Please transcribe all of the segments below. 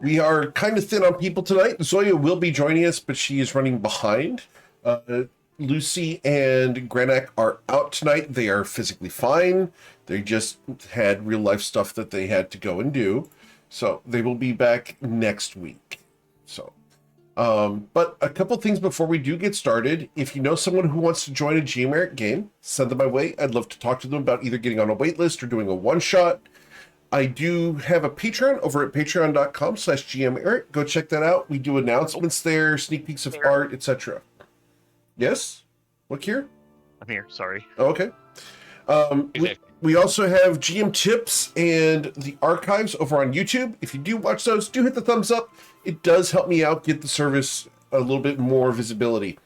We are kind of thin on people tonight. Zoya will be joining us, but she is running behind. Lucy and Granak are out tonight. They are physically fine. They just had real life stuff that they had to go and do. So they will be back next week. So, but a couple things before we do get started. If you know someone who wants to join a GMeric game, send them my way. I'd love to talk to them about either getting on a wait list or doing a one-shot. I do have a Patreon over at patreon.com/GMeric. Go check that out. We do announcements there, sneak peeks of art, etc. Yes? Look here? I'm here, sorry. Oh, okay. We also have GM tips and the archives over on YouTube. If you do watch those, do hit the thumbs up. It does help me out, get the service a little bit more visibility.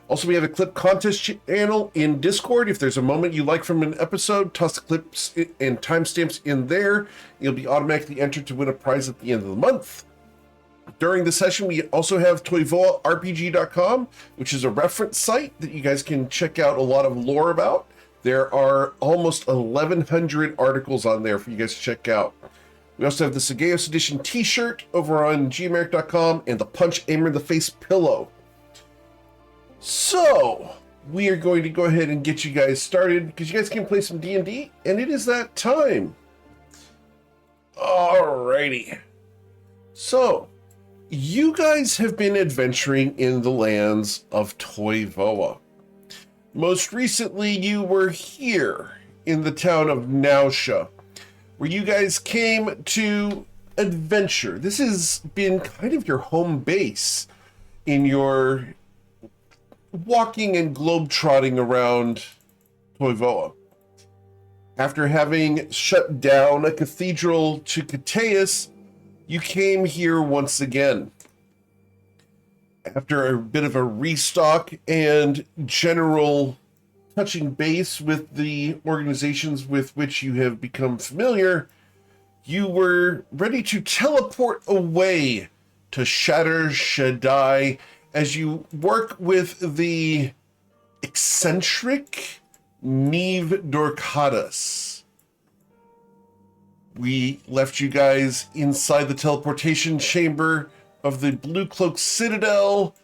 Also, we have a clip contest channel in Discord. If there's a moment you like from an episode, toss the clips and timestamps in there. You'll be automatically entered to win a prize at the end of the month. During the session, we also have toivoarpg.com, which is a reference site that you guys can check out a lot of lore about. There are almost 1,100 articles on there for you guys to check out. We also have the Sageos Edition t-shirt over on gmeric.com and the Punch Aimer in the Face pillow. So, we are going to go ahead and get you guys started because you guys can play some D&D, and it is that time. Alrighty. So, you guys have been adventuring in the lands of Toivoa. Most recently, you were here in the town of Nausha, where you guys came to adventure. This has been kind of your home base in your walking and globe-trotting around Toivoa. After having shut down a cathedral to Cateus, you came here once again. After a bit of a restock and general touching base with the organizations with which you have become familiar, you were ready to teleport away to Shatter Shaddai as you work with the eccentric Neve Dorcatus. We left you guys inside the teleportation chamber of the Blue Cloak Citadel.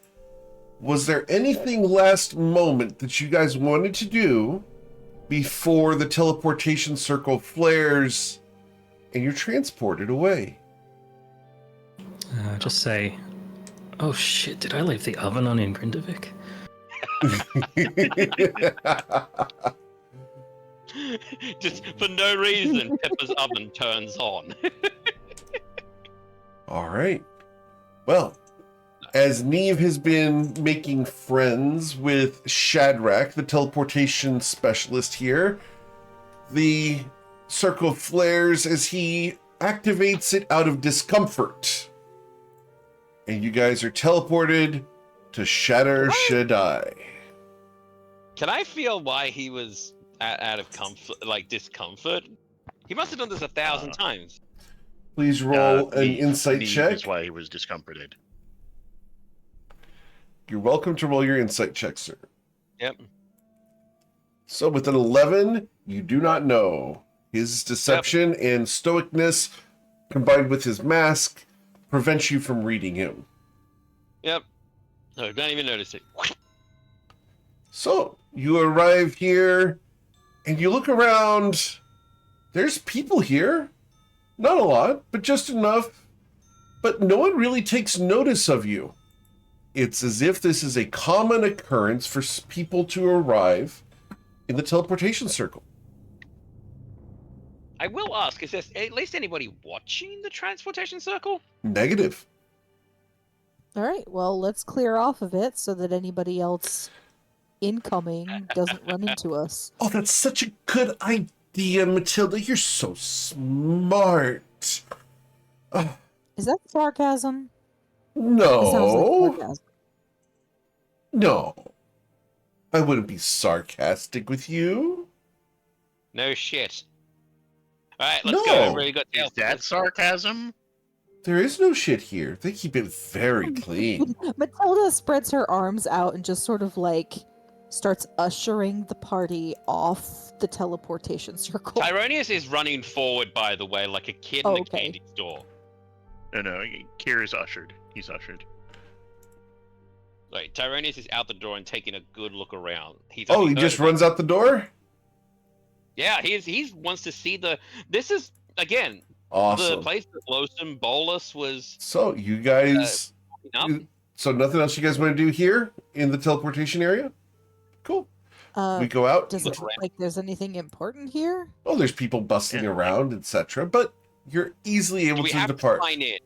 Was there anything last moment that you guys wanted to do before the teleportation circle flares and you're transported away? Just say, oh shit, did I leave the oven on in Grindavik? Just for no reason, Pepper's oven turns on. All right. Well, as Neve has been making friends with Shadrach, the teleportation specialist here, the circle flares as he activates it out of discomfort. And you guys are teleported to Shatter Shaddai. Can I feel why he was out of comfort, like discomfort? He must have done this 1,000 times. Please roll an insight check. That's why he was discomforted. You're welcome to roll your insight check, sir. Yep. So with an 11, you do not know. His deception and stoicness, combined with his mask, prevents you from reading him. Yep. No, don't even notice it. So, you arrive here, and you look around. There's people here. Not a lot, but just enough. But no one really takes notice of you. It's as if this is a common occurrence for people to arrive in the teleportation circle. I will ask, is there at least anybody watching the transportation circle? Negative. All right, well, let's clear off of it so that anybody else incoming doesn't run into us. Oh, that's such a good idea, Matilda. You're so smart. Is that sarcasm? No. It sounds like sarcasm. No. I wouldn't be sarcastic with you. No shit. All right, let's No. go. Everybody got Is that sarcasm? There is no shit here. They keep it very clean. Matilda spreads her arms out and just sort of like starts ushering the party off the teleportation circle. Tyronius is running forward, by the way, like a kid in a candy store. No, Kier is ushered. He's ushered. Wait, Tyronius is out the door and taking a good look around. He's Oh, only he heard just about- runs out the door? Yeah, he wants to see the. This is again the Awesome. place that Losum Bolus was. So, you guys... Up. So, nothing else you guys want to do here in the teleportation area? Cool. We go out. Does it look like there's anything important here? Oh, there's people bustling around, etc. But you're easily Do able we to have depart. to sign in?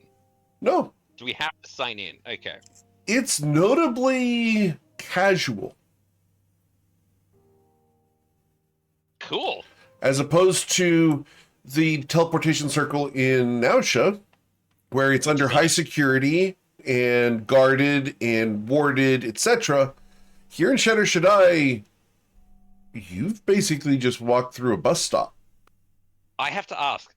No. Do we have to sign in? Okay. It's notably casual. Cool. As opposed to the teleportation circle in Nausea, where it's under high security and guarded and warded, etc. Here in Shatter Shaddai, you've basically just walked through a bus stop. I have to ask.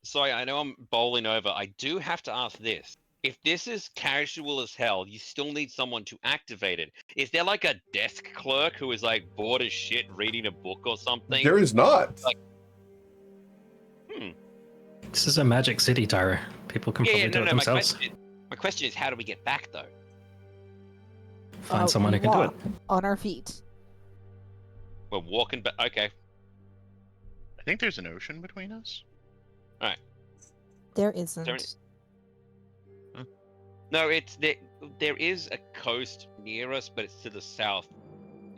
Sorry, I know I'm bowling over. I do have to ask this. If this is casual as hell, you still need someone to activate it. Is there like a desk clerk who is like bored as shit reading a book or something? There is not. Like, This is a magic city, Tyra. People can probably do it themselves. My question is, how do we get back though? Find someone we who can do it. walk on our feet. We're walking back. Okay. I think there's an ocean between us. There isn't. No, it's there is a coast near us, but it's to the south.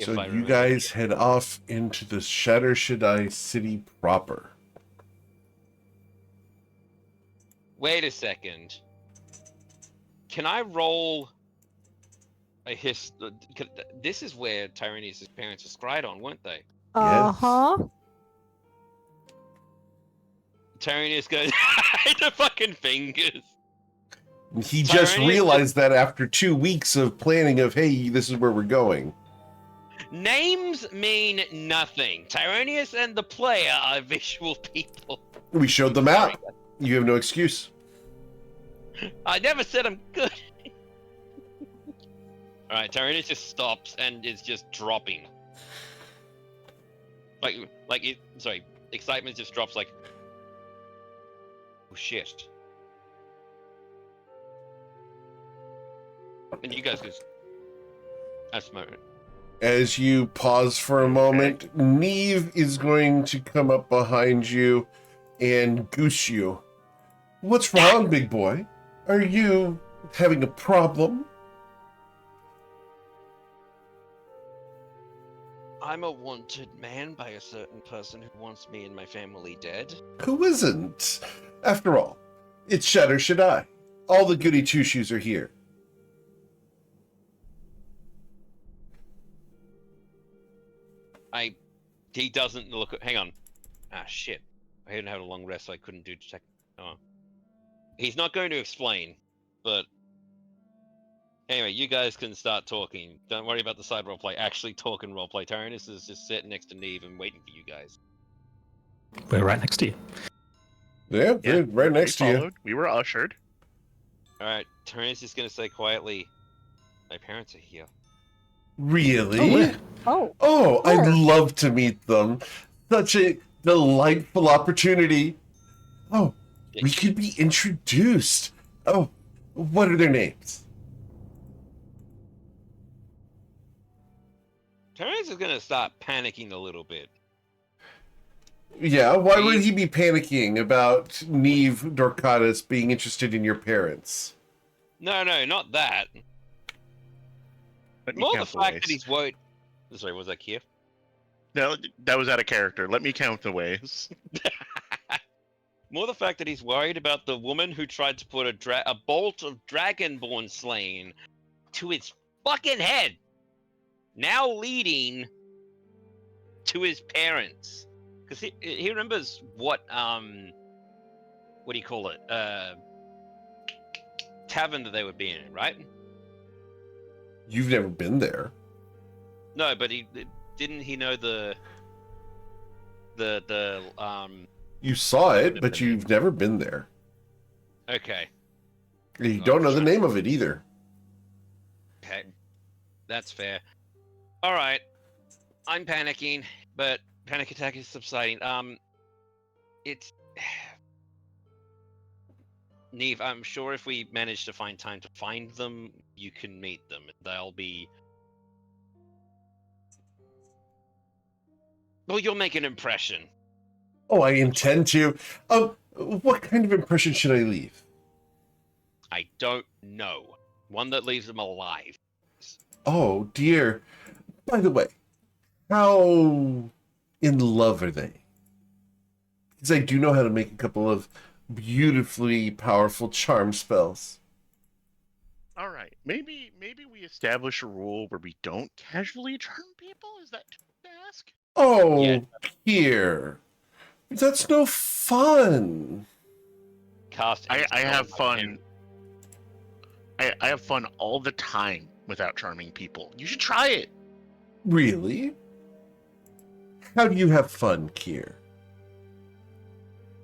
So if I you remember guys correctly. head off into the Shatter Shaddai city proper. Wait a second. Can I roll a This is where Tyranius' parents were scryed on, weren't they? Uh-huh. Tyranius goes, the fucking fingers. He just Tyranius realized that after 2 weeks of planning of, hey, this is where we're going. Names mean nothing. Tyranius and the player are visual people. We showed the map. You have no excuse. I never said I'm good. Alright, Tyranius just stops and is just dropping. Excitement just drops like, oh shit. And you guys just, that's my moment. As you pause for a moment, Neve is going to come up behind you and goose you. What's wrong, big boy? Are you having a problem? I'm a wanted man by a certain person who wants me and my family dead. Who isn't? After all, it's Shatter Shaddai. All the goody two-shoes are here. He doesn't look at, hang on. Ah, shit. I hadn't had a long rest, so I couldn't do check. Oh. He's not going to explain, but anyway, you guys can start talking. Don't worry about the side roleplay. Actually talk and roleplay. Tyrannus is just sitting next to Neve and waiting for you guys. We're right next to you. Yeah, they're right next to you. Followed. We were ushered. Alright, Tyrannus is going to say quietly, my parents are here. Really? Oh, yeah. Oh, I'd Where? love to meet them. Such a delightful opportunity. Oh, we could be introduced. Oh, what are their names? Tyrannus is going to start panicking a little bit. Yeah, why would he be panicking about Neve Dorcatus being interested in your parents? No, not that. Let me More the count fact ways. that he's worried. Sorry, was that Kier? No, that was out of character. Let me count the ways. More the fact that he's worried about the woman who tried to put a bolt of dragonborn slain to his fucking head, now leading to his parents, because he remembers what do you call it, tavern that they would be in, right? You've never been there. No, but didn't he know the You saw it, but you've never been there. okay. You don't know the name of it either. Okay, that's fair. All right, I'm panicking, but panic attack is subsiding. It's Neve, I'm sure if we manage to find time to find them, you can meet them. They'll be... Well, you'll make an impression. Oh, I intend to. What kind of impression should I leave? I don't know. One that leaves them alive. Oh, dear. By the way, how in love are they? Because I do know how to make a couple of beautifully powerful charm spells. All right, maybe we establish a rule where we don't casually charm people. Is that too much to ask? Oh, Yeah. here. That's no fun. Cast. I have Install fun. him. I have fun all the time without charming people. You should try it. Really? How do you have fun, Kier?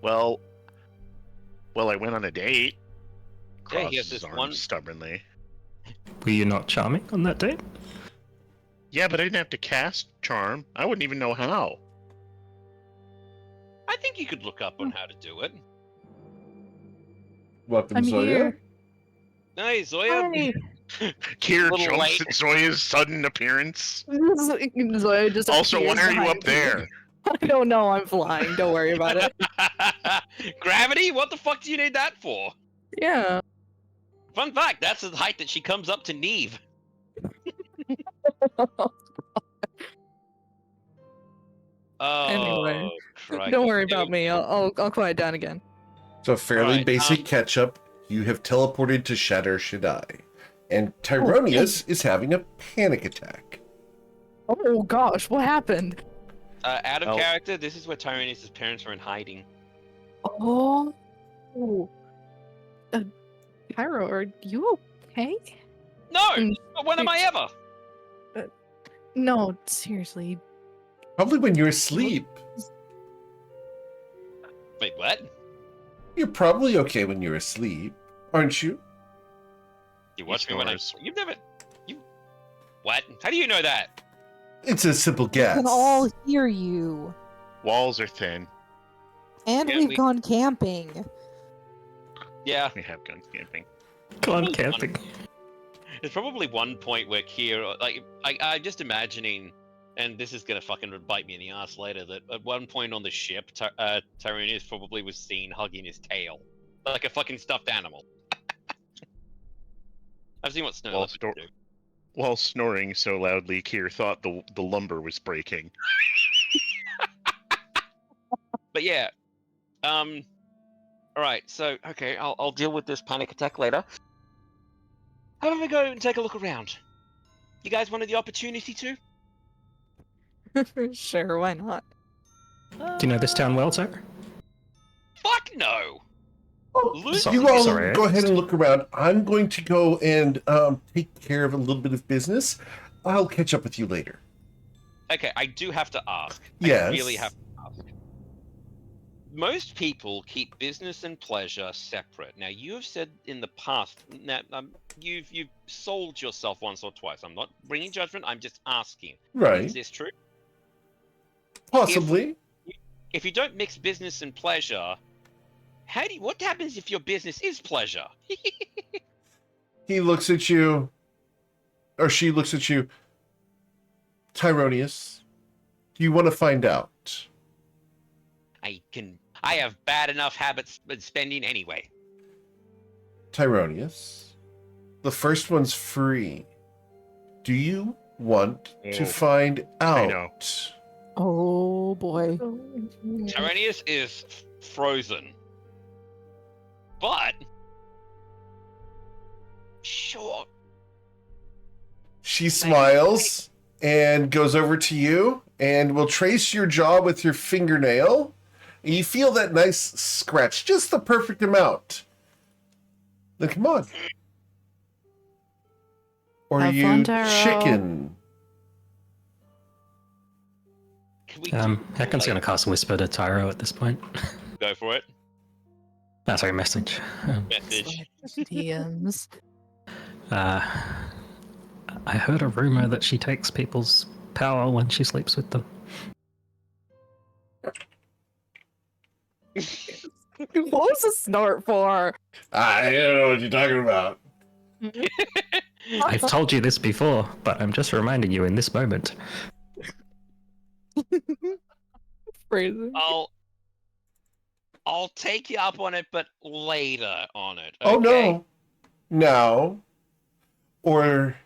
Well, I went on a date. Yeah, he Crossed has his this arms one- stubbornly. Were you not charming on that date? Yeah, but I didn't have to cast charm. I wouldn't even know how. I think you could look up on how to do it. Weapon I'm Zoya? here. Hey, Zoya. Hi. Kier little jumps late. at Zoya's sudden appearance. Zoya just Also, why appears are you behind up there? I don't know. I'm flying. Don't worry about it. Gravity? What the fuck do you need that for? Yeah. Fun fact, that's the height that she comes up to Neve. Oh, Anyway, crikey. Don't worry about me. I'll quiet down again. So fairly Alright, basic catch-up. You have teleported to Shatter Shaddai. And Tyronius is having a panic attack. Oh gosh, what happened? Out of Oh. character, this is where Tyranius' parents are in hiding. Oh. Pyro, are you okay? No! Mm, But when am I ever? No, seriously. Probably when you're asleep. Wait, what? You're probably okay when you're asleep, aren't you? You watch me when I... snores. You've never... You... What? How do you know that? It's a simple We guess. can all hear you. Walls are thin. And Yeah, we've we- gone camping. Yeah. We have gone camping. Go on Probably camping. There's probably one point where Kier... Like, I'm just imagining... And this is gonna fucking bite me in the ass later, that at one point on the ship, Tyranius probably was seen hugging his tail. Like a fucking stuffed animal. I've seen what snow Well, leopards do. While snoring so loudly, Kier thought the lumber was breaking. But yeah. Alright, so, okay, I'll deal with this panic attack later. How about we go and take a look around? You guys wanted the opportunity to? Sure, why not? Do you know this town well, sir? Fuck no! Luke, Sorry, You all sorry, I go ahead asked. and look around. I'm going to go and take care of a little bit of business. I'll catch up with you later. Okay, I do have to ask. Yes. I really have to ask. Most people keep business and pleasure separate. Now, you have said in the past that you've sold yourself once or twice. I'm not bringing judgment. I'm just asking. Is Right. this true? Possibly. If you don't mix business and pleasure, what happens if your business is pleasure? He looks at you, or she looks at you. Tyronius, do you want to find out? I have bad enough habits with spending anyway. Tyronius, the first one's free. Do you want to Oh, find I know. out? Oh boy. Tyranius is frozen. But sure. She smiles and goes over to you and will trace your jaw with your fingernail. And you feel that nice scratch, just the perfect amount. Then come on. Or are Have you fun, Taro. chicken? Can we Hacken's gonna cast Whisper to Tyro at this point. go for it? Ah, sorry, message. Message. DMs. I heard a rumor that she takes people's power when she sleeps with them. What? What was the snort for? I don't know what you're talking about. I've told you this before, but I'm just reminding you in this moment. Phrasing. I'll take you up on it, but later on it. Oh okay? no, now, or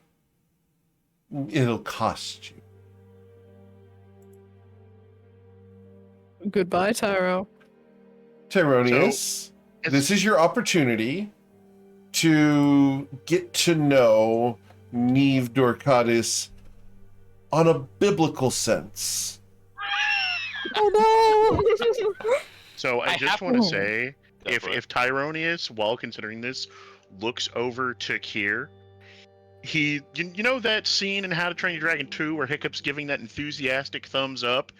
it'll cost you. Goodbye, Tyro. Tyronius, So, this is your opportunity to get to know Neve Dorcadis on a biblical sense. Oh no! So I I just have- want to say, Go if for it. Tyronius, while considering this, looks over to Kier, you know that scene in How to Train Your Dragon 2 where Hiccup's giving that enthusiastic thumbs up?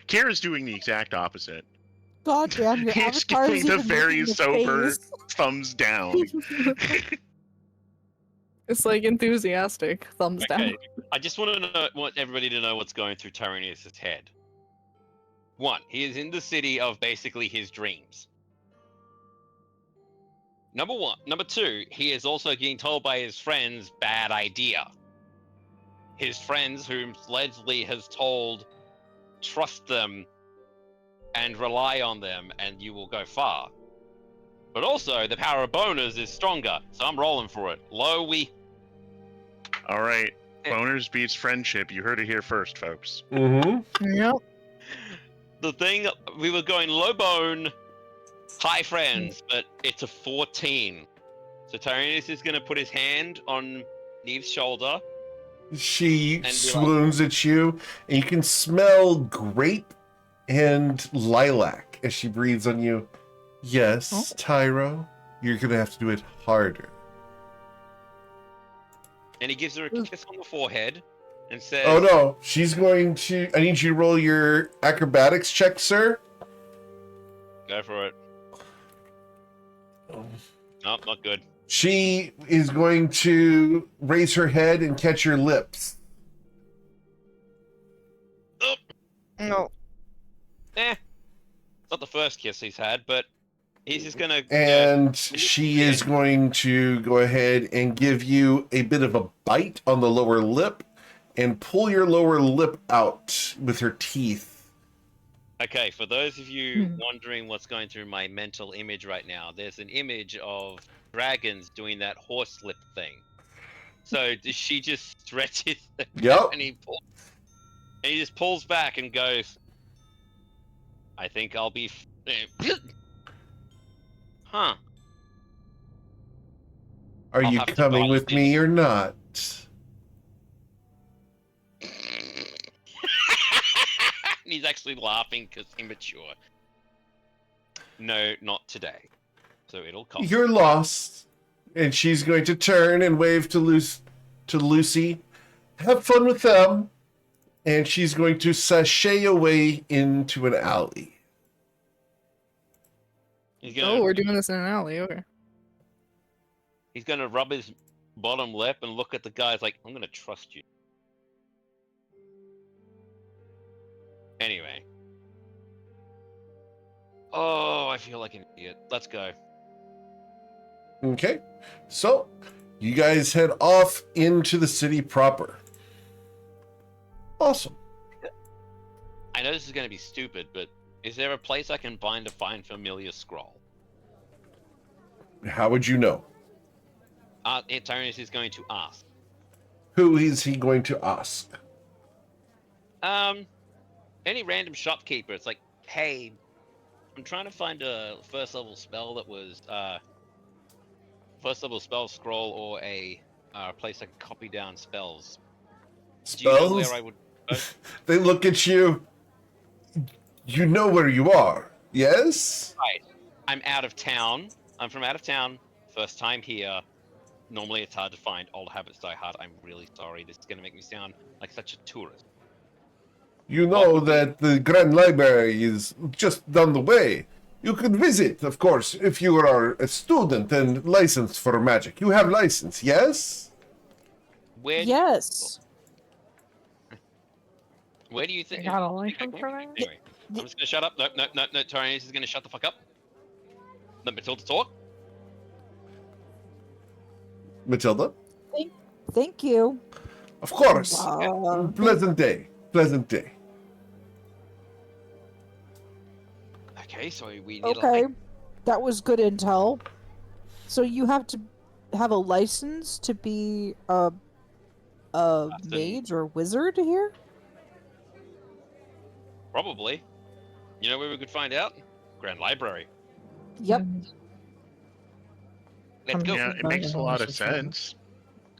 Kier is doing the exact opposite. God damn, your He's avatar is giving the even very making the sober face. thumbs down. It's like enthusiastic. Thumbs down. Okay. I just want everybody to know what's going through Tyronius' head. One, he is in the city of basically his dreams. Number one. Number two, he is also getting told by his friends, bad idea. His friends, whom Ledsley has told, trust them and rely on them, and you will go far. But also, the power of boners is stronger, so I'm rolling for it. Low, we. All right, boners beats friendship. You heard it here first, folks. Mm-hmm. Yep. The thing, we were going low bone, high friends, but it's a 14. So Tyranius is going to put his hand on Neve's shoulder. She like- swoons at you, and you can smell grape and lilac as she breathes on you. Yes, Oh. Tyro, you're gonna have to do it harder. And he gives her a kiss on the forehead and says, Oh no, she's going to. I need you to roll your acrobatics check, sir. Go for it. Nope, not good. She is going to raise her head and catch your lips. No. It's not the first kiss he's had, but he's just going to... And she is going to go ahead and give you a bit of a bite on the lower lip and pull your lower lip out with her teeth. Okay, for those of you wondering what's going through my mental image right now, there's an image of dragons doing that horse lip thing. So she just stretches it Yep. out and he just pulls back and goes, I think I'll be... Huh. Are I'll you have to coming buy with this. me or not? And he's actually laughing because immature. No, not today. So it'll cost. You're lost. And she's going to turn and wave to Lucy. Have fun with them. And she's going to sashay away into an alley. He's Oh, gonna, we're doing this in an alley. Okay. he's gonna rub his bottom lip and look at the guys like, I'm gonna trust you. Anyway. Oh, I feel like an idiot. Let's go. Okay. So, you guys head off into the city proper. Awesome. I know this is gonna be stupid, but is there a place I can find familiar scroll? How would you know? Tyrannus is going to ask. Who is he going to ask? Any random shopkeeper. It's like, hey, I'm trying to find a first level spell that was first level spell scroll or a place I can copy down spells. Do you know Spells? where I would go? They look at you. You know where you are, yes? Right. I'm out of town. I'm from out of town. First time here. Normally it's hard to find. Old habits die hard. I'm really sorry. This is going to make me sound like such a tourist. You know that the Grand Library is just down the way. You can visit, of course, if you are a student and licensed for magic. You have license, yes? Where do Yes. Where do you think? I got a license for that? Anyway, I'm just gonna shut up. No. Tyrannus is gonna shut the fuck up. let Matilda talk. Matilda? Thank you. Of course. Uh, Pleasant day. Pleasant day. Okay, so we need okay, a that was good intel. So you have to have a license to be a That's mage or wizard here? probably. You know where we could find out? Grand Library. Yep. Let's go. Yeah, it makes a lot of sense.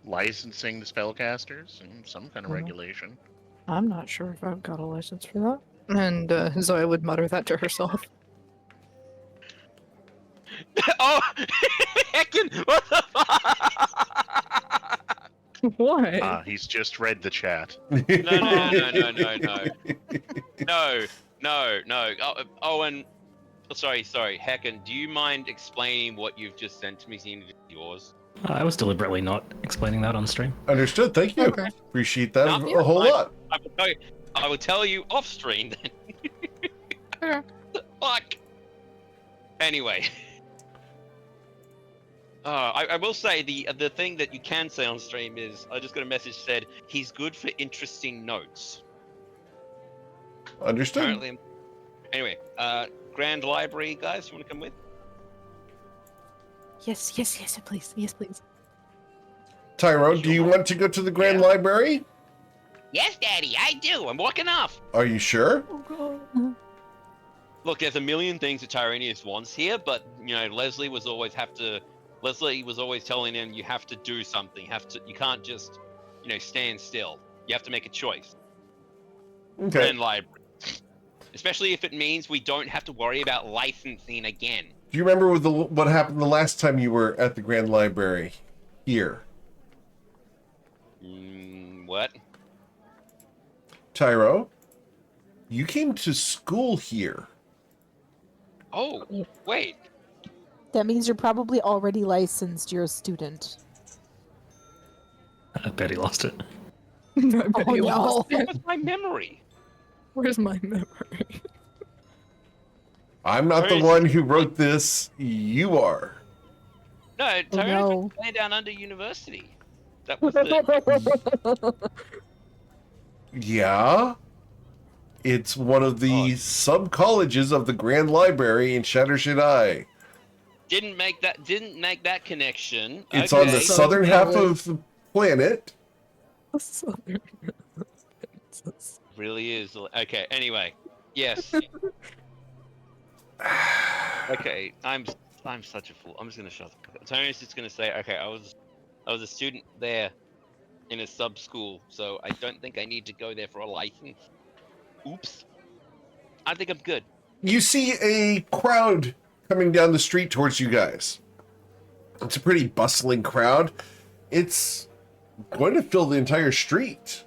Licensing the spellcasters and some kind of regulation. I'm not sure if I've got a license for that. And Zoe would mutter that to herself. Oh, heckin', what the fuck? What? He's just read the chat. No. Oh, and sorry. Heckin', do you mind explaining what you've just sent to me, seeing it's yours? I was deliberately not explaining that on stream. Understood. Thank you. Okay. Appreciate that No, a whole fine. lot. I will tell you off stream then. Okay. Fuck. Anyway. I will say the thing that you can say on stream is I just got a message said he's good for interesting notes. Understood. Apparently. Anyway, Grand Library guys, you want to come with? Yes, please. Yes, please. Tyrone, do you want to go to the Grand Yeah. Library? Yes, Daddy, I do. I'm walking off. Are you sure? Oh god. Look, there's a million things that Tyranius wants here, but you know, Leslie was always telling him you have to do something. You can't just, stand still. You have to make a choice. Okay. Grand Library. Especially if it means we don't have to worry about licensing again. Do you remember what happened the last time you were at the Grand Library here? What? Tyro, you came to school here. Oh, wait. That means you're probably already licensed. You're a student. I bet he lost it. I bet Oh, he no. lost it. What's my memory? Where's my memory? I'm not the Where is one who wrote this. You are. No, Oh, Tyranius no. was playing down under university. That was the... Yeah. It's one of the sub-colleges of the Grand Library in Shattershit. Didn't make that connection. It's on the Okay. southern half of the planet. Really is. Okay, anyway. Yes. Okay, I'm such a fool. I'm just gonna shut up. Tony's just gonna say, okay, I was a student there in a sub school, so I don't think I need to go there for a license. Oops. I think I'm good. You see a crowd coming down the street towards you guys. It's a pretty bustling crowd. It's going to fill the entire street.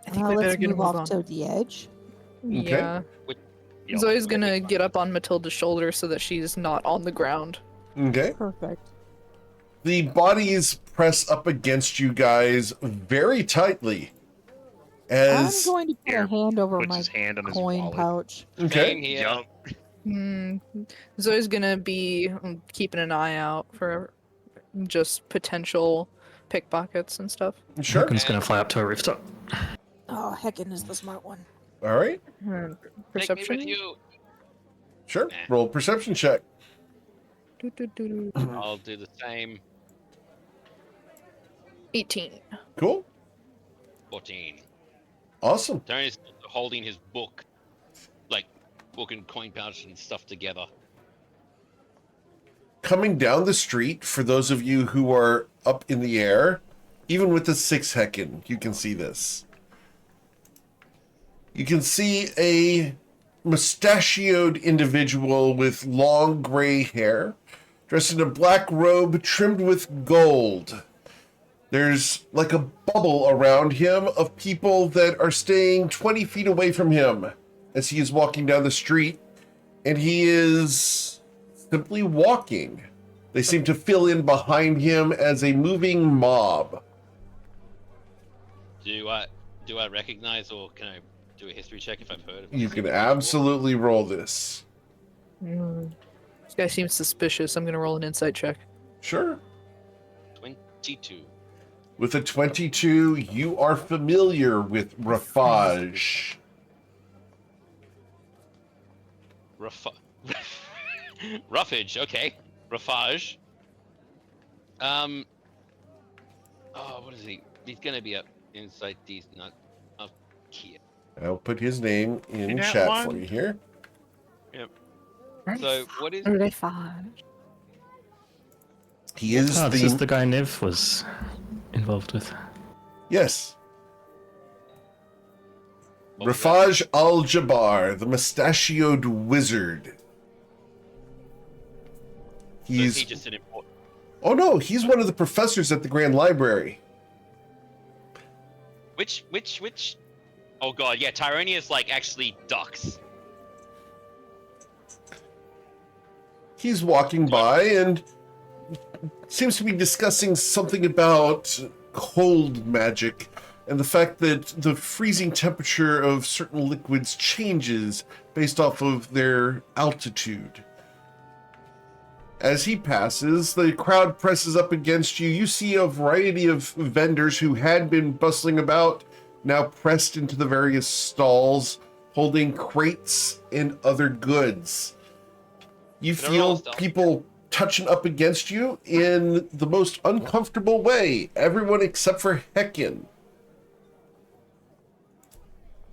I think we better Let's get a move move off on. to the edge. Yeah. Yeah. Zoe's gonna get up on Matilda's shoulder so that she's not on the ground. Okay. Perfect. The bodies press up against you guys very tightly. As I'm going to put Here, a hand over puts my his hand on his coin wallet. pouch. Same okay, here. Yup. Zoe's gonna be keeping an eye out for just potential pickpockets and stuff. sure. Heckin's gonna fly up to a rooftop. Oh, Heckin is the smart one. All right, Take me with Perception. you. sure. Roll perception check. I'll do the same. 18. Cool. 14. Awesome. Tony's holding his book, like book and coin pouch and stuff together. Coming down the street, for those of you who are up in the air, even with the 6 Heckin, you can see this. You can see a mustachioed individual with long gray hair, dressed in a black robe trimmed with gold. There's like a bubble around him of people that are staying 20 feet away from him as he is walking down the street, and he is simply walking. They seem to fill in behind him as a moving mob. Do I recognize, or can I do a history check if I've heard of You this can individual? absolutely roll this. This guy seems suspicious. I'm gonna roll an insight check. Sure. 22. With a 22, you are familiar with Rafage. Roughage, okay. Roughage. Oh, what is he? He's gonna be up inside these, not up here. I'll put his name in that chat one? for you here. So, what is... He is Oh, this the... is the guy Niv was involved with. Yes. what was that? Rafage Al-Jabbar, the mustachioed wizard. So He's... is he just an important... Oh no, he's one of the professors at the Grand Library. Which... Oh god, yeah, Tyronius, like, actually ducks. He's walking by and seems to be discussing something about cold magic and the fact that the freezing temperature of certain liquids changes based off of their altitude. As he passes, the crowd presses up against you. You see a variety of vendors who had been bustling about, now pressed into the various stalls, holding crates and other goods. You Can I roll feel a stealth people touching up against you in the most uncomfortable way. Everyone except for Heckin.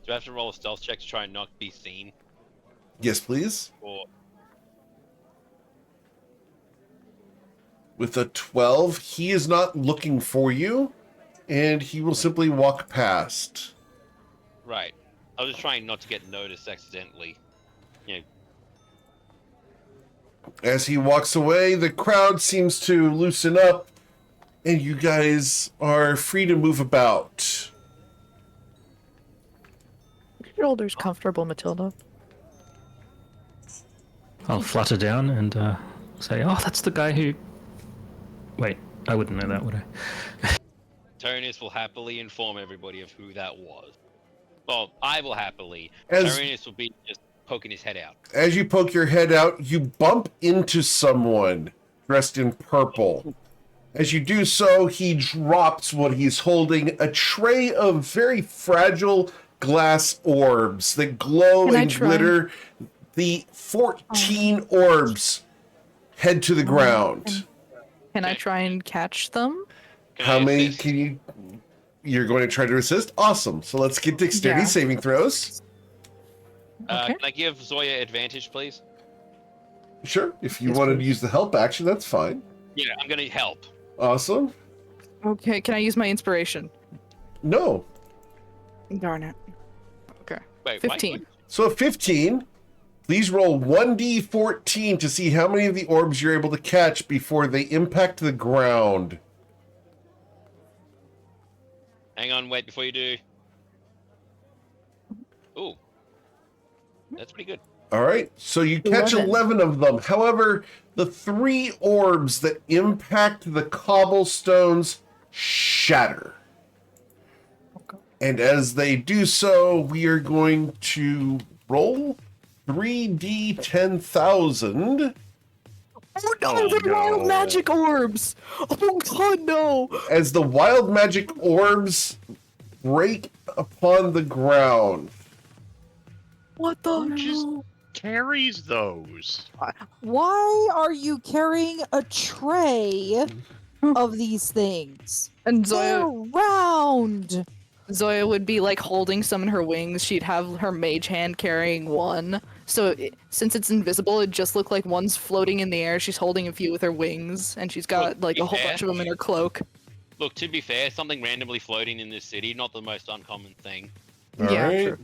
Do I have to roll a stealth check to try and not be seen? Yes, please. Or... With a 12, he is not looking for you, and he will simply walk past. Right. I was just trying not to get noticed accidentally. You know, As he walks away, the crowd seems to loosen up, and you guys are free to move about. Your shoulders comfortable, Matilda. I'll flutter down and say, "Oh, that's the guy who." Wait, I wouldn't know that, would I? Tyronius will happily inform everybody of who that was. Well, I will happily. As- Tyronius will be just poking his head out. As you poke your head out, you bump into someone dressed in purple. As you do so, he drops what he's holding, a tray of very fragile glass orbs that glow Can I and try? glitter. The 14 orbs head to the ground. Can I try and catch them? Can How I many assist? can you... You're going to try to assist? Awesome. So let's get dexterity Yeah. saving throws. Okay. Can I give Zoya advantage, please? Sure. If you Yes, wanted to please. use the help action, that's fine. Yeah, I'm gonna help. Awesome. Okay, can I use my inspiration? No. Darn it. Wait, 15. What? So at 15, please roll 1d14 to see how many of the orbs you're able to catch before they impact the ground. Hang on, wait before you do. Ooh. That's pretty good. All right, so you catch 11 of them. However, the 3 orbs that impact the cobblestones shatter. And as they do so, we are going to roll 3d10,000 Oh no, they're wild magic orbs! Oh god, no! as the wild magic orbs break upon the ground. What the Who just hell? carries those? Why are you carrying a tray of these things? And They're round. Zoya would be like holding some in her wings. She'd have her mage hand carrying one. So since it's invisible, it just looked like one's floating in the air. She's holding a few with her wings, and she's got Look, like a be whole fair. bunch of them in her cloak. Look, to be fair, something randomly floating in this city, not the most uncommon thing. All Yeah, right. true.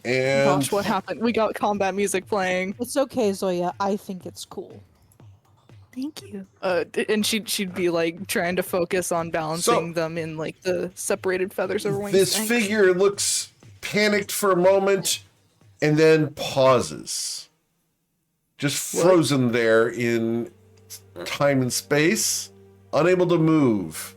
And Gosh, what happened? We got combat music playing. It's okay, Zoya. I think it's cool. Thank you. And she'd be like trying to focus on balancing them in like the separated feathers of her wings. this Thanks. figure looks panicked for a moment and then pauses. Just frozen there in time and space, unable to move.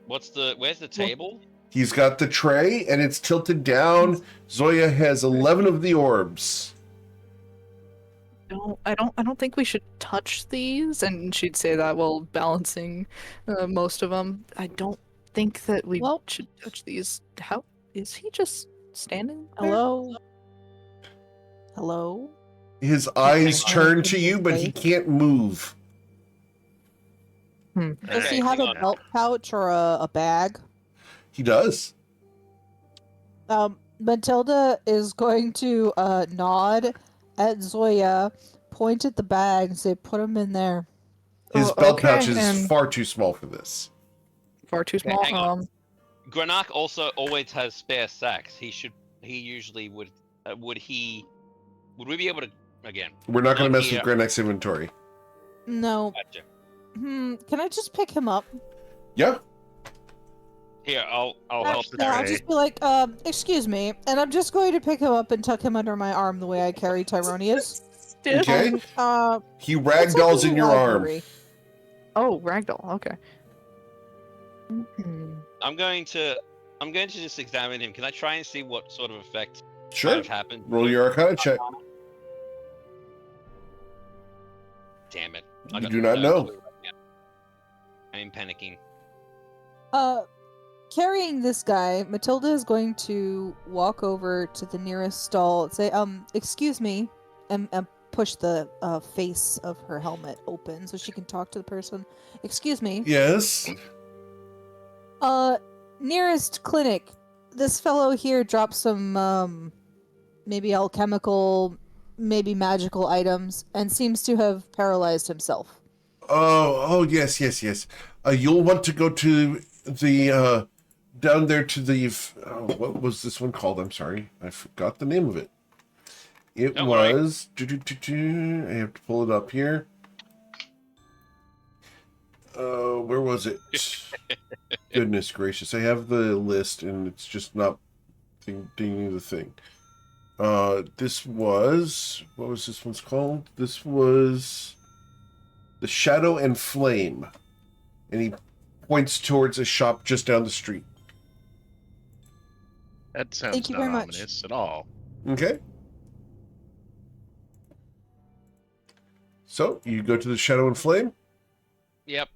Where's the table? He's got the tray and it's tilted down. Zoya has 11 of the orbs. don't think we should touch these. And she'd say that while balancing most of them. I don't think that we Well- should touch these. How is he just standing there? Hello? Hello? His eyes I turn think to you, it's but he safe. can't move. Does Okay, he have hang a on. belt pouch or a bag? He does. Matilda is going to nod at Zoya, point at the bag, and say, "Put him in there." His Oh, belt okay, pouch is and- far too small for this. Far too Okay, small. hang on. Granak also always has spare sacks. He usually would. Would we be able to again? We're not going to Not mess with here. Granek's inventory. No. Gotcha. Can I just pick him up? Yeah. Here, I'll help. No, I'll Tray. just be like, excuse me, and I'm just going to pick him up and tuck him under my arm the way I carry Tyronius. Okay. He Let's head ragdolls to in the your arm. library. Oh, ragdoll. Okay. Mhm. I'm going to just examine him. Can I try and see what sort of effect might Sure. have happened? Roll your Arcana check. Damn it! You got do not no know. clue right now. I'm panicking. Carrying this guy, Matilda is going to walk over to the nearest stall and say, excuse me, and push the face of her helmet open so she can talk to the person. Excuse me. Yes. Nearest clinic. This fellow here dropped some, maybe alchemical, maybe magical items and seems to have paralyzed himself. Oh, yes. You'll want to go to the, down there to the, what was this one called? I'm sorry. I forgot the name of it. It Don't worry. was, I have to pull it up here. Where was it? Goodness gracious. I have the list and it's just not dinging the thing. This was, what was this one's called? This was the Shadow and Flame. And he points towards a shop just down the street. That sounds Thank you not very much. ominous at all. Okay. So, you go to the Shadow and Flame? Yep.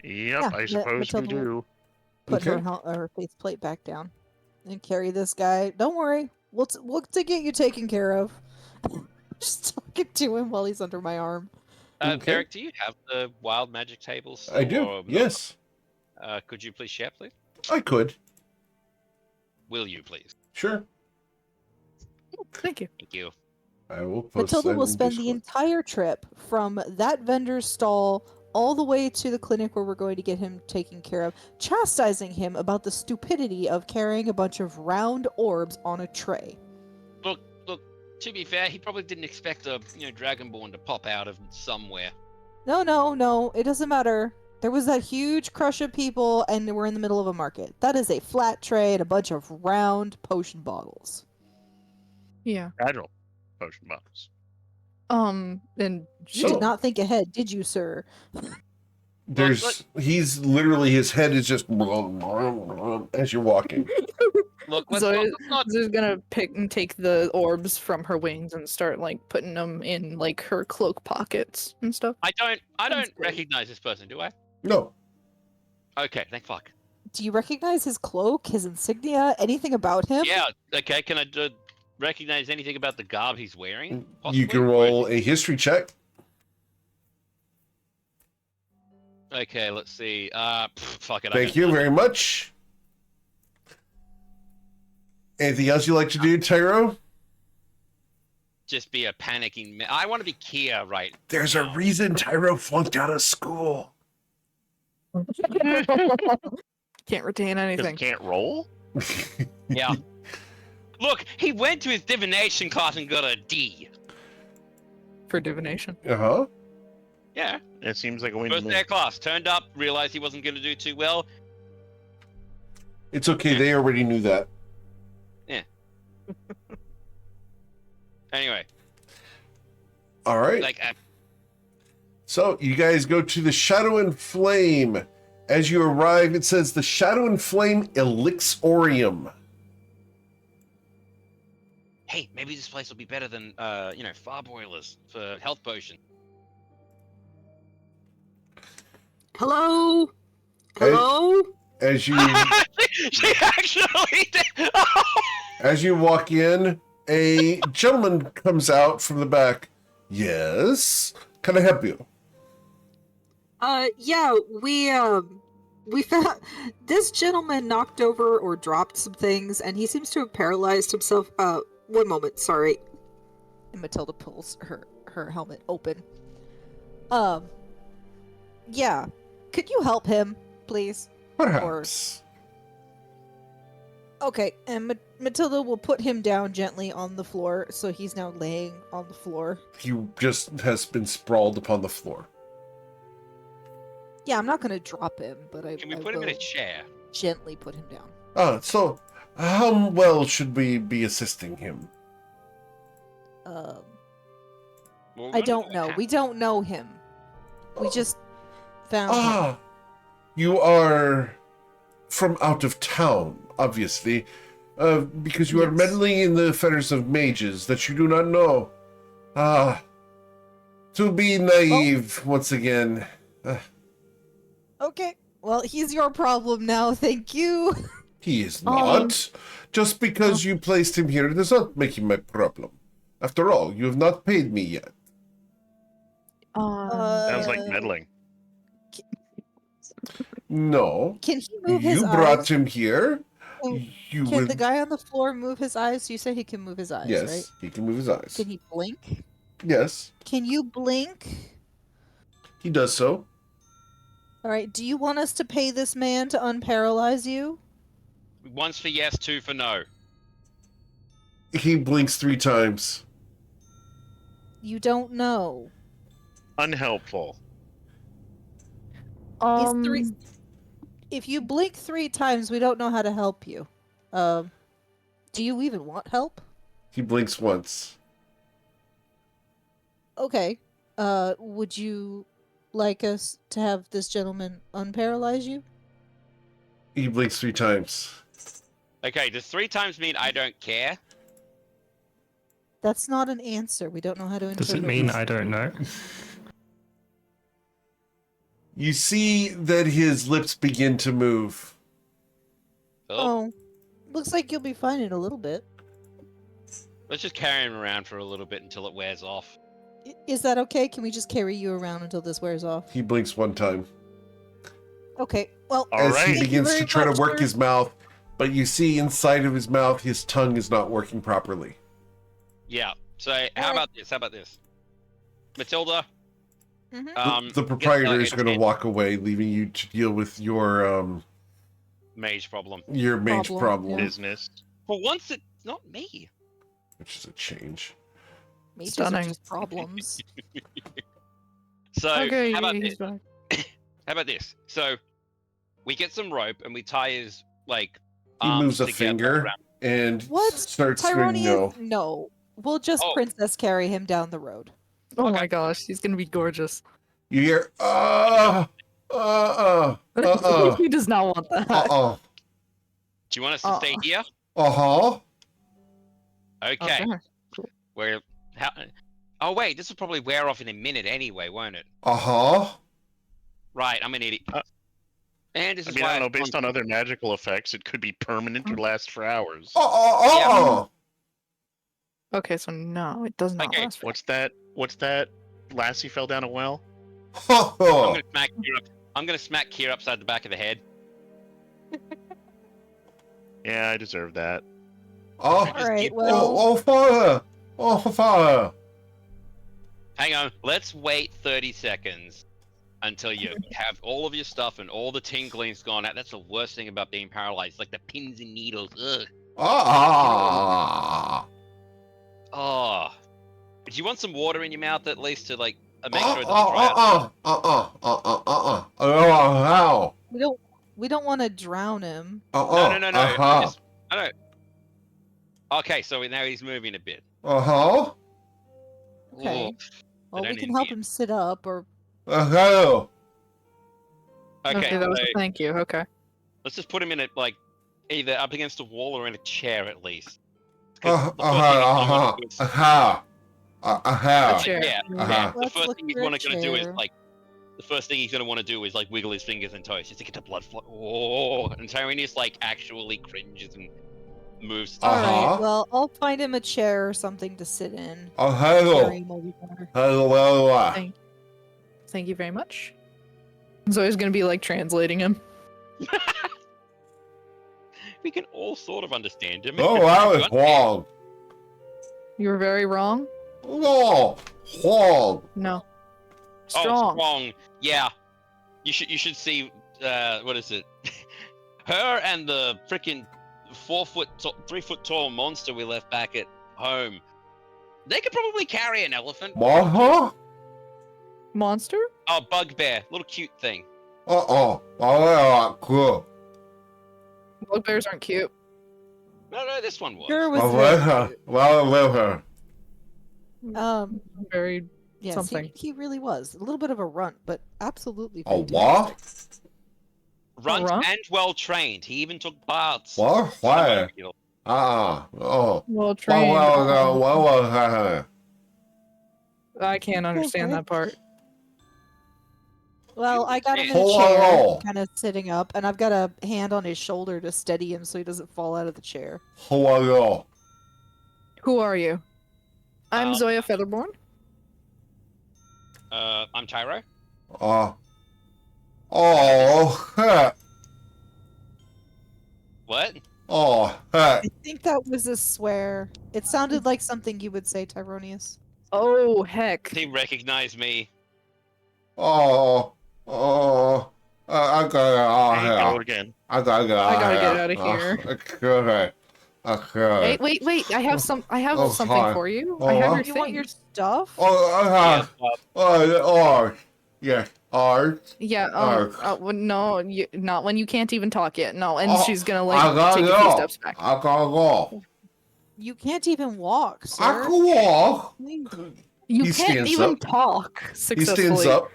Yep, Yeah, I suppose we Matilda- do. Put Okay. her face plate back down and carry this guy. Don't worry, we'll to get you taken care of. Just talking to him while he's under my arm. Okay. Eric, do you have the wild magic tables? I do, or not? yes. Could you please share, please? I could. Will you please? Sure. Thank you. Thank you. I will post Matilda that will in spend the Discord. entire trip from that vendor's stall all the way to the clinic where we're going to get him taken care of, chastising him about the stupidity of carrying a bunch of round orbs on a tray. Look. To be fair, he probably didn't expect a dragonborn to pop out of somewhere. No, it doesn't matter. There was that huge crush of people, and we're in the middle of a market. That is a flat tray and a bunch of round potion bottles. Yeah. Fragile potion bottles. And You So- did not think ahead, did you, sir? He's literally, his head is just as you're walking. Look, let's Zoe- not. Zoe's gonna pick and take the orbs from her wings and start like putting them in like her cloak pockets and stuff. I don't Sounds great. recognize this person, do I? No. Okay, thank fuck. Do you recognize his cloak, his insignia, anything about him? Yeah. Okay. Can I recognize anything about the garb he's wearing? You possibly? can roll a history check. Okay, let's see. Fuck it. Thank you very much. Anything else you'd like to do, Tyro? Just be a panicking. I want to be Kia, right? There's a reason Tyro flunked out of school. Can't retain Because anything. it can't roll? Yeah. Look, he went to his divination class and got a D. For divination. Uh-huh. Yeah. It seems like a win to First me. day of class. Turned up, realized he wasn't going to do too well. It's okay, they already knew that. Anyway, All right. like, So you guys go to the Shadow and Flame. As you arrive, it says the Shadow and Flame Elixorium. hey, maybe this place will be better than fire boilers for health potion. Hello? Hello? As you She actually did. as you walk in, a gentleman comes out from the back. Yes, can I help you? Yeah, we found this gentleman knocked over or dropped some things, and he seems to have paralyzed himself. One moment, sorry. And Matilda pulls her helmet open. Yeah. Could you help him, please? Perhaps. Okay, and Matilda will put him down gently on the floor, so he's now laying on the floor. He just has been sprawled upon the floor. Yeah, I'm not gonna drop him, but Can we I put him in a will chair? gently put him down. So how well should we be assisting him? Well, I don't know. We don't know him. We just found him. You are from out of town, obviously, because you are Yes. meddling in the affairs of mages that you do not know. To be naive once again. Okay. Well, he's your problem now. Thank you. He is not. Just because you placed him here does not make him my problem. After all, you have not paid me yet. Sounds like meddling. No. Can he move his You eyes? brought him here. Can- You Can would... the guy on the floor move his eyes? You said he can move his eyes, Yes, right? he can move his eyes. Can he blink? Yes, Can you blink? he does so. All right. Do you want us to pay this man to unparalyze you? One's for yes, two for no. He blinks 3 times. You don't know. Unhelpful. He's 3. If you blink 3 times, we don't know how to help you. Do you even want help? He blinks once. Okay. Would you like us to have this gentleman unparalyze you? He blinks 3 times. Okay, does 3 times mean I don't care? That's not an answer. We don't know how to interpret. Does it mean I don't know? You see that his lips begin to move. Oh, looks like you'll be fine in a little bit. Let's just carry him around for a little bit until it wears off. Is that okay? Can we just carry you around until this wears off? He blinks 1 time. Okay. Well, All As right. he Thank you begins to very try to much, work sir. his mouth, but you see inside of his mouth, his tongue is not working properly. Yeah. So Alright. how about this? How about this? Matilda. Mhm. The proprietor is going to it's walk away, leaving you to deal with your mage problem. mage Problem, problem, yeah. Business. For once, it's not me. which is a change. Mages are Stunning. just problems. So Okay, how about he's this? back. How about this? So we get some rope and we tie his He arms moves a together finger around- and What? starts saying Tyrone no. is no. We'll just Oh. princess carry him down the road. Oh Okay. my gosh, he's gonna be gorgeous. You hear, He does not want that. Do you want us to stay here? uh-huh. Okay. Okay. We're how? Oh wait, this will probably wear off in a minute anyway, won't it? Uh-huh. Right, I'm an idiot. And this I is mean, why I don't know. Based on other magical effects, it could be permanent or last for hours. Okay, so no, it does not Okay, last for What's that? What's that? Lassie fell down a well. I'm gonna smack Kier up. I'm gonna smack Kier upside the back of the head. Yeah, I deserve that. Oh, Just All right. keep- Well, father. Oh, father. Hang on, let's wait 30 seconds until you have all of your stuff and all the tingling's gone out. That's the worst thing about being paralyzed, like the pins and needles. Ugh. Ah. Oh. Do you want some water in your mouth at least to like make sure it doesn't dry out? How? we don't want to drown him. No. Uh-huh. I don't. Okay, so now he's moving a bit. Uh-huh. Okay. Ooh. Well, we don't can need help me. him sit up, or Uh-huh. Okay, that was so a thank you. Okay. let's just put him in a like either up against a wall or in a chair at least. 'cause the first thing he's gonna wanna do is- A chair. Yeah, Uh-huh. the Let's first look thing he's for a gonna do is chair. like, the first thing he's gonna want to do is like wiggle his fingers and toes just to get the blood flow. Oh, and Tyranius like actually cringes and moves. All Uh-huh. right. Well, I'll find him a chair or something to sit in. Oh, Carry hello. him over there. Hello. Thank you very much. Zoe's gonna be like translating him. We can all sort of understand him. Oh, I was wrong. You were very wrong. No, wrong. No. Oh, Strong. strong. Yeah. You should see what is it? Her and the freaking 3 foot tall monster we left back at home. They could probably carry an elephant. Uh-huh. Monster? Oh, bugbear, little cute thing. Oh, cool. Bugbears aren't cute. No, this one was. Sure was I very love her. cute. Well, I love her. Very Yes, something. he really was. A little bit of a runt, but absolutely A fantastic. what? Runt Runt? and well trained. He even took baths. What? Why? Semi-regular. Oh. Well trained. Well. I can't understand that part. Well, I got him in a Hold chair, on. kind of sitting up, and I've got a hand on his shoulder to steady him so he doesn't fall out of the chair. Hello. Who are you? I'm Um, Zoya Featherborn. I'm Tyro. Heck. What? Heck. I think that was a swear. It sounded like something you would say, Tyronius. Oh heck. He recognized me. I gotta Hey, go again. I gotta get I gotta get outta here. Okay. Wait. I have something hi. for you. Oh, I have huh? your You want thing. your stuff? Yes, Yes, art. Yeah. Well, no, not when you can't even talk yet. No, and Oh, she's gonna I like gotta take a few go. steps back. I gotta go. You can't even walk, sir. I can walk. You He can't stands even up. talk He successfully. stands up,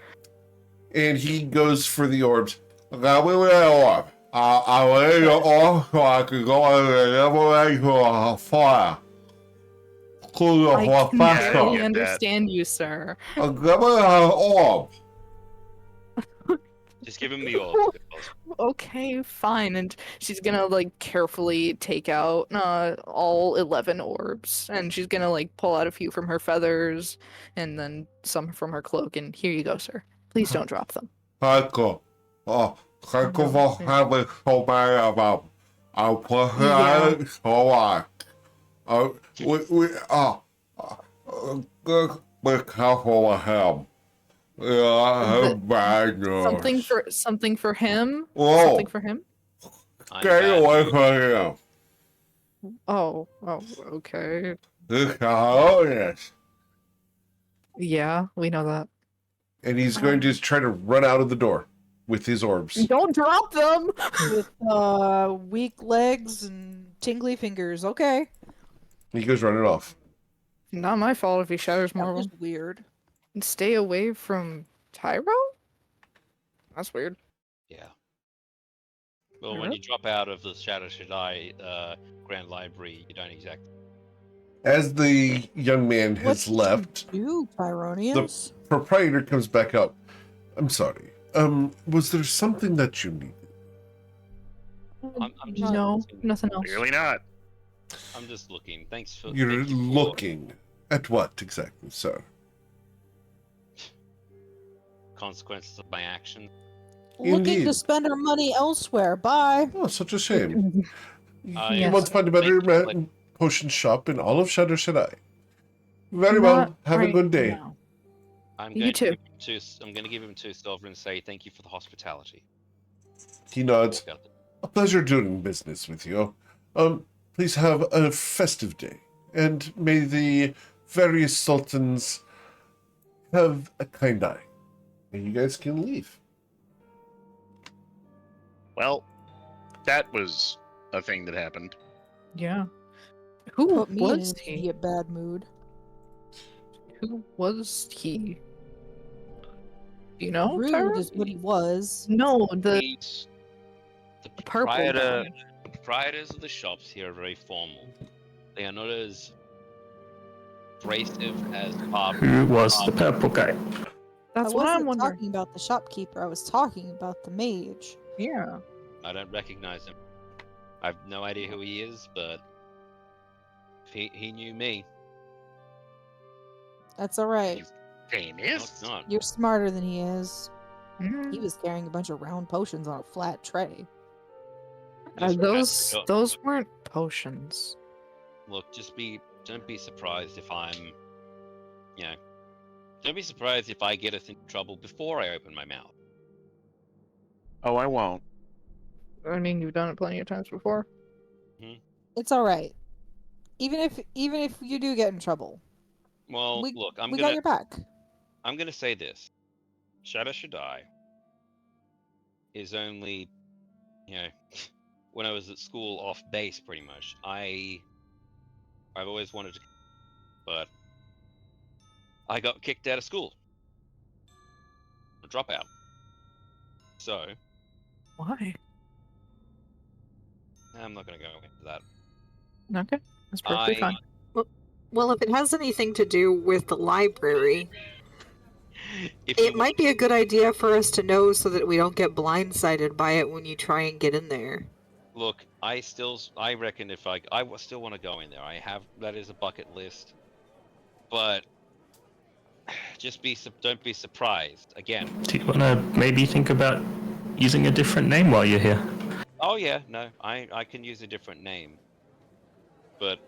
and he goes for the orbs. Got me with an orb. I want the orb so I can go and liberate to a fire. Cool the I whole can faster. barely Get that. understand you, sir. Got me an orb. just give him the orb. Okay, fine. And she's gonna like carefully take out all 11 orbs, and she's gonna like pull out a few from her feathers, and then some from her cloak. And here you go, sir. Please don't drop them. Thank you. Thank you for having so many of them. I'll put it Yeah. out so I. Be careful with him. Yeah, The- bad news. Something for him. Whoa. Something for him. I'm Get bad. away from him. Oh, okay. This is hilarious. Yeah, we know that. And he's going to just try to run out of the door with his orbs. Don't drop them. With weak legs and tingly fingers. Okay. He goes running off. Not my fault if he shatters That more of was them. weird. Stay away from Tyro? That's weird. Yeah. Well, when you drop out of the Shadow Shaddai Grand Library, you don't exactly. As the young man What has did you left, do, Tyronius? proprietor comes back up. I'm sorry. Was there something that you needed? I'm just No, looking. nothing else. Clearly not. I'm just looking. Thanks for. You're thank you for- looking at what exactly, sir? Consequences of my action. Looking Indeed. to spend our money elsewhere. Bye. Oh, such a shame. You Yes. want to find a better Thank you, potion shop in all of Shadow Shaddai. Very well. Not Have a right good day. now. I'm You going too. to give him I'm going to give him 2 silver and say thank you for the hospitality. He nods. Walk out. A pleasure doing business with you. Please have a festive day, and may the various sultans have a kind eye. And you guys can leave. Well, that was a thing that happened. Yeah. Who Put me in was an he? immediate bad mood. Who was he? Do you know, Rude Tyro? is what he was. No, the He's the purple proprietor. guy. The proprietors of the shops here are very formal. They are not as abrasive as Bob. Who was the purple guy? That's I what I'm wasn't wondering. talking about the shopkeeper. I was talking about the mage. Yeah. I don't recognize him. I have no idea who he is, but he knew me. That's all right. You No, famous? it's not. You're smarter than he is. Mm. He was carrying a bunch of round potions on a flat tray. Just Those weren't potions. look. Don't be surprised if I'm, don't be surprised if I get us into trouble before I open my mouth. Oh, I won't. I mean, you've done it plenty of times before. It's all right. Even if you do get in trouble, Well, we look, we got your back. I'm gonna say this: Shadow Shaddai is only, when I was at school off base, pretty much. I've always wanted to, but I got kicked out of school, a dropout. So Why? I'm not gonna go into that. Okay, that's perfectly fine. Well, if it has anything to do with the library, If it you might be a good idea for us to know so that we don't get blindsided by it when you try and get in there. look, I reckon if I still want to go in there. That is a bucket list, but don't be surprised again. Do you want to maybe think about using a different name while you're here? Oh yeah, no, I can use a different name, but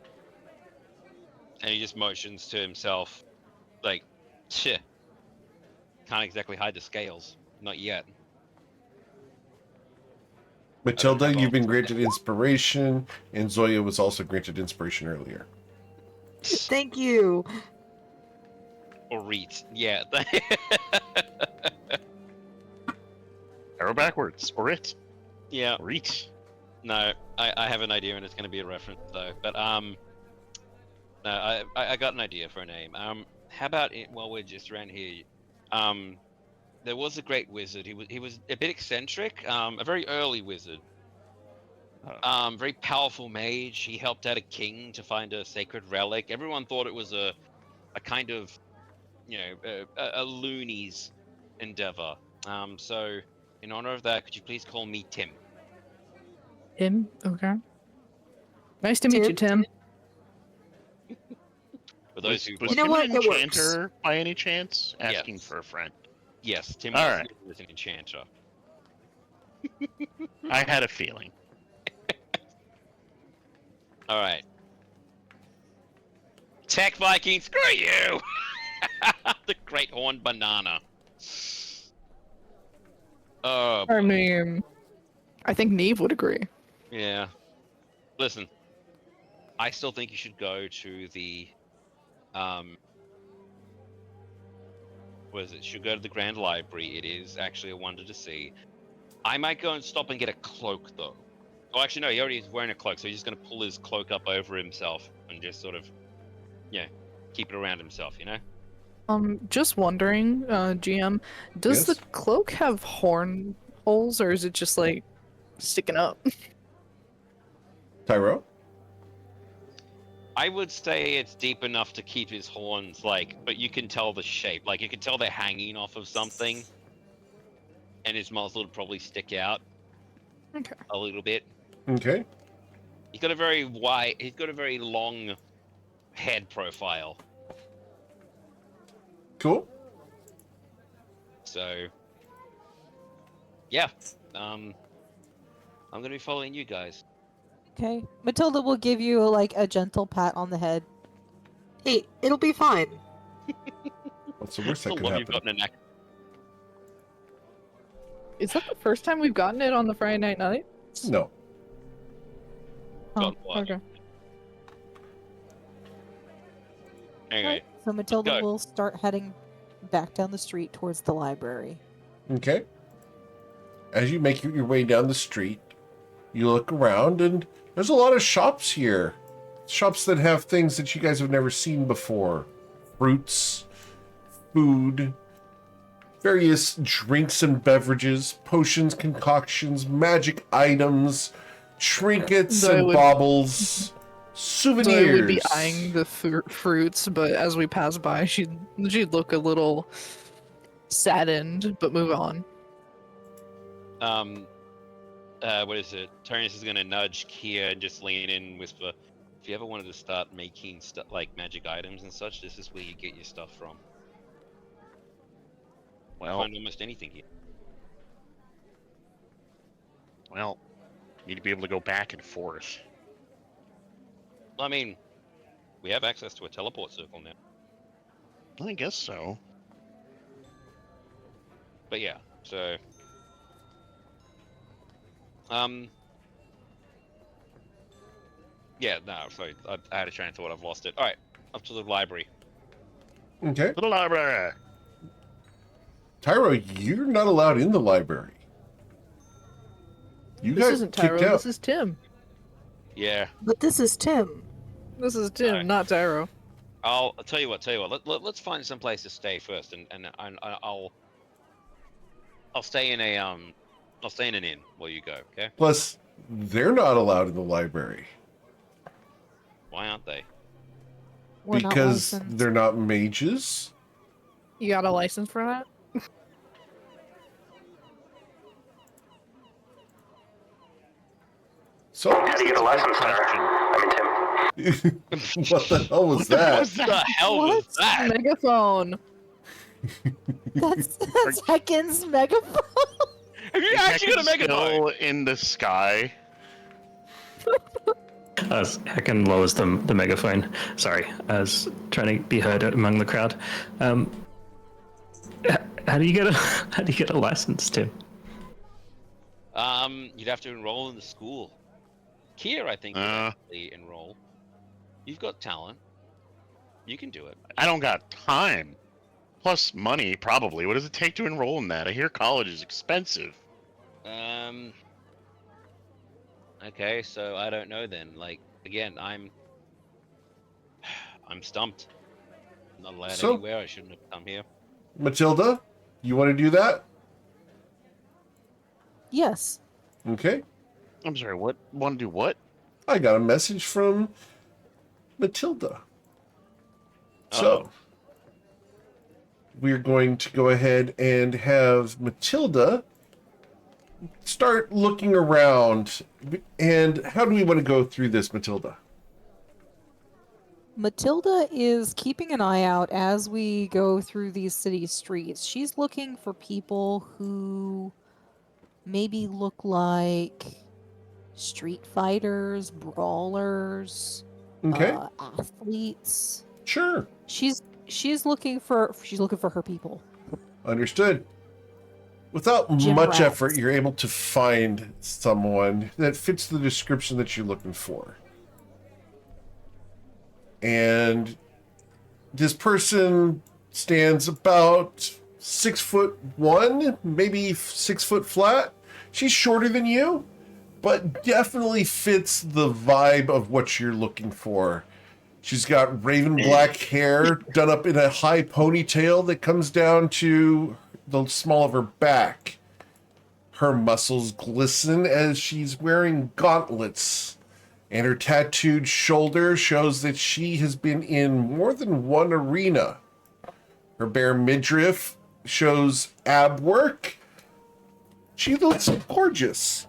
and he just motions to himself, like, shit. Can't exactly hide the scales, not yet. Matilda, you've been all- granted inspiration, and Zoya was also granted inspiration earlier. Thank you. Or Reet, yeah. Arrow backwards. Or it. Yeah. Reach. No, I have an idea, and it's going to be a reference though. But no, I got an idea for a name. How about while we're just around here, there was a great wizard. He was a bit eccentric. A very early wizard. Very powerful mage. He helped out a king to find a sacred relic. Everyone thought it was a kind of, a loonies endeavor. So in honor of that, could you please call me Tim? Tim? Okay. Nice to meet you, Tim. For those who Was You know Tim what? an It works. enchanter by any chance? Asking Yes. for a friend. Yes, Tim All was, right. was an enchanter. I had a feeling. All right. Tech Viking, screw you! The Great Horn Banana. Oh, I mean, I think Neve would agree. yeah. Listen, I still think you should go to the, should go to the Grand Library. It is actually a wonder to see. I might go and stop and get a cloak, though. Oh, actually, no, he already is wearing a cloak, so he's just going to pull his cloak up over himself and just sort of, keep it around himself, Just wondering, GM, does Yes? the cloak have horn holes, or is it just like sticking up? Tyro? I would say it's deep enough to keep his horns, but you can tell the shape. Like, you can tell they're hanging off of something. And his muzzle would probably stick out Okay. a little bit. Okay. He's got a very long head profile. Cool. So, yeah. I'm going to be following you guys. Okay. Matilda will give you a gentle pat on the head. Hey, it'll be fine. What's the worst that I could love you've happen? gotten an Is that the first time we've gotten it on the Friday Night Nights? No. Oh, Got what? okay. Anyway, So Matilda go. will start heading back down the street towards the library. Okay. As you make your way down the street, you look around, and there's a lot of shops here. Shops that have things that you guys have never seen before. Fruits, food, various drinks and beverages, potions, concoctions, magic items, trinkets That and would- baubles, souvenirs. Zoe would be eyeing the fruits, but as we pass by, she'd look a little saddened, but move on. What is it? Turnus is gonna nudge Kia and just lean in and whisper, if you ever wanted to start making stuff like magic items and such, this is where you get your stuff from. Well, Find almost anything here. well, need to be able to go back and forth. I mean, we have access to a teleport circle now. I guess so. But yeah, so yeah, no, sorry, I had a train of thought, I've lost it. Alright, up to the library. Okay. To the library. Tyro, you're not allowed in the library. You This got isn't kicked Tyro, out. this is Tim. Yeah. But this is Tim. This is Tim, Alright. not Tyro. I'll tell you what. Let's find some place to stay first, and I'll stay in an inn while you go. Okay? Plus, they're not allowed in the library Why aren't they? We're not because licensed. they're not mages. You got a license for that? So, How do you get a license, sir? I mean, Tim. what the hell was that? was What the hell was What? that? Megaphone. That's Heckin's megaphone. Have you actually got a megaphone? Still in the sky. As Hecken lowers the megaphone, sorry, as trying to be heard among the crowd. How do you get a license, Tim? You'd have to enroll in the school. Kia, I think, would actually enroll. You've got talent. You can do it. I don't got time. Plus money, probably. What does it take to enroll in that? I hear college is expensive. Okay, so I don't know then. Like, again, I'm stumped. Not allowed So- anywhere. I shouldn't have come here. Matilda, you want to do that? Yes. Okay. I'm sorry, what? Want to do what? I got a message from Matilda. So, we're going to go ahead and have Matilda start looking around. And how do we want to go through this, Matilda? Matilda is keeping an eye out as we go through these city streets. She's looking for people who maybe look like street fighters, brawlers, Okay, athletes. sure. She's looking for her people. Understood. Without Gym much rats. effort, you're able to find someone that fits the description that you're looking for. And this person stands about 6'1", maybe 6 foot flat. She's shorter than you, but definitely fits the vibe of what you're looking for. She's got raven black hair done up in a high ponytail that comes down to the small of her back. Her muscles glisten as she's wearing gauntlets, and her tattooed shoulder shows that she has been in more than one arena. Her bare midriff shows ab work. She looks gorgeous.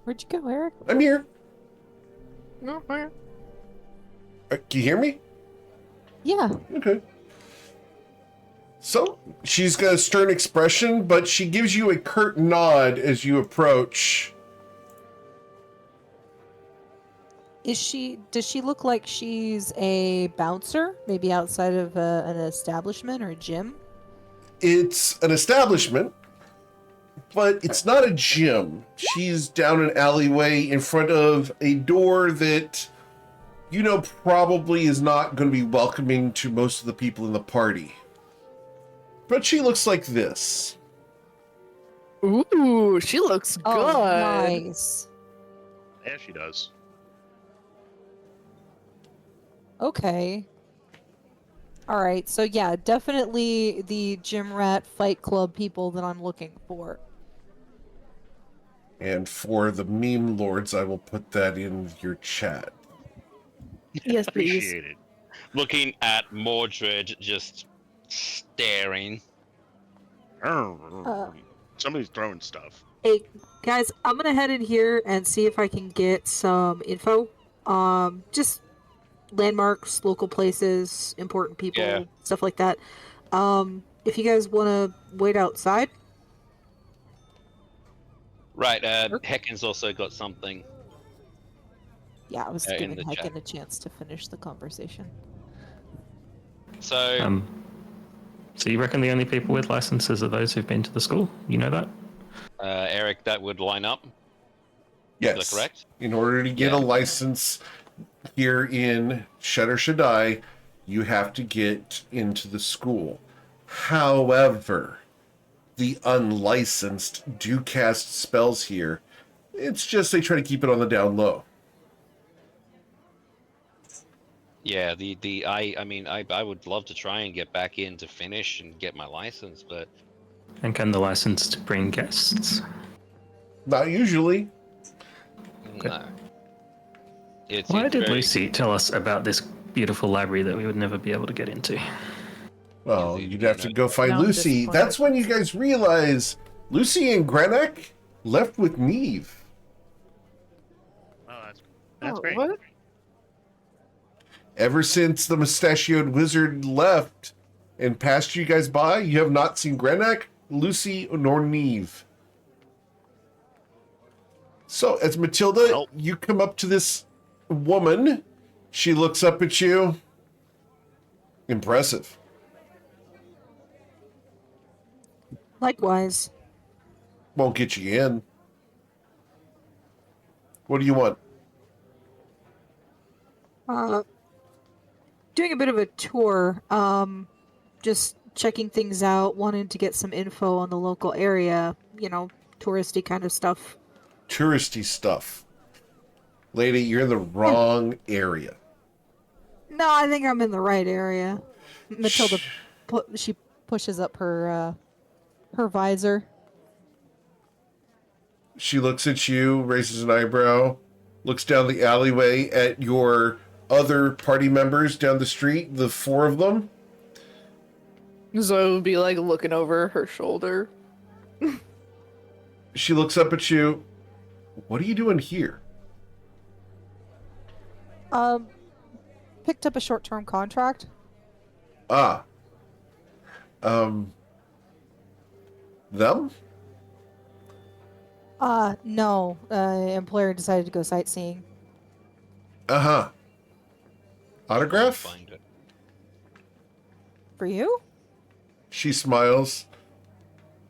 Where'd you go, Eric? I'm here. No, okay. Can you hear me? Yeah. Okay. So, she's got a stern expression, but she gives you a curt nod as you approach. Does she look like she's a bouncer? Maybe outside of an establishment or a gym? It's an establishment, but it's not a gym. She's down an alleyway in front of a door that, you know, probably is not going to be welcoming to most of the people in the party. But she looks like this. Ooh, she looks good. Oh, nice. Yeah, she does. Okay. All right. So yeah, definitely the gym rat fight club people that I'm looking for. And for the meme lords, I will put that in your chat. Yes, please. Appreciate it. Looking at Mordred just staring. Somebody's throwing stuff. Hey, guys, I'm gonna head in here and see if I can get some info. Just landmarks, local places, important people, Yeah. stuff like that. If you guys want to wait outside, Right, Sure. Heckin's also got something. Yeah, I was In giving the Hecken chat. a chance to finish the conversation. So, So you reckon the only people with licenses are those who've been to the school? You know that? Eric, that would line up. Yes. Is that correct? In order to get Yeah. a license here in Shutter Shaddai, you have to get into the school. However, the unlicensed do cast spells here. It's just they try to keep it on the down low. Yeah, I would love to try and get back in to finish and get my license, but And can the licensed bring guests? Not usually. no. Why it's did very- Lucy tell us about this beautiful library that we would never be able to get into? Well, Easy to you'd do, have to no? go find Now I'm Lucy. disappointed. That's when you guys realize Lucy and Grenek left with Neve. Oh, that's Oh, great. what? Ever since the mustachioed wizard left and passed you guys by, you have not seen Grenek, Lucy, nor Neve. So, as Matilda, Well- you come up to this woman. She looks up at you. Impressive. likewise. Won't get you in. What do you want? Doing a bit of a tour. Just checking things out, wanting to get some info on the local area. Touristy kind of stuff. Touristy stuff. Lady, you're in the wrong area. No, I think I'm in the right area. Matilda, she pushes up her visor. She looks at you, raises an eyebrow, looks down the alleyway at your other party members down the street, the four of them. So it would be like looking over her shoulder. She looks up at you. What are you doing here? Picked up a short-term contract. Ah. Them? No. Employer decided to go sightseeing. Uh-huh. Autograph? Find it. For you? She smiles.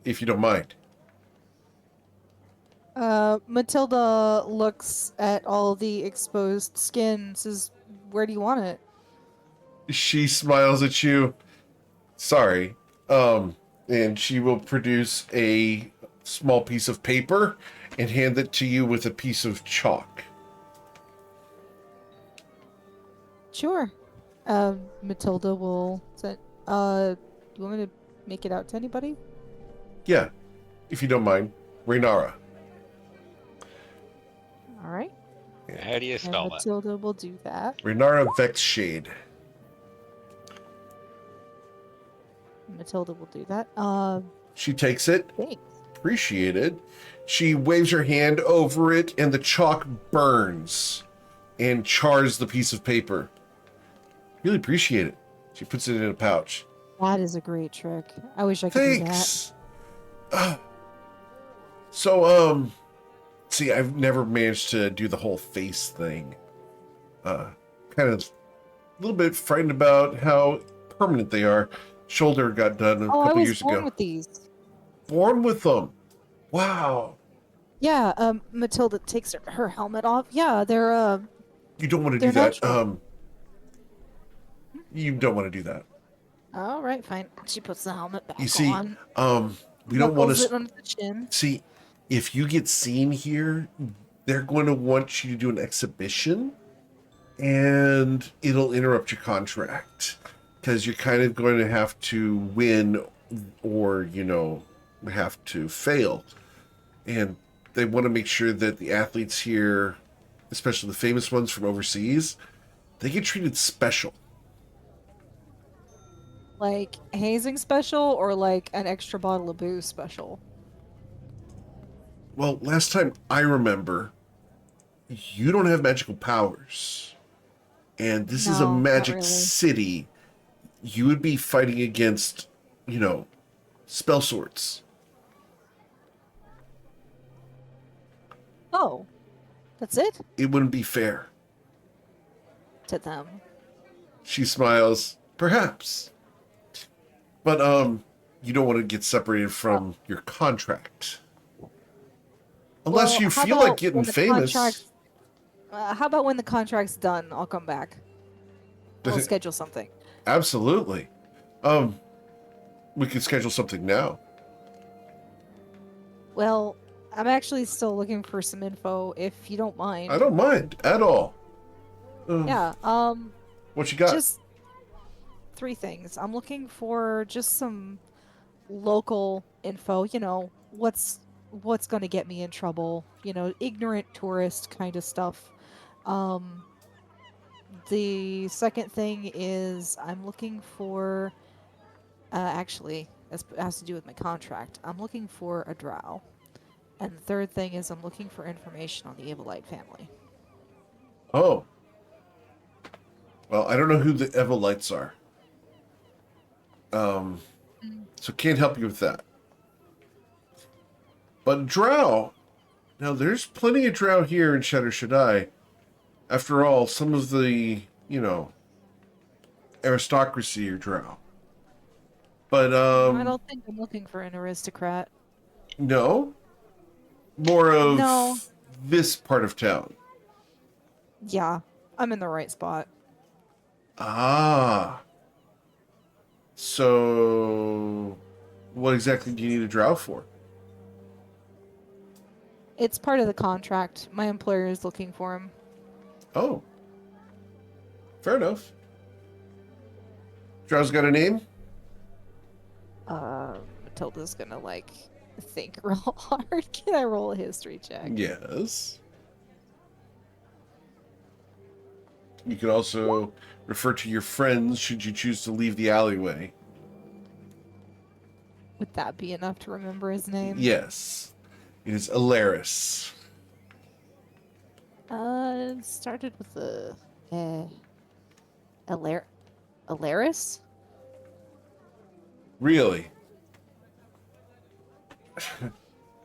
If you don't mind. Matilda looks at all the exposed skin, says, "Where do you want it?" She smiles at you. Sorry. And she will produce a small piece of paper and hand it to you with a piece of chalk. Sure. Matilda will say, you want me to make it out to anybody? Yeah, if you don't mind. Reynara. All right. How do you And spell that? Matilda will do that. Reynara Vexshade. Matilda will do that. She takes it. Thanks. Appreciate it. She waves her hand over it, and the chalk burns and chars the piece of paper. Really appreciate it. She puts it in a pouch. That is a great trick. I wish I could do that. Thanks. See, I've never managed to do the whole face thing. Kind of a little bit frightened about how permanent they are. Shoulder got done a Oh, I couple was years born ago. with these. Born with them. Wow. Yeah, Matilda takes her helmet off. Yeah, they're, You don't want to They're do that. natural. You don't want to do that. all right, fine. She puts the helmet back You see, on. we don't want knuckles it to under the chin. see if you get seen here, they're going to want you to do an exhibition, and it'll interrupt your contract because you're kind of going to have to win or have to fail. And they want to make sure that the athletes here, especially the famous ones from overseas, they get treated special. Like hazing special or like an extra bottle of booze special? Well, last time I remember, you don't have magical powers. And this is a No, not magic really. city. You would be fighting against, spell swords. Oh, that's it? It wouldn't be fair. To them. She smiles. Perhaps. But, you don't want to get separated from your contract. Unless Well, you how feel about like getting when the famous. how about when the contract's done, I'll come back. We'll schedule something. Absolutely. We could schedule something now. Well, I'm actually still looking for some info, if you don't mind. I don't mind at all. Yeah, What you got? just 3 things. I'm looking for just some local info, what's going to get me in trouble, ignorant tourist kind of stuff. The second thing is I'm looking for actually it has to do with my contract. I'm looking for a drow. And the third thing is I'm looking for information on the Evilite family. Oh. Well, I don't know who the Evilites are. So can't help you with that. But drow. Now, there's plenty of drow here in Shadow Shaddai. After all, some of the, aristocracy are drow. But, I don't think I'm looking for an aristocrat. no? More of No. this part of town. Yeah, I'm in the right spot. Ah. So, what exactly do you need a drow for? It's part of the contract. My employer is looking for him. Oh. Fair enough. Drow's got a name? Matilda's gonna, think real hard. Can I roll a history check? Yes. You can also refer to your friends should you choose to leave the alleyway. Would that be enough to remember his name? Yes. It is Alaris. It started with Alaris? Really?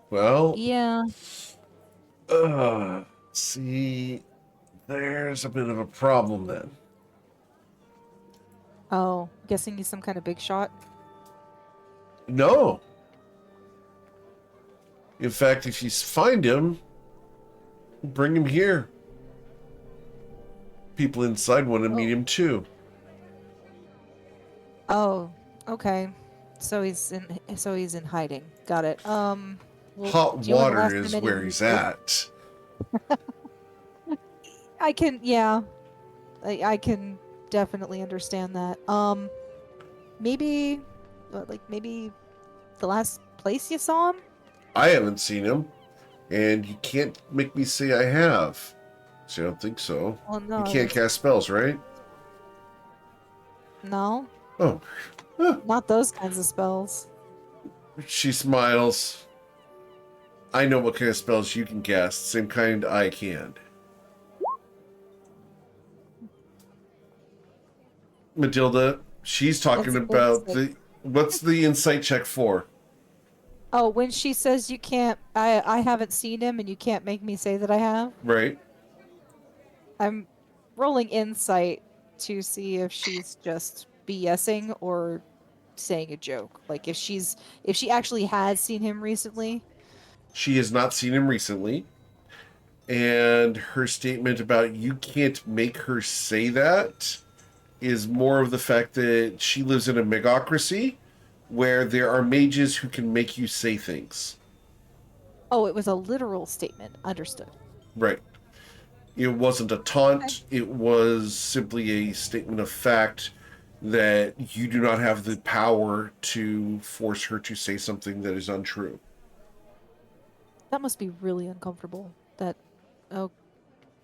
Well, Yeah. see, there's a bit of a problem then. Oh, guessing he's some kind of big shot? No. In fact, if you find him, bring him here. People inside want to meet him too. Oh, okay. So he's in hiding. Got it. Well, Hot do you know when the last water is time where anyone he's did- at. I can, yeah. I can definitely understand that. Maybe the last place you saw him? I haven't seen him, and you can't make me say I have. So I don't think so. Well, no. You can't cast spells, right? No, Oh. not those kinds of spells. She smiles. I know what kind of spells you can cast. Same kind I can. Matilda, she's talking That's about basic. what's the insight check for? Oh, when she says you can't, I haven't seen him, and you can't make me say that I have. Right. I'm rolling insight to see if she's just BSing or saying a joke. Like if she actually has seen him recently. She has not seen him recently. And her statement about you can't make her say that is more of the fact that she lives in a megocracy where there are mages who can make you say things. Oh, it was a literal statement. Understood. Right. It wasn't a taunt. It was simply a statement of fact that you do not have the power to force her to say something that is untrue. That must be really uncomfortable. That, oh,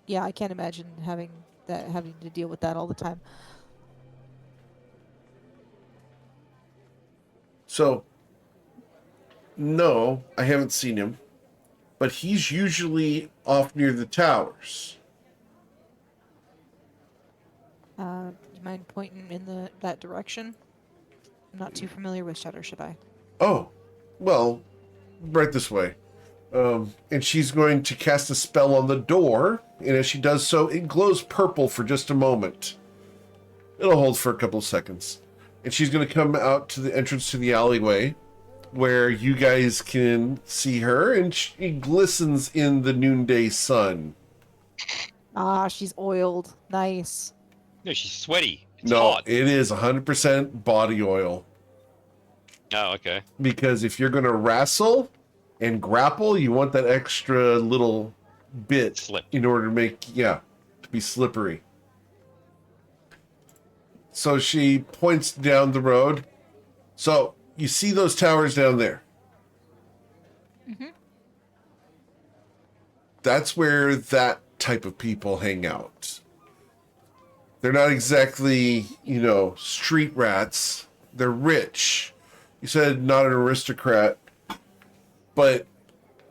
yeah, I can't imagine having to deal with that all the time. So, no, I haven't seen him, but he's usually off near the towers. You mind pointing in that direction? I'm not too familiar with Shadow, should I? Oh, well, right this way. And she's going to cast a spell on the door, and as she does so, it glows purple for just a moment. It'll hold for a couple of seconds. And she's going to come out to the entrance to the alleyway, where you guys can see her, and she glistens in the noonday sun. Ah, she's oiled. Nice. No, she's sweaty. It's No, hot. it is 100% body oil. Oh, okay. Because if you're going to wrestle and grapple, you want that extra little bit Slip. in order to be slippery. So she points down the road. So you see those towers down there. Mm-hmm. That's where that type of people hang out. They're not exactly, street rats. They're rich. You said not an aristocrat, but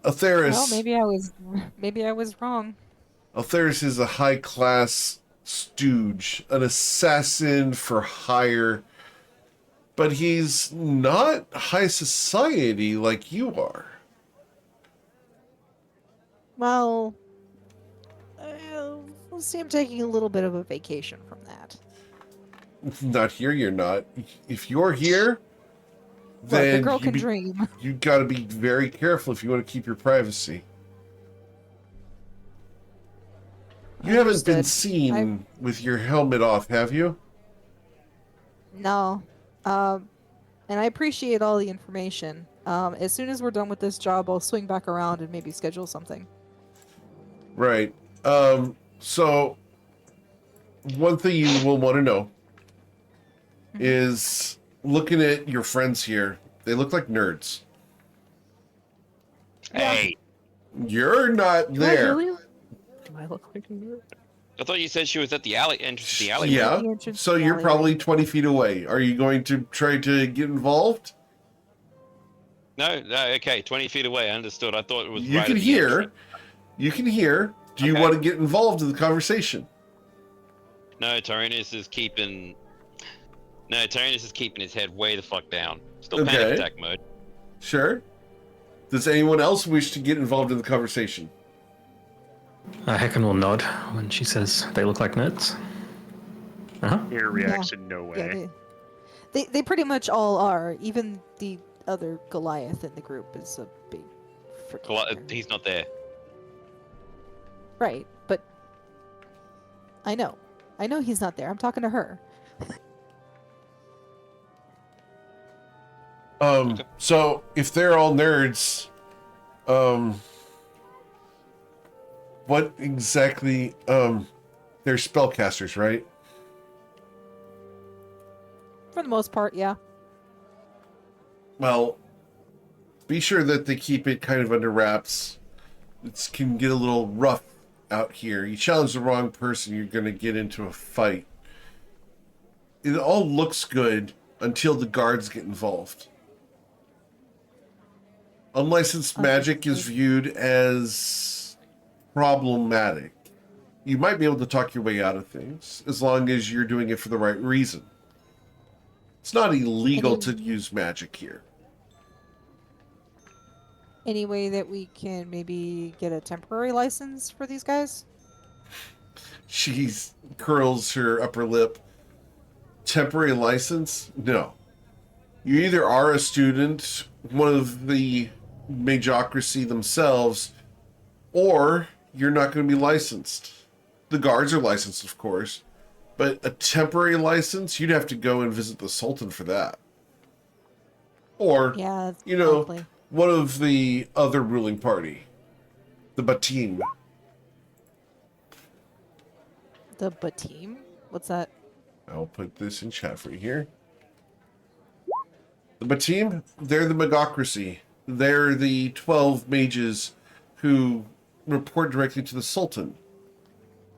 Atheris. Well, maybe I was wrong. Atheris is a high-class stooge, an assassin for hire, but he's not high society like you are. Well, let's see. I'm taking a little bit of a vacation from that. Not here, you're not. If you're here, Look, then the girl can dream. You got to be very careful if you want to keep your privacy. You haven't been seen with your helmet off, have you? No. And I appreciate all the information. As soon as we're done with this job, I'll swing back around and maybe schedule something. Right. So one thing you will want to know is looking at your friends here, they look like nerds. Hey, You're not there. Do I look like a nerd? I thought you said she was at the entrance to the alleyway. Yeah. The entrance So to the you're alleyway. probably 20 feet away. Are you going to try to get involved? No, okay, 20 feet away. I understood. I thought it was You right can at the hear. entrance. You can hear. Do you Okay. want to get involved in the conversation? No, Tyrannus is keeping his head way the fuck down. Still Okay. panic attack mode. Sure. Does anyone else wish to get involved in the conversation? Hecken will nod when she says they look like nerds. Uh-huh. Here reacts in no way. Yeah, they pretty much all are. Even the other Goliath in the group is a big freaking nerd. He's not there. Right, but I know he's not there. I'm talking to her. So if they're all nerds, what exactly, they're spellcasters, right? For the most part, yeah. Well, be sure that they keep it kind of under wraps. It can get a little rough out here. You challenge the wrong person, you're going to get into a fight. It all looks good until the guards get involved. Unlicensed magic is viewed as problematic. You might be able to talk your way out of things as long as you're doing it for the right reason. It's not illegal to use magic here. Any way that we can maybe get a temporary license for these guys? She curls her upper lip. Temporary license? No. You either are a student, one of the magocracy themselves, or you're not going to be licensed. The guards are licensed, of course, but a temporary license, you'd have to go and visit the Sultan for that. Or, Yeah, you know, likely. one of the other ruling party, the Batim. The Batim? What's that? I'll put this in chat for you here. The Batim, they're the magocracy. They're the 12 mages who report directly to the Sultan.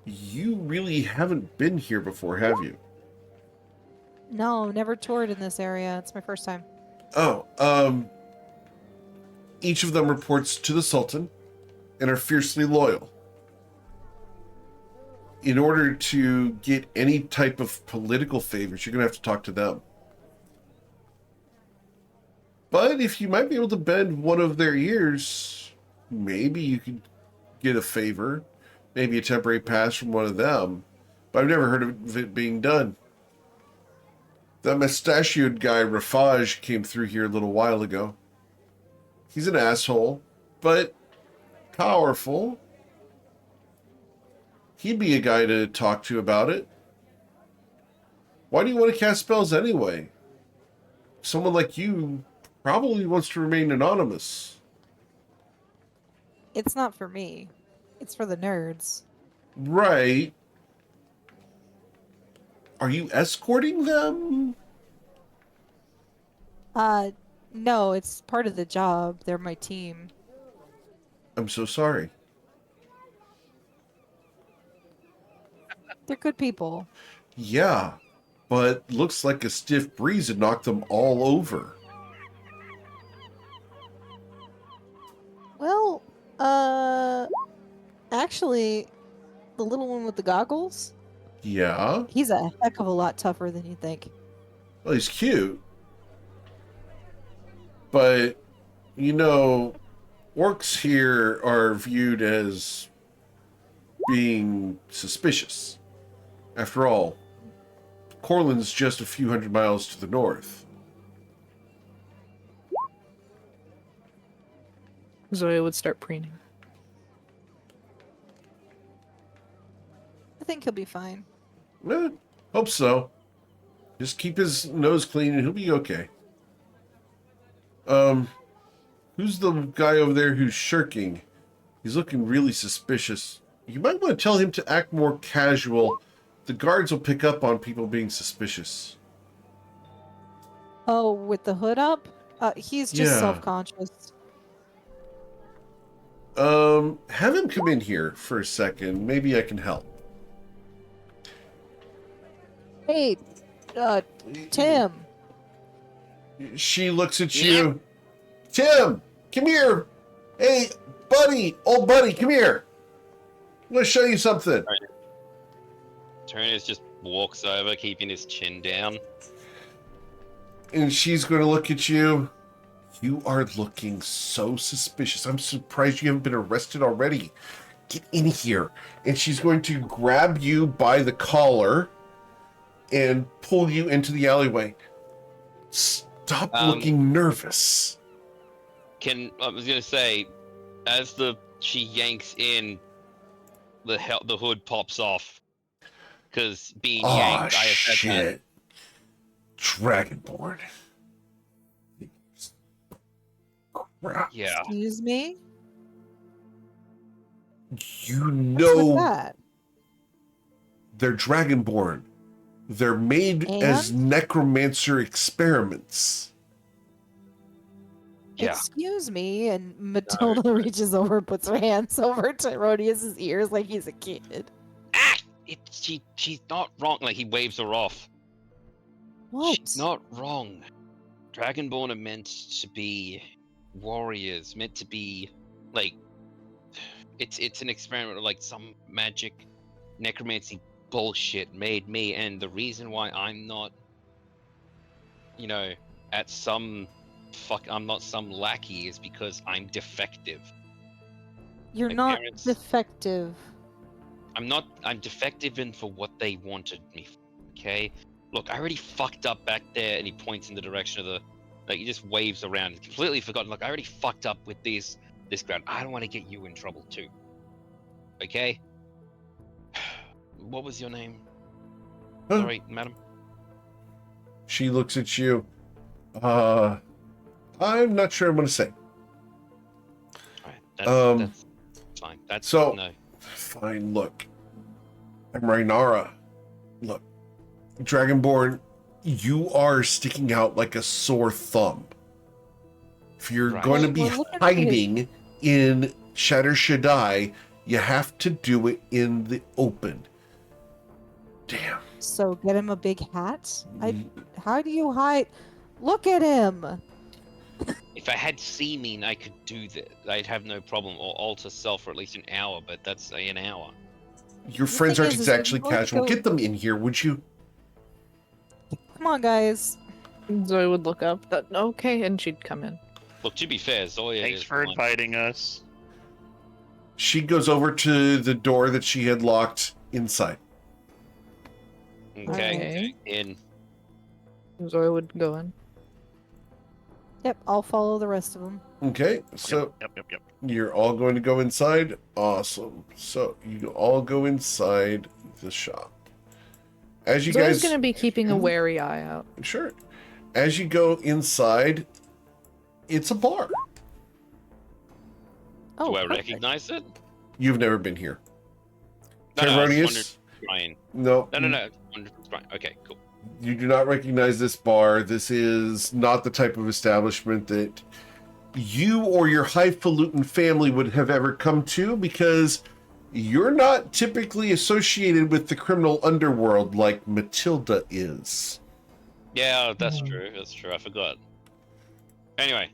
You really haven't been here before, have you? No, never toured in this area. It's my first time. Oh, each of them reports to the Sultan and are fiercely loyal. In order to get any type of political favors, you're going to have to talk to them. But if you might be able to bend one of their ears, maybe you could get a favor, maybe a temporary pass from one of them. But I've never heard of it being done. That mustachioed guy, Rafaj, came through here a little while ago. He's an asshole, but powerful. He'd be a guy to talk to about it. Why do you want to cast spells anyway? Someone like you probably wants to remain anonymous. It's not for me. It's for the nerds. Right. Are you escorting them? No, it's part of the job. They're my team. I'm so sorry. They're good people. Yeah, but looks like a stiff breeze had knocked them all over. Well, actually, the little one with the goggles, Yeah? he's a heck of a lot tougher than you think. Well, he's cute. But, you know, orcs here are viewed as being suspicious. After all, Corlin's just a few hundred miles to the north. Zoya would start preening. I think he'll be fine. Hope so. Just keep his nose clean and he'll be okay. Who's the guy over there who's shirking? He's looking really suspicious. You might want to tell him to act more casual. The guards will pick up on people being suspicious. Oh, with the hood up? He's just Yeah. self-conscious. Have him come in here for a second. Maybe I can help. Hey, Tim. She looks at you. Tim, come here. Hey, buddy, old buddy, come here. I'm going to show you something. Turnus just walks over, keeping his chin down. And she's going to look at you. You are looking so suspicious. I'm surprised you haven't been arrested already. Get in here. And she's going to grab you by the collar and pull you into the alleyway. Stop looking nervous. I was gonna say, as she yanks in, the hood pops off. Because being yanked, I have shit. Dragonborn. Crap. Yeah. Excuse me? You What's with know that? they're Dragonborn. They're made as necromancer experiments. Yeah. Excuse me, and Matilda reaches over, puts her hands over to Rodius's ears like he's a kid. Ah! She's not wrong. Like, he waves her off. What? She's not wrong. Dragonborn are meant to be warriors, meant to be, like, it's an experiment of, like, some magic necromancy bullshit made me, and the reason why I'm not, you know, I'm not some lackey is because I'm defective. You're My not parents- defective. I'm defective in for what they wanted me for, okay? Look, I already fucked up back there, and he points in the direction of he just waves around. He's completely forgotten. Look, I already fucked up with this ground. I don't want to get you in trouble too. Okay? What was your name? Huh? Sorry, madam. She looks at you. I'm not sure I'm going to say. Alright, that's fine. That's so- no. Fine, look. I'm Rainara. Look, Dragonborn, you are sticking out like a sore thumb. If you're Right. going to Well, be we're looking for hiding in Shatter Shaddai, you have to do it in the open. Damn. So get him a big hat? How do you hide? Look at him! If I had seeming, I could do that. I'd have no problem, or alter self for at least an hour, but that's an hour. Your The friends thing aren't is when exactly you go to casual. go- Get them in here, would you? Come on, guys. Zoe would look up. Okay, and she'd come in. Look, to be fair, Zoya Thanks is for one- inviting us. She goes over to the door that she had locked inside. Okay. In. Zoe would go in. Yep, I'll follow the rest of them. Okay, so Yep. you're all going to go inside? Awesome. So you all go inside the shop. As you Zoe's guys... gonna be keeping a wary eye out. Sure. As you go inside, it's a bar. Oh, Do I perfect. recognize it? You've never been here. No, I was Tyronius? wondering- Ryan. No. No. Right. Okay, cool. You do not recognize this bar. This is not the type of establishment that you or your highfalutin family would have ever come to, because you're not typically associated with the criminal underworld like Matilda is. Yeah, that's true. I forgot. Anyway,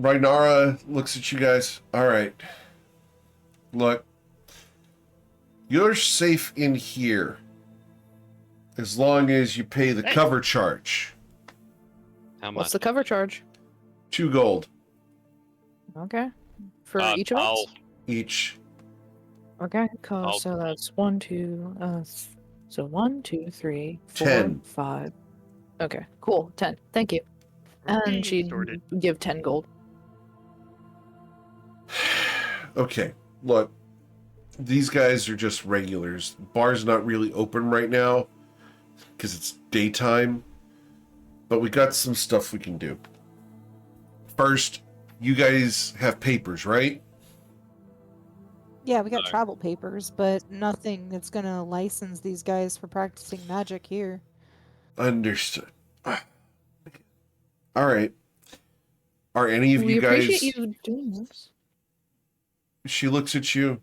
Rhaenyra looks at you guys. All right. Look, you're safe in here as long as you pay the cover charge. how much? What's the cover charge? 2 gold Okay. For each of us? I'll- each. Okay, I'll- cool. So that's 1, 2, so 1, 2, 3, 4, 10. 5. Okay, cool. 10. Thank you. And she'd sorted. give 10 gold. Okay, look, these guys are just regulars. Bar's not really open right now because it's daytime, but we got some stuff we can do. First, you guys have papers, right? Yeah, we got No. travel papers, but nothing that's gonna license these guys for practicing magic here. Understood. All right. Are any of We you guys... appreciate you doing this. She looks at you.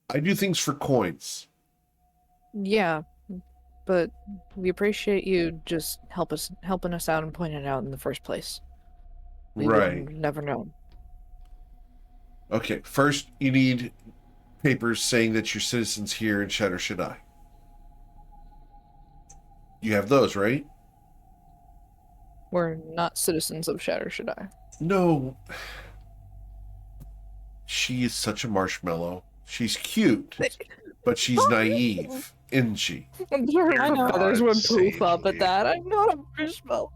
I do things for coins. Yeah, but we appreciate you just helping us out and pointing it out in the first place. We Right. would've never known. Okay, first you need papers saying that you're citizens here in Shatter Shaddai. You have those, right? We're not citizens of Shatter Shaddai. No. She is such a marshmallow. She's cute, but she's naive, isn't she? I'm sure I her know. feathers would Sage poof up at me. that. I'm not a marshmallow.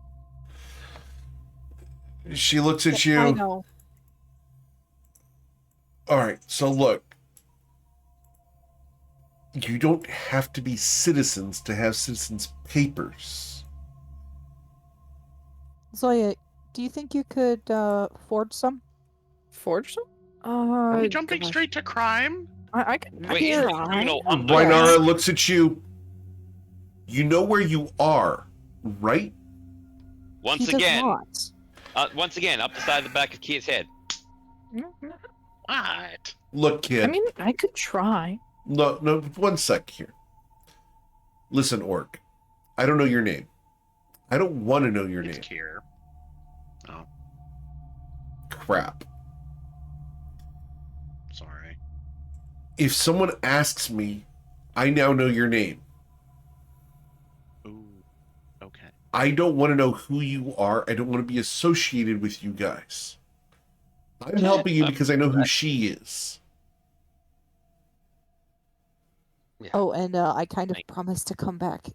She looks at I you. know. All right, so look. You don't have to be citizens to have citizens' papers. Zoya, do you think you could forge some? Forge them? Are we jumping gosh. straight to crime? I can Wait, is it try. criminal Yeah. underground? Rhaenyra looks at you. You know where you are, right? Once He does again, not. up the side of the back of Kia's head. Mhm. What? Look, kid. I mean, I could try. No, 1 sec here. Listen, Orc. I don't know your name. I don't want to know your It's name. Kier. Oh, Crap. sorry. If someone asks me, I now know your name. Ooh. Okay. I don't want to know who you are. I don't want to be associated with you guys. I'm helping you because I know who she is. Oh, and I kind of promised to come back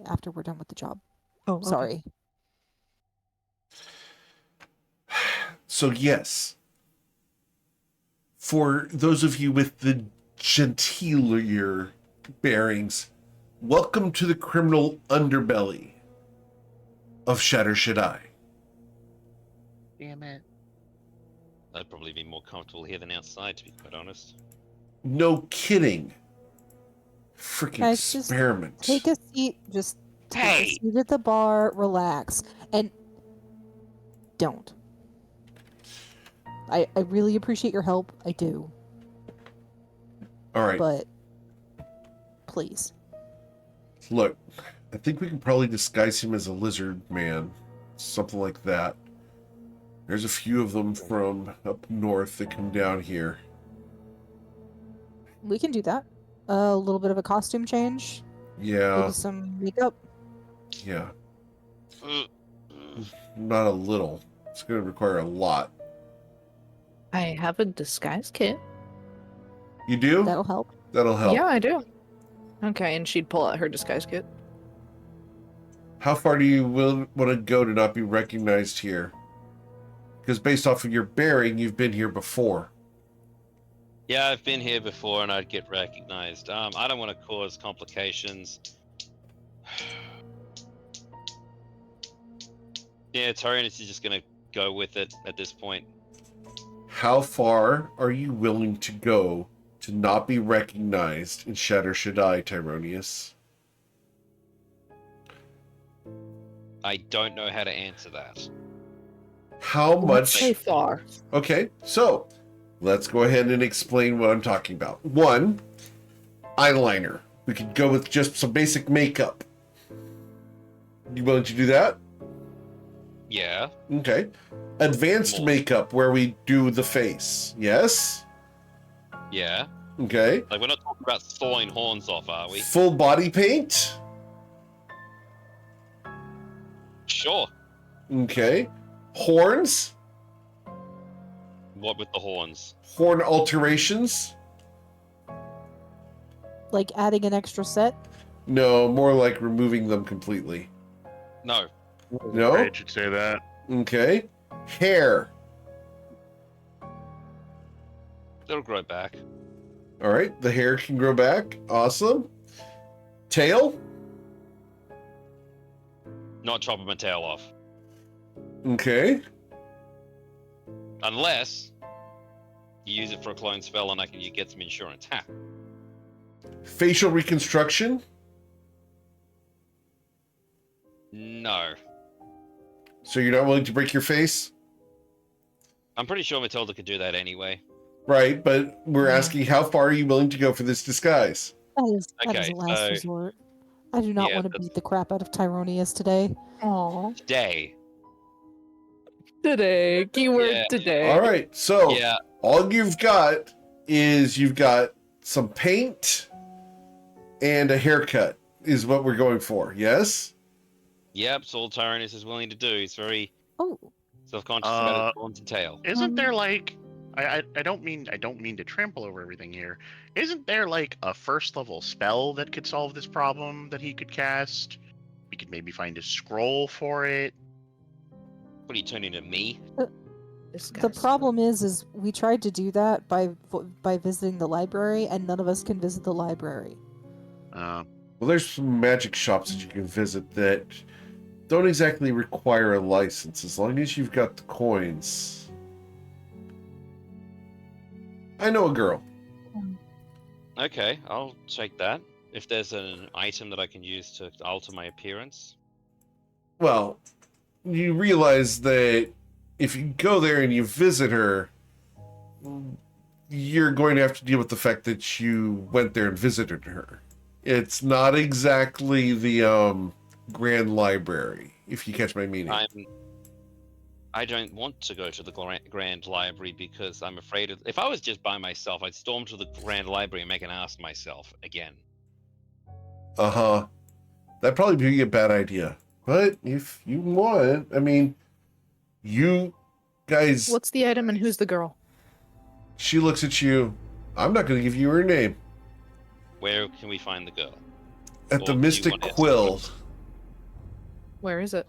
after we're done with the job. Oh, okay. Sorry. So yes, for those of you with the gentler bearings, welcome to the criminal underbelly of Shatter Shaddai. Damn it. I'd probably be more comfortable here than outside, to be quite honest. No kidding. Freaking Guys, just experiment. Take a seat. Just take a Hey! seat at the bar. Relax, and don't. I really appreciate your help. I do. All right. But please. Look, I think we can probably disguise him as a lizard man. Something like that. There's a few of them from up north that come down here. We can do that. A little bit of a costume change. Yeah. Maybe some makeup. Yeah. Not a little. It's going to require a lot. I have a disguise kit. You do? That'll help. That'll help. Yeah, I do. Okay, and she'd pull out her disguise kit. How far do you want to go to not be recognized here? Because based off of your bearing, you've been here before. Yeah, I've been here before and I'd get recognized. I don't want to cause complications. Yeah, Tyrannus is just gonna go with it at this point. How far are you willing to go to not be recognized in Shatter Shaddai, Tyronius? I don't know how to answer that. How much? Say far. Okay, so let's go ahead and explain what I'm talking about. One, eyeliner. We could go with just some basic makeup. You willing to do that? Yeah. Okay. Advanced makeup, where we do the face. Yes? Yeah. Okay. Like, we're not talking about sawing horns off, are we? Full body paint? Sure. Okay. Horns? What with the horns? Horn alterations? Like adding an extra set. No, more like removing them completely. No. No? I should say that. Okay. Hair. It'll grow back. All right, the hair can grow back. Awesome. Tail? Not chopping my tail off. Okay. Unless you use it for a clone spell and you get some insurance. Ha. Facial reconstruction? No. So you're not willing to break your face? I'm pretty sure Matilda could do that anyway. Right, but we're asking how far are you willing to go for this disguise? That is Okay, a last so- resort. I do not Yeah, want to that's- beat the crap out of Tyronius today. Aww. Today. Today. Keyword Yeah. today. All right, so Yeah. all you've got is you've got some paint and a haircut is what we're going for, yes? Yep, it's all Tyrannus is willing to do. He's very Oh, self-conscious about his horns and tail. Isn't there like I don't mean to trample over everything here. Isn't there like a first level spell that could solve this problem that he could cast? We could maybe find a scroll for it. What are you turning to me? the problem is we tried to do that by visiting the library, and none of us can visit the library. Uh, Well, there's some magic shops that you can visit that don't exactly require a license as long as you've got the coins. I know a girl. Okay, I'll take that. If there's an item that I can use to alter my appearance. Well, you realize that if you go there and you visit her, you're going to have to deal with the fact that you went there and visited her. It's not exactly the Grand Library, if you catch my meaning. I don't want to go to the Grand Library because I'm afraid of. If I was just by myself, I'd storm to the Grand Library and make an ass of myself again. Uh-huh. That'd probably be a bad idea. But if you want, I mean, you guys... What's the item and who's the girl? She looks at you. I'm not going to give you her name. Where can we find the girl? At Or the do you Mystic want it? Quill. Where is it?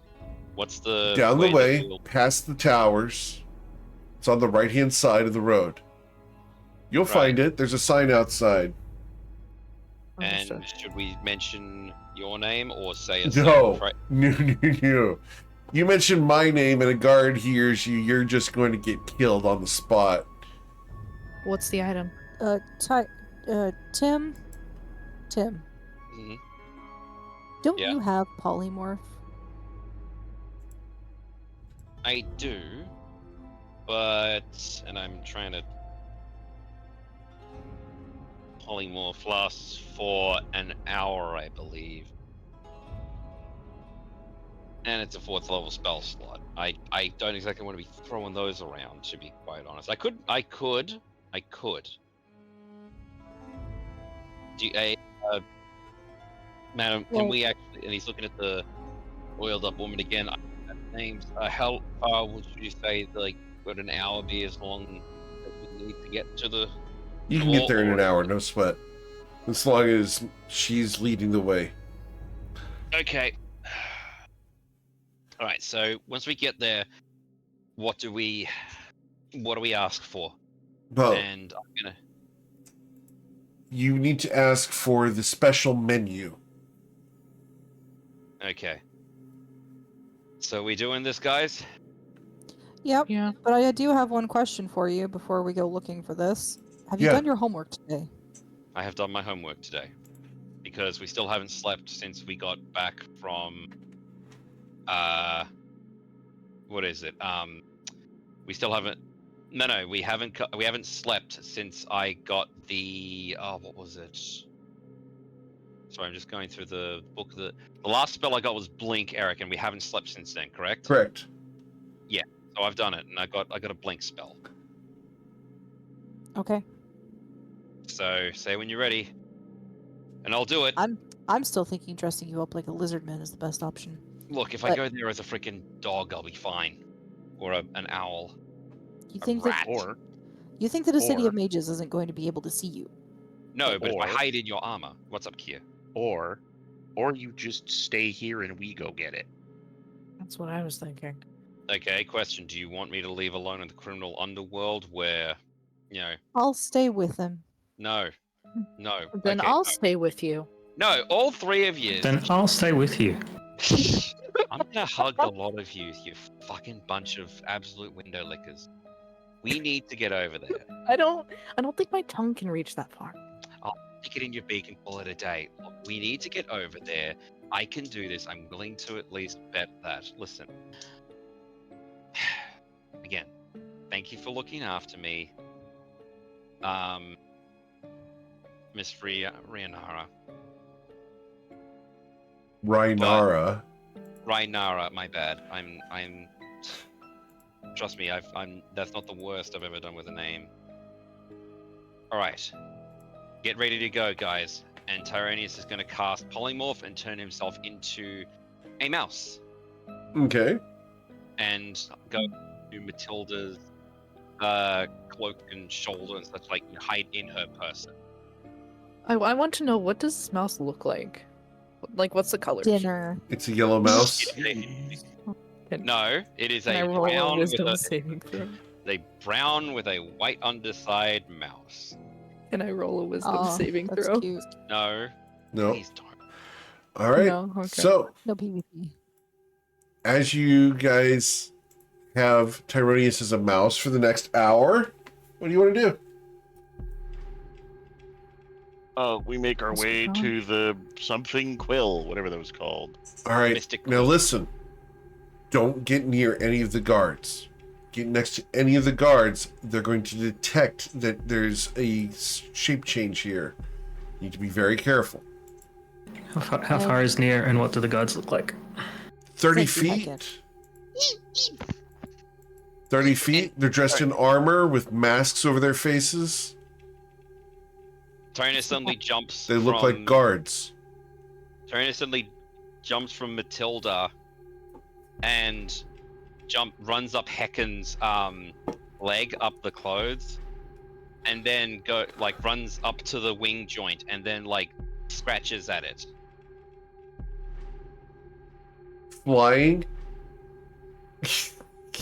What's the Down the that way, we'll- past the towers. It's on the right-hand side of the road. You'll Right. find it. There's a sign outside. And Understood. should we mention your name or say a No. certain No. You mention my name and a guard hears you, you're just going to get killed on the spot. What's the item? Tim, Mhm. don't Yeah. you have polymorph? I do. and I'm trying to polymorph lasts for an hour, I believe. And it's a 4th level spell slot. I don't exactly want to be throwing those around, to be quite honest. I could. Do you, madam, can we actually? And he's looking at the oiled up woman again. Names. How far would you say, like, would an hour be as long as we need to get to the? You can get there in an hour, no sweat. As long as she's leading the way. Okay. All right. So once we get there, what do we ask for? Well, And I'm gonna. you need to ask for the special menu. Okay. So we doing this, guys? Yep. Yeah. But I do have one question for you before we go looking for this. Have you Yeah. done your homework today? I have done my homework today because we still haven't slept since we got back from what is it? We still haven't. No, we haven't. We haven't slept since I got the. Oh, what was it? Sorry, I'm just going through the book. The last spell I got was Blink, Eric, and we haven't slept since then. Correct? Correct. So I've done it, and I got a Blink spell. Okay. So say when you're ready, and I'll do it. I'm still thinking dressing you up like a lizard man is the best option. Look, if I go there as a freaking dog, I'll be fine, or an owl. You A think rat. that you think that a city or- of mages isn't going to be able to see you? No, but if I Or- hide in your armor, what's up, Kier? Or you just stay here and we go get it. That's what I was thinking. Okay, question. Do you want me to leave alone in the criminal underworld where, I'll stay with him. no. Then okay, I'll no. stay with you. No, all 3 of you. Then I'll stay with you. I'm gonna hug a lot of you, you fucking bunch of absolute window lickers. We need to get over there. I don't think my tongue can reach that far. Stick it in your beak and call it a day. Look, we need to get over there. I can do this. I'm willing to at least bet that. Listen. Again, thank you for looking after me. Miss Rhaenara. Rhaenara. Rhaenara, my bad. I'm trust me, I'm that's not the worst I've ever done with a name. Alright. Get ready to go, guys. And Tyranius is gonna cast Polymorph and turn himself into a mouse. Okay. And go to Matilda's cloak and shoulder and such, like hide in her person. I want to know, what does this mouse look like? Like, what's the color? Dinner. It's a yellow mouse. No, it is Can I a roll a brown with wisdom saving throw? a white underside mouse. Can I roll a wisdom Oh, saving that's throw? cute. No, No. please don't. All right. No? Okay. So, No PvP. as you guys have Tyronius as a mouse for the next hour, what do you want to do? We make our What's way going on? to the something quill, whatever that was called. All right. Mystic Now listen. Don't get near any of the guards. Get next to any of the guards. They're going to detect that there's a shape change here. You need to be very careful. How far is near, and what do the guards look like? 30 Thank you, feet. Megan. 30 feet. They're dressed in armor with masks over their faces. Tyranius suddenly jumps. They look from, like guards. Tyranius suddenly jumps from Matilda and runs up Hecken's leg up the clothes, and then runs up to the wing joint and then scratches at it. Flying?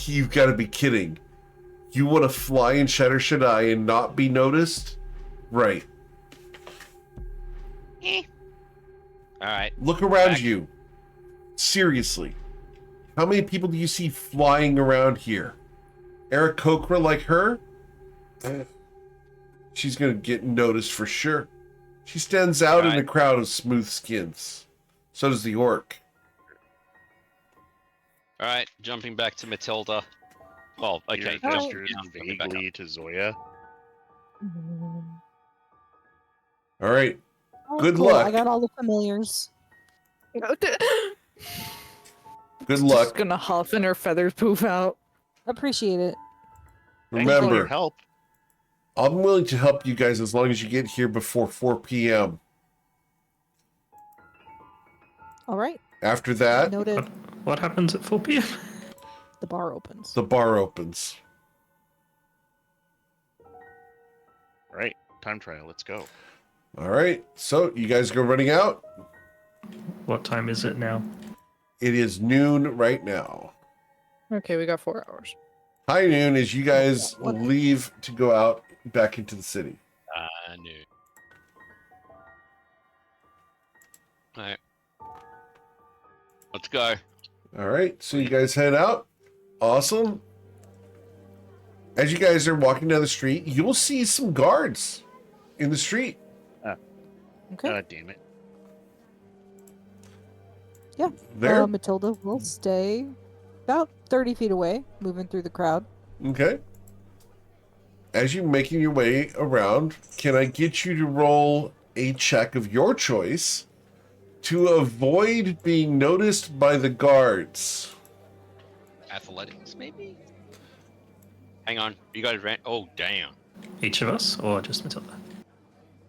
You've got to be kidding. You want to fly in Shatter Shaddai and not be noticed? Right. All right. Look around Back. you. Seriously. How many people do you see flying around here? Eric Kokra like her? She's going to get noticed for sure. She stands out in a Right. crowd of smooth skins. So does the orc. All right. Jumping back to Matilda. Well, You okay. know, just gestures coming back up. vaguely to Zoya. All right. Oh, Good cool. luck. I got all the familiars. Good Just luck. gonna huff and her feathers poof out. Appreciate it. Thanks for all your Remember, help. I'm willing to help you guys as long as you get here before 4 p.m. All right. After that, Noted. What happens at 4 p.m.? The bar opens. the bar opens. All right, time trial. Let's go. All right. So you guys go running out. What time is it now? It is noon right now. Okay, we got 4 hours. High noon as you guys What? leave to go out back into the city. I knew. Alright. Let's go. All right. So you guys head out. Awesome. As you guys are walking down the street, you'll see some guards in the street. Okay. Damn it. There. Matilda will stay about 30 feet away, moving through the crowd. Okay. As you're making your way around, can I get you to roll a check of your choice to avoid being noticed by the guards? Athletics, maybe? Hang on. You guys ran. Oh, damn. Each of us, or just Matilda?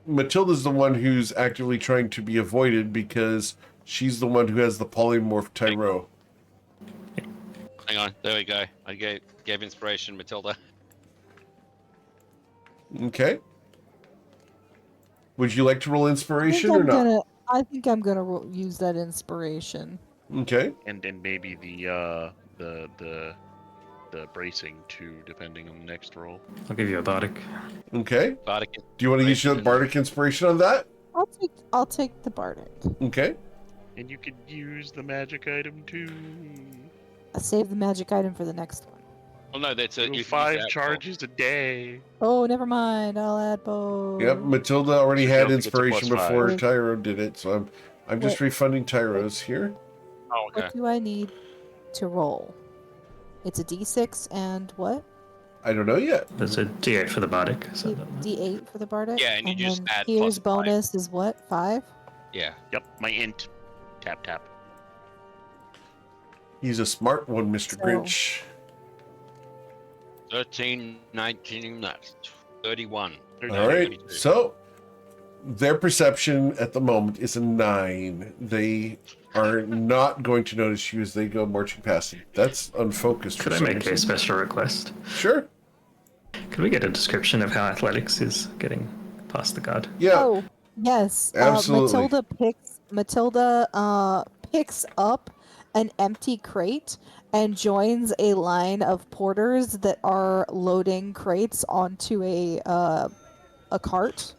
Matilda's the one who's actively trying to be avoided because she's the one who has the polymorph Tyro. Hang on. There we go. I gave inspiration, Matilda. Okay. Would you like to roll inspiration or not? I think I'm gonna use that inspiration. Okay. And then maybe the bracing too, depending on the next roll. I'll give you a bardic. Okay. Bardic. Do you want to use your bardic inspiration on that? I'll take the bardic. Okay. And you could use the magic item too. I'll save the magic item for the next one. Oh no, that's a Do you 5 charges a day. Oh, never mind. I'll add both. Yep. Matilda already So had don't forget to inspiration plus before 5. Tyro did it, so I'm just refunding Tyro's here. Oh, okay. What do I need to roll? It's a d6 and what? I don't know yet. There's a d8 for the bardic. So I don't know. D8 for the bardic. Yeah, and you just then add here's plus 5. bonus is what? 5? Yeah. Yep, my int. Tap tap. He's a smart one, Mr. So- Grinch. 13, 19, that's 31. All right. So their perception at the moment is a 9. They are not going to notice you as they go marching past you. That's unfocused. Could I make a special request? Sure. Could we get a description of how athletics is getting past the guard? Yeah. Oh, yes. Absolutely. Matilda picks up an empty crate and joins a line of porters that are loading crates onto a cart.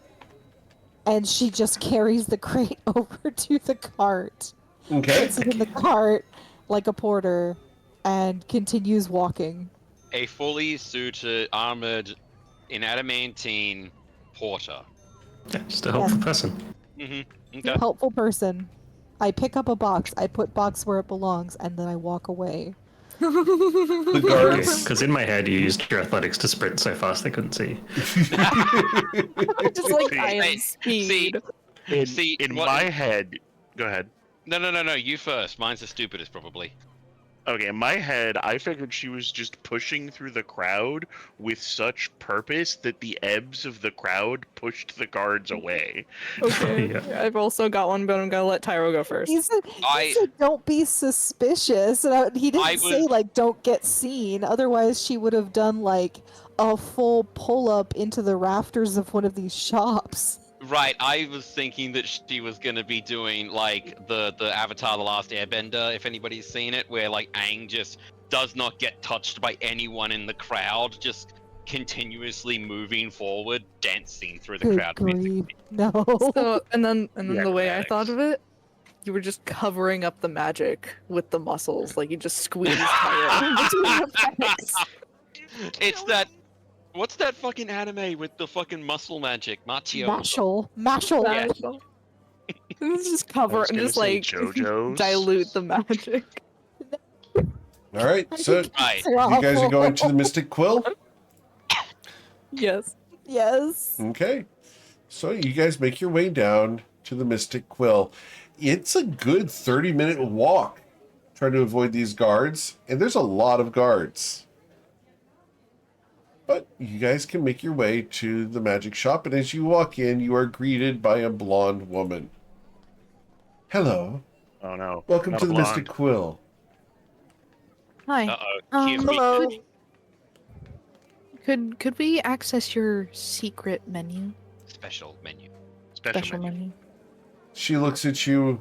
And she just carries the crate over to the cart. Okay. Puts it in the cart like a porter and continues walking. A fully suited, armored, in adamantine porter. Yeah, just a helpful person. Mm-hmm. Okay. Helpful person. I pick up a box, I put box where it belongs, and then I walk away. The guards. Because in my head, you used your athletics to sprint so fast they couldn't see. Just like I am Hey, speed. In my head, go ahead. No. You first. Mine's the stupidest, probably. Okay, in my head, I figured she was just pushing through the crowd with such purpose that the ebbs of the crowd pushed the guards away. Okay. Yeah. I've also got one, but I'm gonna let Tyro go first. He said, don't be suspicious. And he didn't say, like, don't get seen. Otherwise, she would have done, like, a full pull-up into the rafters of one of these shops. Right, I was thinking that she was gonna be doing like the Avatar: The Last Airbender, if anybody's seen it, where like Aang just does not get touched by anyone in the crowd, just continuously moving forward, dancing through the Good crowd. grief. No. So, and then Yeah, the way I acrobatics. thought of it, you were just covering up the magic with the muscles, like you just squeeze Tyro between the pecs. It's that. What's that fucking anime with the fucking muscle magic? Machio. Mashal. Yeah. Just cover I was and gonna just say like JoJo's. dilute the magic. All right, so Right. you guys are going to the Mystic Quill? Yes. Yes. Okay. So you guys make your way down to the Mystic Quill. It's a good 30-minute walk trying to avoid these guards, and there's a lot of guards. But you guys can make your way to the magic shop, and as you walk in, you are greeted by a blonde woman. Hello. Oh no. Welcome Not to a the blonde. Mystic Quill. Hi. Excuse me. Hello. Could we access your secret menu? Special menu. Special menu. menu. She looks at you.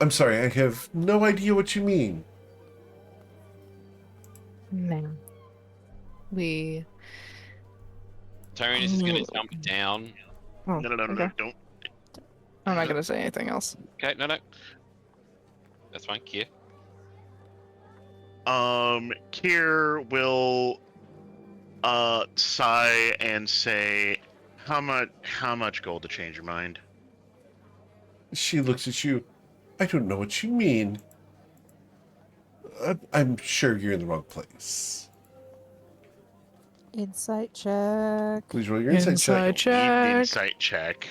I'm sorry, I have no idea what you mean. Ma'am. We. Tyrannus is gonna jump down. Oh, No, okay. don't. I'm not gonna say anything else. Okay, no. That's fine, Kier. Kier will sigh and say, how much gold to change your mind? She looks at you. I don't know what you mean. I'm sure you're in the wrong place. Insight check. Please roll your insight check. Need the insight check.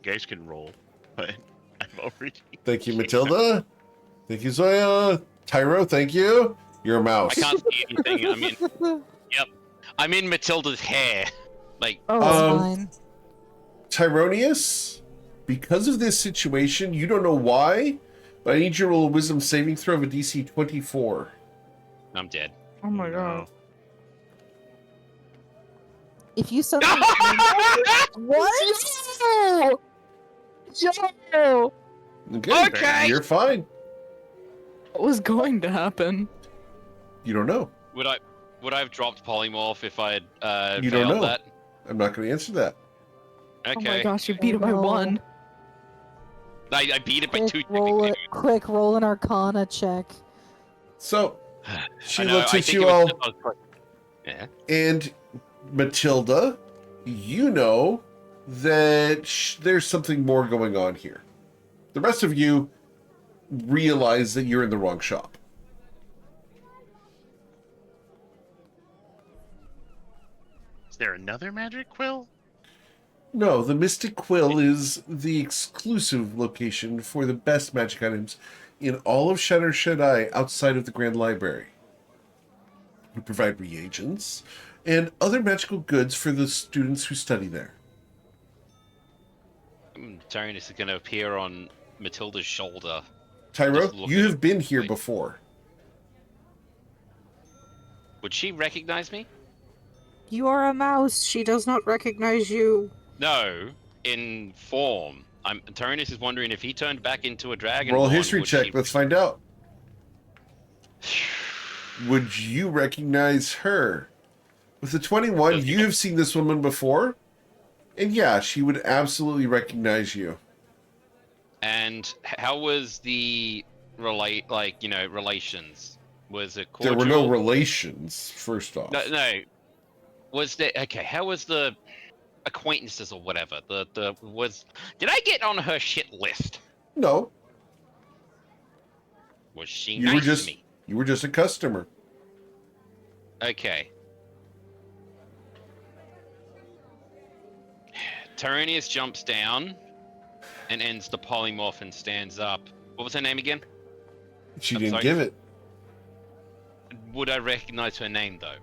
You guys can roll, but I'm already. Thank you, Matilda. Thank you, Zoya. Tyro, thank you. You're a mouse. I can't see anything. I'm in Matilda's hair. Like, Oh, that's Um, fine. Tyronius, because of this situation, you don't know why, but I need you to roll a wisdom saving throw of a DC 24. I'm dead. Oh my god. If you suddenly what? Yo! Okay. You're fine. What was going to happen? You don't know. Would I have dropped polymorph if I had You don't failed know. that? I'm not going to answer that. Oh my Okay. gosh, you beat it by one. I beat it by Quick two. roll, technically. quick roll an Arcana check. So, she I know, looks I at think you it all, was- Yeah. and Matilda, you know that there's something more going on here. The rest of you realize that you're in the wrong shop. Is there another magic quill? No, the Mystic Quill is the exclusive location for the best magic items in all of Shadow Shaddai outside of the Grand Library. We provide reagents and other magical goods for the students who study there. Tyrannus is going to appear on Matilda's shoulder. Tyro, Just look you at have been here like- before. Would she recognize me? You are a mouse. She does not recognize you. No, in form. Tyrannus is wondering if he turned back into a dragon. Roll a history check. Let's find out. Would you recognize her? With the 21, you have seen this woman before. And yeah, she would absolutely recognize you. And how was the relations? Was it There cordial? were no relations, first off. No. Was there okay? How was the acquaintances or whatever? Did I get on her shit list? No, Was she you nice were just to me? you were just a customer. Okay. Tyrannus jumps down and ends the polymorph and stands up. What was her name again? She I'm didn't sorry. give it. Would I recognize her name though?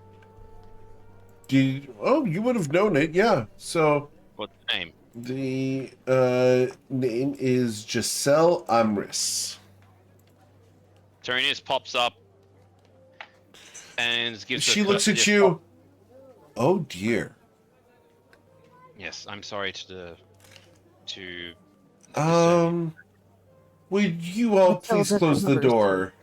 You would have known it, yeah. So What's the name? the name is Giselle Amris. Tyrannus pops up and gives. She a looks at just- you. Oh dear. Yes, I'm sorry to. Would you all please Matilda close the remembers. door?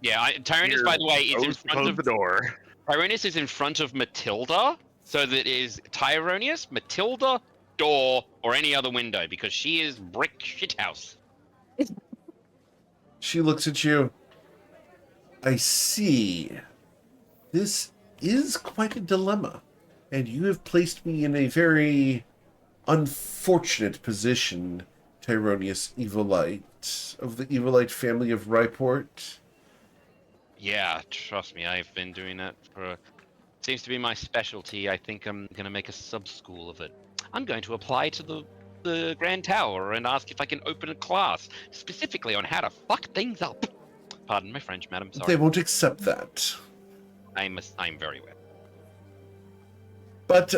Yeah, Tyrannus, by the way, is in front Close of the door. Tyrannus is in front of Matilda, so that is Tyrannus, Matilda, door, or any other window because she is brick shithouse. She looks at you. I see. This is quite a dilemma, and you have placed me in a very unfortunate position Tyronius Evilite of the Evilite family of Ryport? Yeah, trust me, I've been doing that for. Seems to be my specialty. I think I'm gonna make a sub-school of it. I'm going to apply to the Grand Tower and ask if I can open a class specifically on how to fuck things up. Pardon my French, madam. Sorry. They won't accept that. I'm very well. But,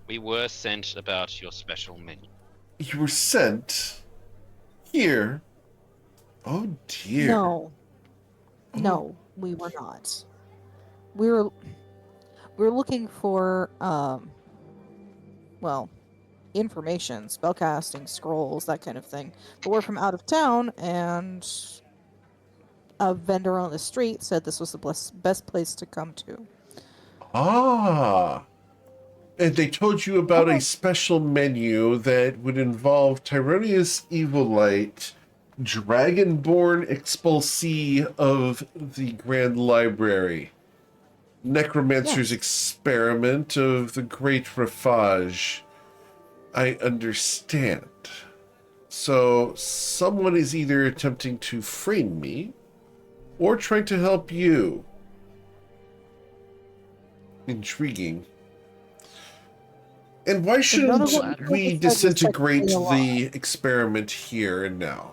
We were sent about your special menu. you were sent here. Oh, dear. No. Oh. No, we were not. We were looking for well, information, spellcasting, scrolls, that kind of thing. But we're from out of town, and a vendor on the street said this was the best place to come to. Ah. And they told you about a special menu that would involve Tyronius Evilite, Dragonborn Expulsee of the Grand Library, Necromancer's Experiment of the Great Ravage. I understand. So someone is either attempting to frame me or trying to help you. Intriguing. And why shouldn't we disintegrate the experiment here and now?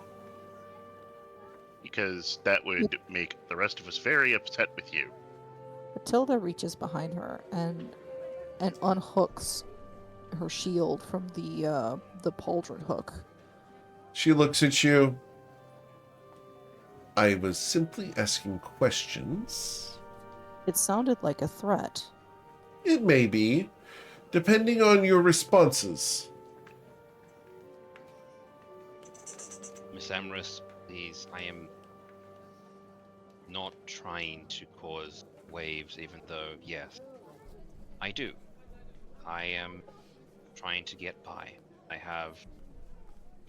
Because that would make the rest of us very upset with you. Matilda reaches behind her and unhooks her shield from the pauldron hook. She looks at you. I was simply asking questions. It sounded like a threat. It may be, depending on your responses. Miss Amorous, please, I am not trying to cause waves, even though, yes, I do. I am trying to get by. I have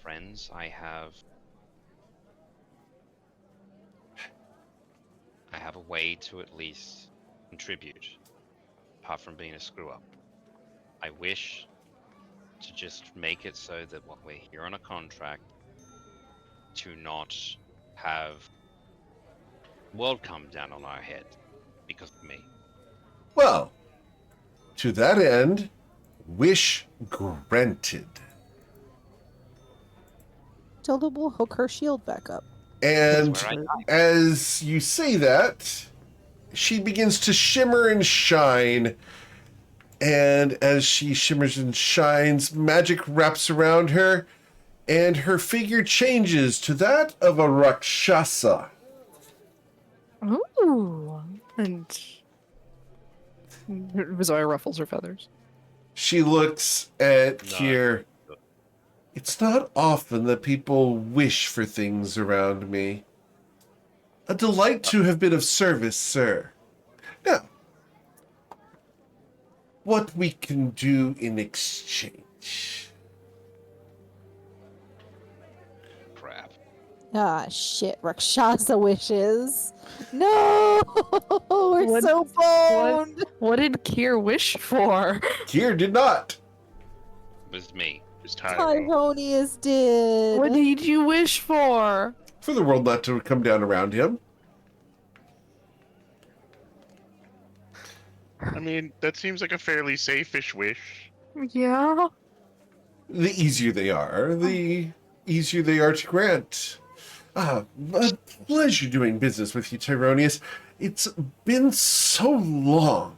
friends, I have a way to at least contribute, apart from being a screw-up. I wish to just make it so that what we're here on a contract to not have world come down on our head because of me. Well, to that end, wish granted. Matilda will hook her shield back up. And That's where I as you say that, she begins to shimmer and shine. And as she shimmers and shines, magic wraps around her, and her figure changes to that of a Rakshasa. Ooh. And Vizoya ruffles her feathers. She looks at No. Kier. It's not often that people wish for things around me. A delight to have been of service, sir. Now, what we can do in exchange. crap. Ah, shit. Rakshasa wishes. No! We're What- so boned! What did Kier wish for? Kier did not. It was me. It's Tyrone. Tyronius did. What did you wish for? For the world not to come down around him. I mean, that seems like a fairly safe-ish wish. Yeah. The easier they are, the easier they are to grant. A pleasure doing business with you, Tyronius. It's been so long.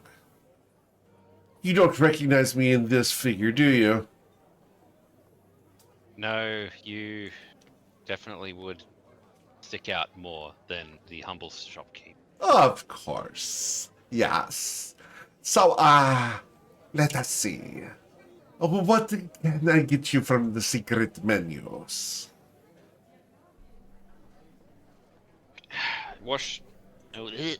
You don't recognize me in this figure, do you? No, you definitely would stick out more than the humble shopkeep. Of course. Yes. So, let us see. What can I get you from the secret menus? Wash. A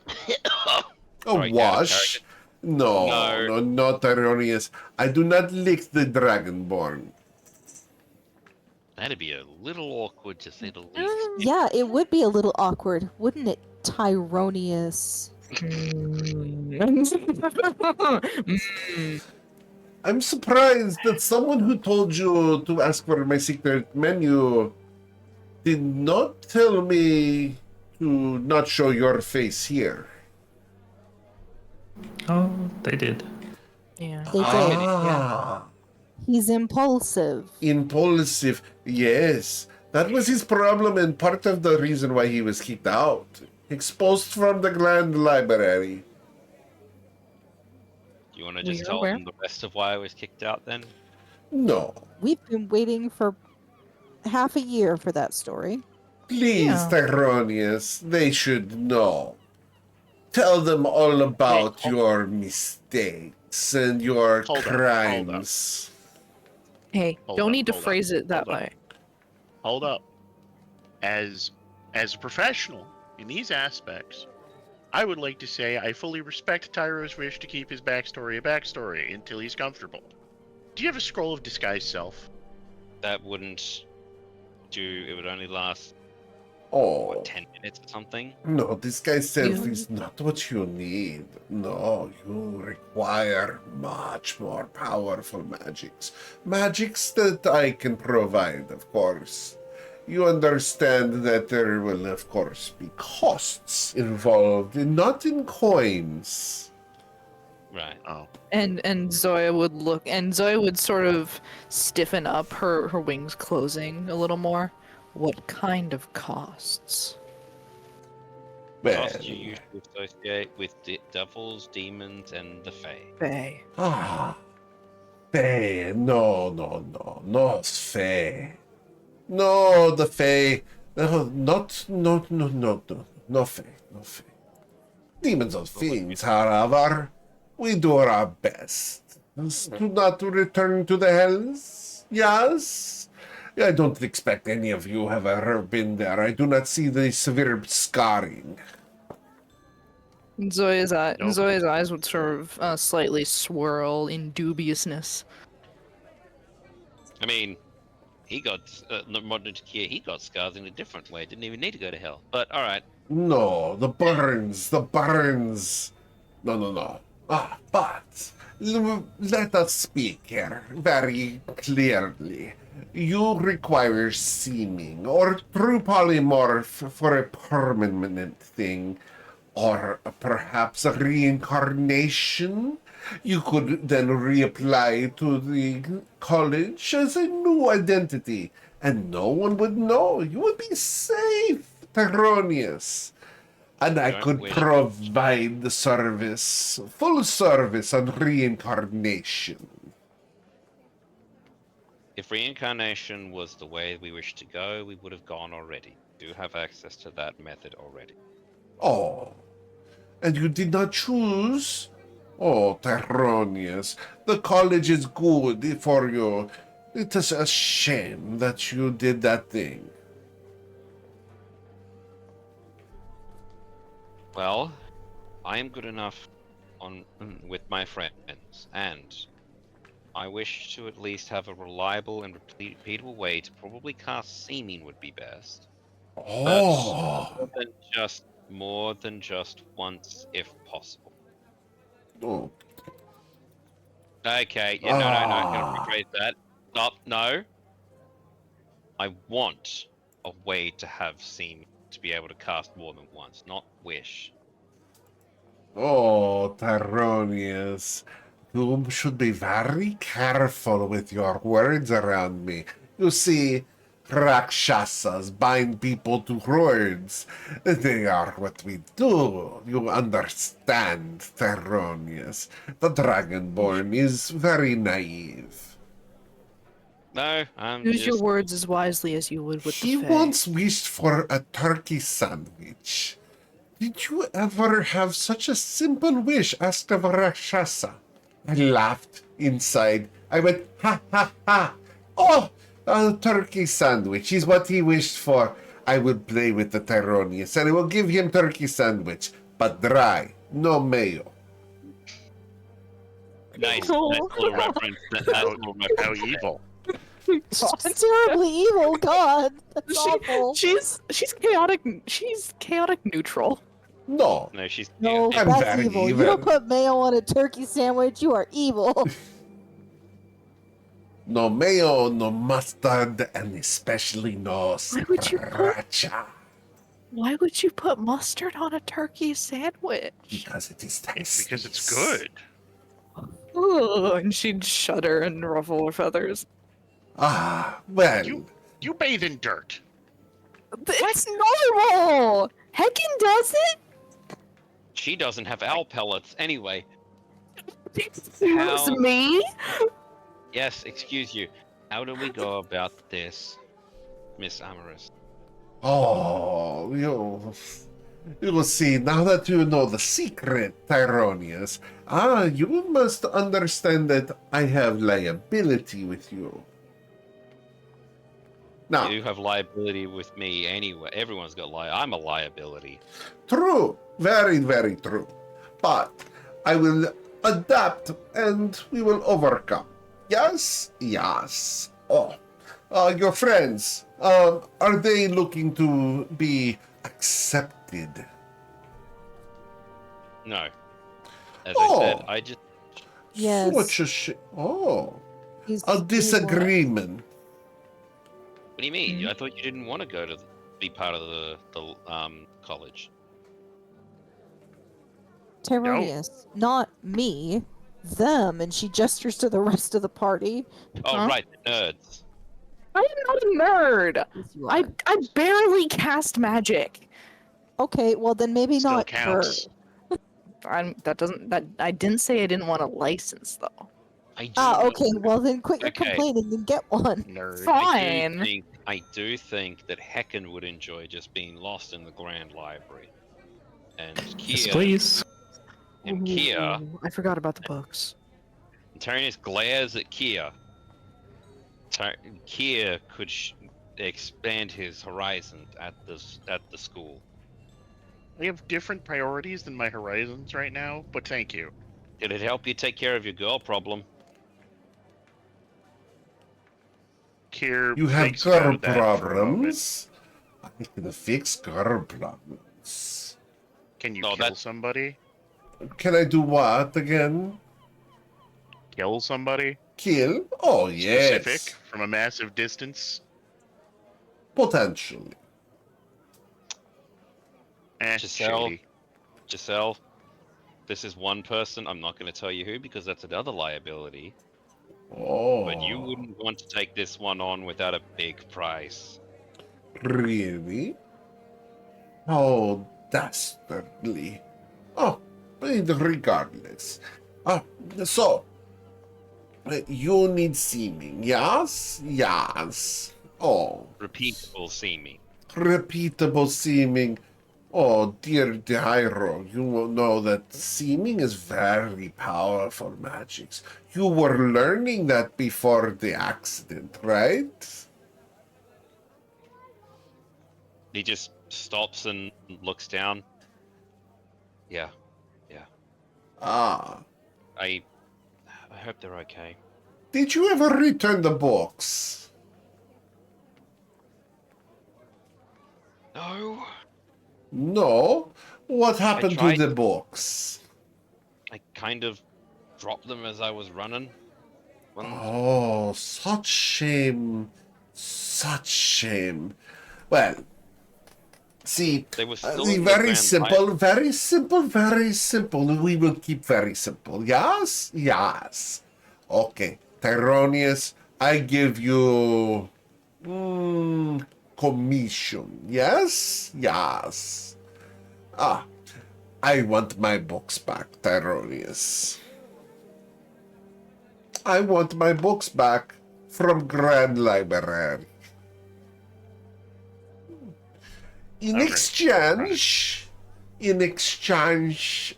Sorry, wash? No, No. not Tyronius. I do not lick the Dragonborn. That'd be a little awkward to say the least. Yeah, it would be a little awkward, wouldn't it, Tyronius? Mm. I'm surprised that someone who told you to ask for my secret menu did not tell me to not show your face here. Oh, they did. Yeah. They did. Ah, He's impulsive. impulsive. Yes, that was his problem and part of the reason why he was kicked out. Exposed from the Grand Library. Do you want to We just are tell aware. them the rest of why I was kicked out then? No. We've been waiting for half a year for that story. Please, Yeah. Tyronius, they should know. Tell them all about hold- your mistakes and your Hold up, hold up. crimes. Hey, Hold don't up, need to hold up, phrase it that hold up. way. Hold up. As a professional in these aspects, I would like to say I fully respect Tyro's wish to keep his backstory a backstory until he's comfortable. Do you have a scroll of disguise self? That wouldn't do. It would only last, Oh, what, 10 minutes or something? no, this guy's self You- is not what you need. No, you require much more powerful magics. Magics that I can provide, of course. You understand that there will, of course, be costs involved, and not in coins. Right. Oh. And Zoya would look, and Zoya would sort of stiffen up, her wings closing a little more. What kind of costs? Well, Costs you usually associate with devils, demons, and the Fae. Fae. Fae. No, Fae. No, the Fae. No, no, Fae. No Fae. Demons are fiends, however. We do our best. Do not return to the hells? Yes? I don't expect any of you have ever been there. I do not see the severe scarring. And Zoya's Nope. eyes would sort of slightly swirl in dubiousness. I mean, he got modern Kia. He got scars in a different way. Didn't even need to go to hell. But all right. No, the burns. No. But let us speak here very clearly. You require seeming or true polymorph for a permanent thing, or perhaps a reincarnation. You could then reapply to the college as a new identity, and no one would know. You would be safe, Tyronius. And I Don't could wish- provide the service, full service on reincarnation. If reincarnation was the way we wish to go, we would have gone already. We do have access to that method already. Oh, and you did not choose? Oh, Tyronius, the college is good for you. It is a shame that you did that thing. Well, I am good enough with my friends, and I wish to at least have a reliable and repeatable way to probably cast seeming would be best. Oh, More than just once, if possible. oh. Okay, yeah, no, I'm Ah. gonna rephrase that. Stop, no. I want a way to have seeming to be able to cast more than once, not wish. Oh, Tyronius, you should be very careful with your words around me. You see, Rakshasas bind people to cords. They are what we do. You understand, Tyronius. The Dragonborn is very naive. No, I'm Use your just... words as wisely as you would with He the Fae. once wished for a turkey sandwich. Did you ever have such a simple wish asked of a Rakshasa? I laughed inside. I went, ha ha ha. Oh, a turkey sandwich is what he wished for. I will play with the Tyronius and I will give him turkey sandwich, but dry, no mayo. Nice Oh. little reference. Nice little reference. How evil. It's terribly evil, God. That's awful. She's chaotic. She's chaotic neutral. No, No, she's... No, I'm that's very evil. evil. You don't put mayo on a turkey sandwich. You are evil. No mayo, no mustard, and especially no Why would you put- sriracha. Why would you put mustard on a turkey sandwich? Because it is tasty. Because it's good. Ugh, and she'd shudder and ruffle her feathers. Ah, well. You bathe in dirt. It's normal! Heckin does it? She doesn't have owl pellets anyway. Excuse me? Yes, excuse you. How do we go about this, Miss Amorous? Oh, you see, now that you know the secret, Tyronius, you must understand that I have liability with you. Now, You have liability with me anyway. Everyone's got I'm a liability. true, very, very true. But I will adapt and we will overcome. Yes? Yes. Oh, your friends, are they looking to be accepted? No. As I said, I just Yes. Such a oh, He's- a he's disagreement. What do you mean? I thought you didn't want to go to be part of the college. Tyronius, not me, them, and she gestures to the rest of the party. Oh Huh? right, the nerds. I'm not a nerd. Yes, you I are. barely cast magic. Okay, well then maybe Still not counts. her. I didn't say I didn't want a license though. I do Ah, okay, well then quit your Okay. complaining and get one. Nerd. Fine. I do think that Hecken would enjoy just being lost in the Grand Library. And Yes, Kia please. and Kia, Ooh, I forgot about the books. Tyranius glares at Kia. Kia could expand his horizons at the school. I have different priorities than my horizons right now, but thank you. Did it help you take care of your girl problem? Kier You have thinks girl about that for a moment. problems. I can fix girl problems. Can you No, kill that's- somebody? Can I do what again? Kill somebody? Kill? Oh, yes. Specific? From a massive distance? Potentially. Giselle. Shady. Giselle, this is one person. I'm not going to tell you who because that's another liability. Oh. But you wouldn't want to take this one on without a big price. Really? Oh, dastardly. Oh, but regardless. So, you need seeming, yes? Yes. Oh, Repeatable seeming. repeatable seeming. Oh, dear Dairo, you will know that seeming is very powerful magics. You were learning that before the accident, right? He just stops and looks down. Yeah, Ah. I hope they're okay. Did you ever return the books? No, No. What happened to tried- the books? I kind of dropped them as I was running. Oh, such shame. Such shame. Well, see, They were still in the very Grand simple, very simple, very simple. We will keep very simple. Yes? Yes. Okay, Tyronius, I give you commission. Yes? Yes. Ah, I want my books back, Tyronius. I want my books back from Grand Library. In Okay. exchange,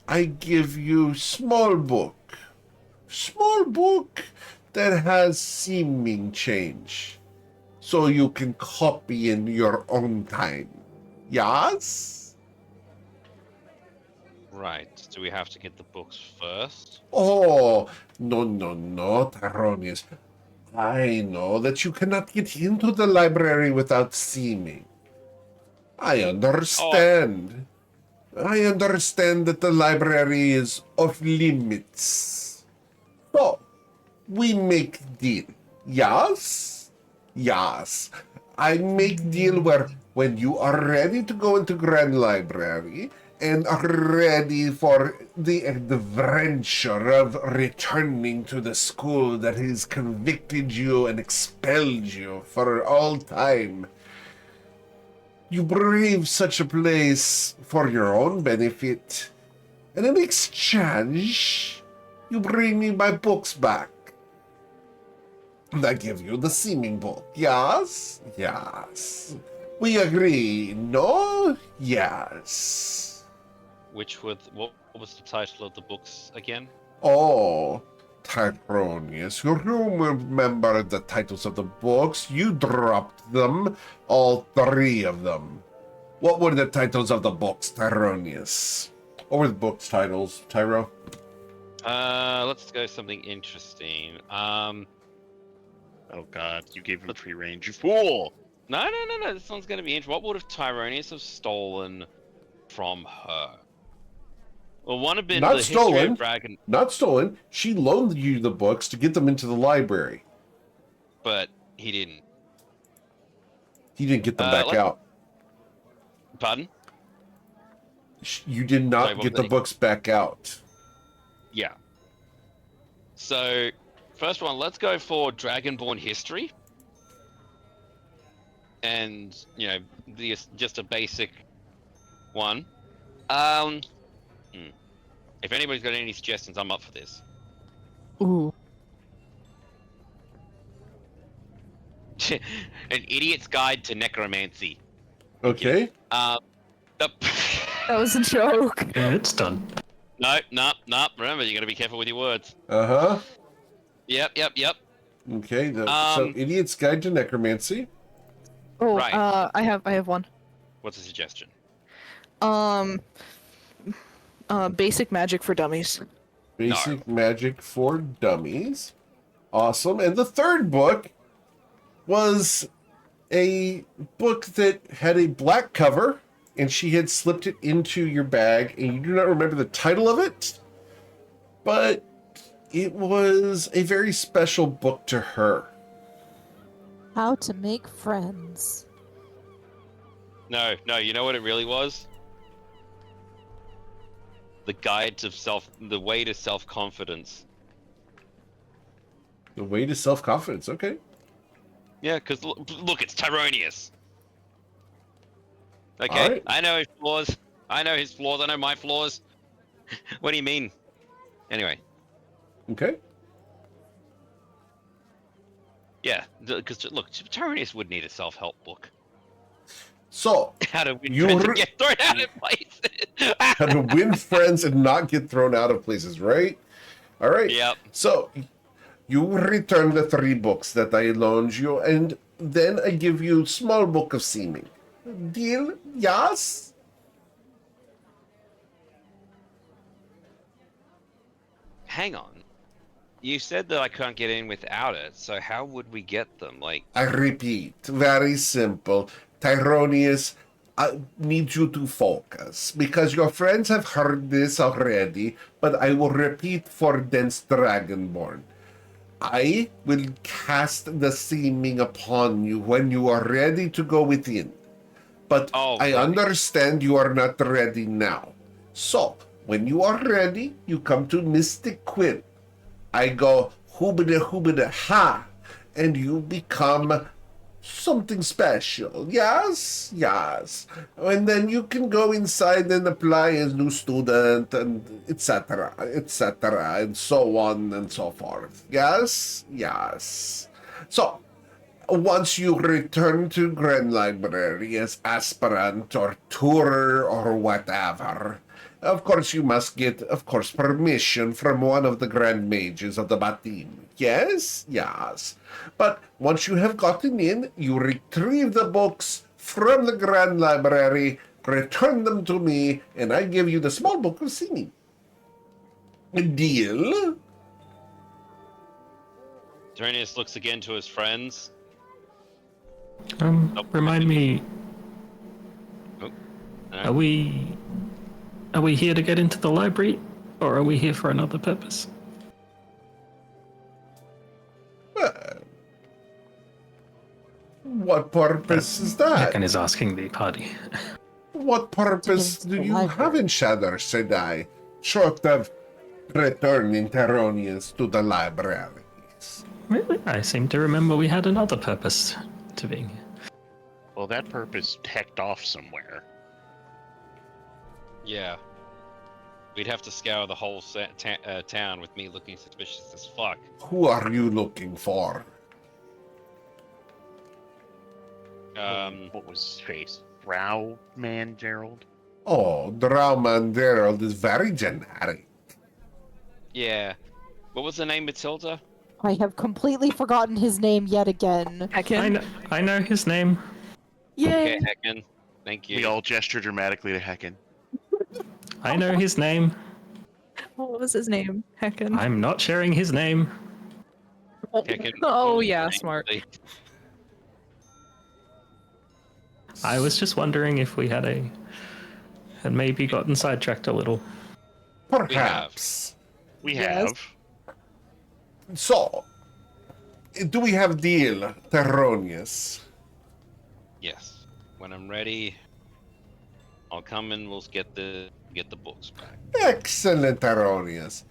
I give you small book that has seeming change, so you can copy in your own time. Yes? Right. Do we have to get the books first? Oh, no, Tyronius. I know that you cannot get into the library without seeming. I understand. I understand that the library is off limits. So, we make deal. Yes? Yes. I make deal where when you are ready to go into Grand Library and are ready for the adventure of returning to the school that has convicted you and expelled you for all time, you brave such a place for your own benefit, and in exchange, you bring me my books back. And I give you the seeming book. Yes? Yes. We agree, no? Yes. What was the title of the books again? Oh, Tyronius, you remember the titles of the books? You dropped them, all three of them. What were the titles of the books, Tyronius? What were the books' titles, Tyro? Let's go something interesting. Oh god, you gave him free range, you fool! No. This one's gonna be interesting. What would have Tyronius have stolen from her? Well, one had been Not the History stolen. of Dragon, Not stolen. She loaned you the books to get them into the library. but he didn't. He didn't get them back let's- out. Pardon? You did not Sorry, what get was the that? books back out. Yeah. So, first one, let's go for Dragonborn history. And, just a basic one. If anybody's got any suggestions, I'm up for this. Ooh. An Idiot's Guide to Necromancy. Okay. Nope. That was a joke. Yeah, it's done. No. Remember, you gotta be careful with your words. Uh-huh. Yep. Okay. So, Idiot's Guide to Necromancy. Oh, Right. I have one. What's the suggestion? Basic magic for dummies. Basic Magic for Dummies. Awesome. And the third book was a book that had a black cover, and she had slipped it into your bag, and you do not remember the title of it, but it was a very special book to her. How to make friends. No, you know what it really was? The the way to self-confidence. The Way to Self-Confidence. Okay. Yeah, because look, it's Tyronius. Okay, All right. I know his flaws. I know my flaws. What do you mean? Anyway, Okay. yeah, because look, Tyronius would need a self-help book. So, How to win You friends re- and get thrown out of places. how to win friends and not get thrown out of places, right? All right. Yep. So, you return the 3 books that I loaned you, and then I give you small book of seeming. Deal? Yes? Hang on. You said that I can't get in without it, so how would we get them? Like, I repeat, very simple. Tyronius, I need you to focus, because your friends have heard this already, but I will repeat for Dense Dragonborn. I will cast the seeming upon you when you are ready to go within. But Oh, I right. understand you are not ready now. So, when you are ready, you come to Mystic Quinn. I go, hoobada ha, and you become something special. Yes? Yes. And then you can go inside and apply as new student, and etc., and so on and so forth. Yes? Yes. So, once you return to Grand Library as aspirant or tutor or whatever, of course you must get, permission from one of the Grand Mages of the Batim. Yes? Yes. But once you have gotten in, you retrieve the books from the Grand Library, return them to me, and I give you the small book of singing. A deal? Tyronius looks again to his friends. Remind me, Oh. are we here to get into the library, or are we here for another purpose? What purpose is that? Heckin is asking the party. What purpose To do the you have library. in Shadow, said I, short of returning Teronians to the libraries? Really? I seem to remember we had another purpose to being here. Well, that purpose hecked off somewhere. Yeah. We'd have to scour the whole town with me looking suspicious as fuck. Who are you looking for? What was his face? Brow Man Gerald? Oh, Drauman Gerald is very generic. Yeah. What was the name, Matilda? I have completely forgotten his name yet again. Heckin. I know his name. Yay! Okay, Heckin. Thank you. We all gesture dramatically to Hecken. I know his name. What was his name? Heckin. I'm not sharing his name. Heckin. Oh What was yeah, the name, smart. please? I was just wondering if we had maybe gotten sidetracked a little. Perhaps. We Yes. have. So, do we have deal, Teronius? Yes. When I'm ready, I'll come and we'll get the books back. Excellent, Teronius.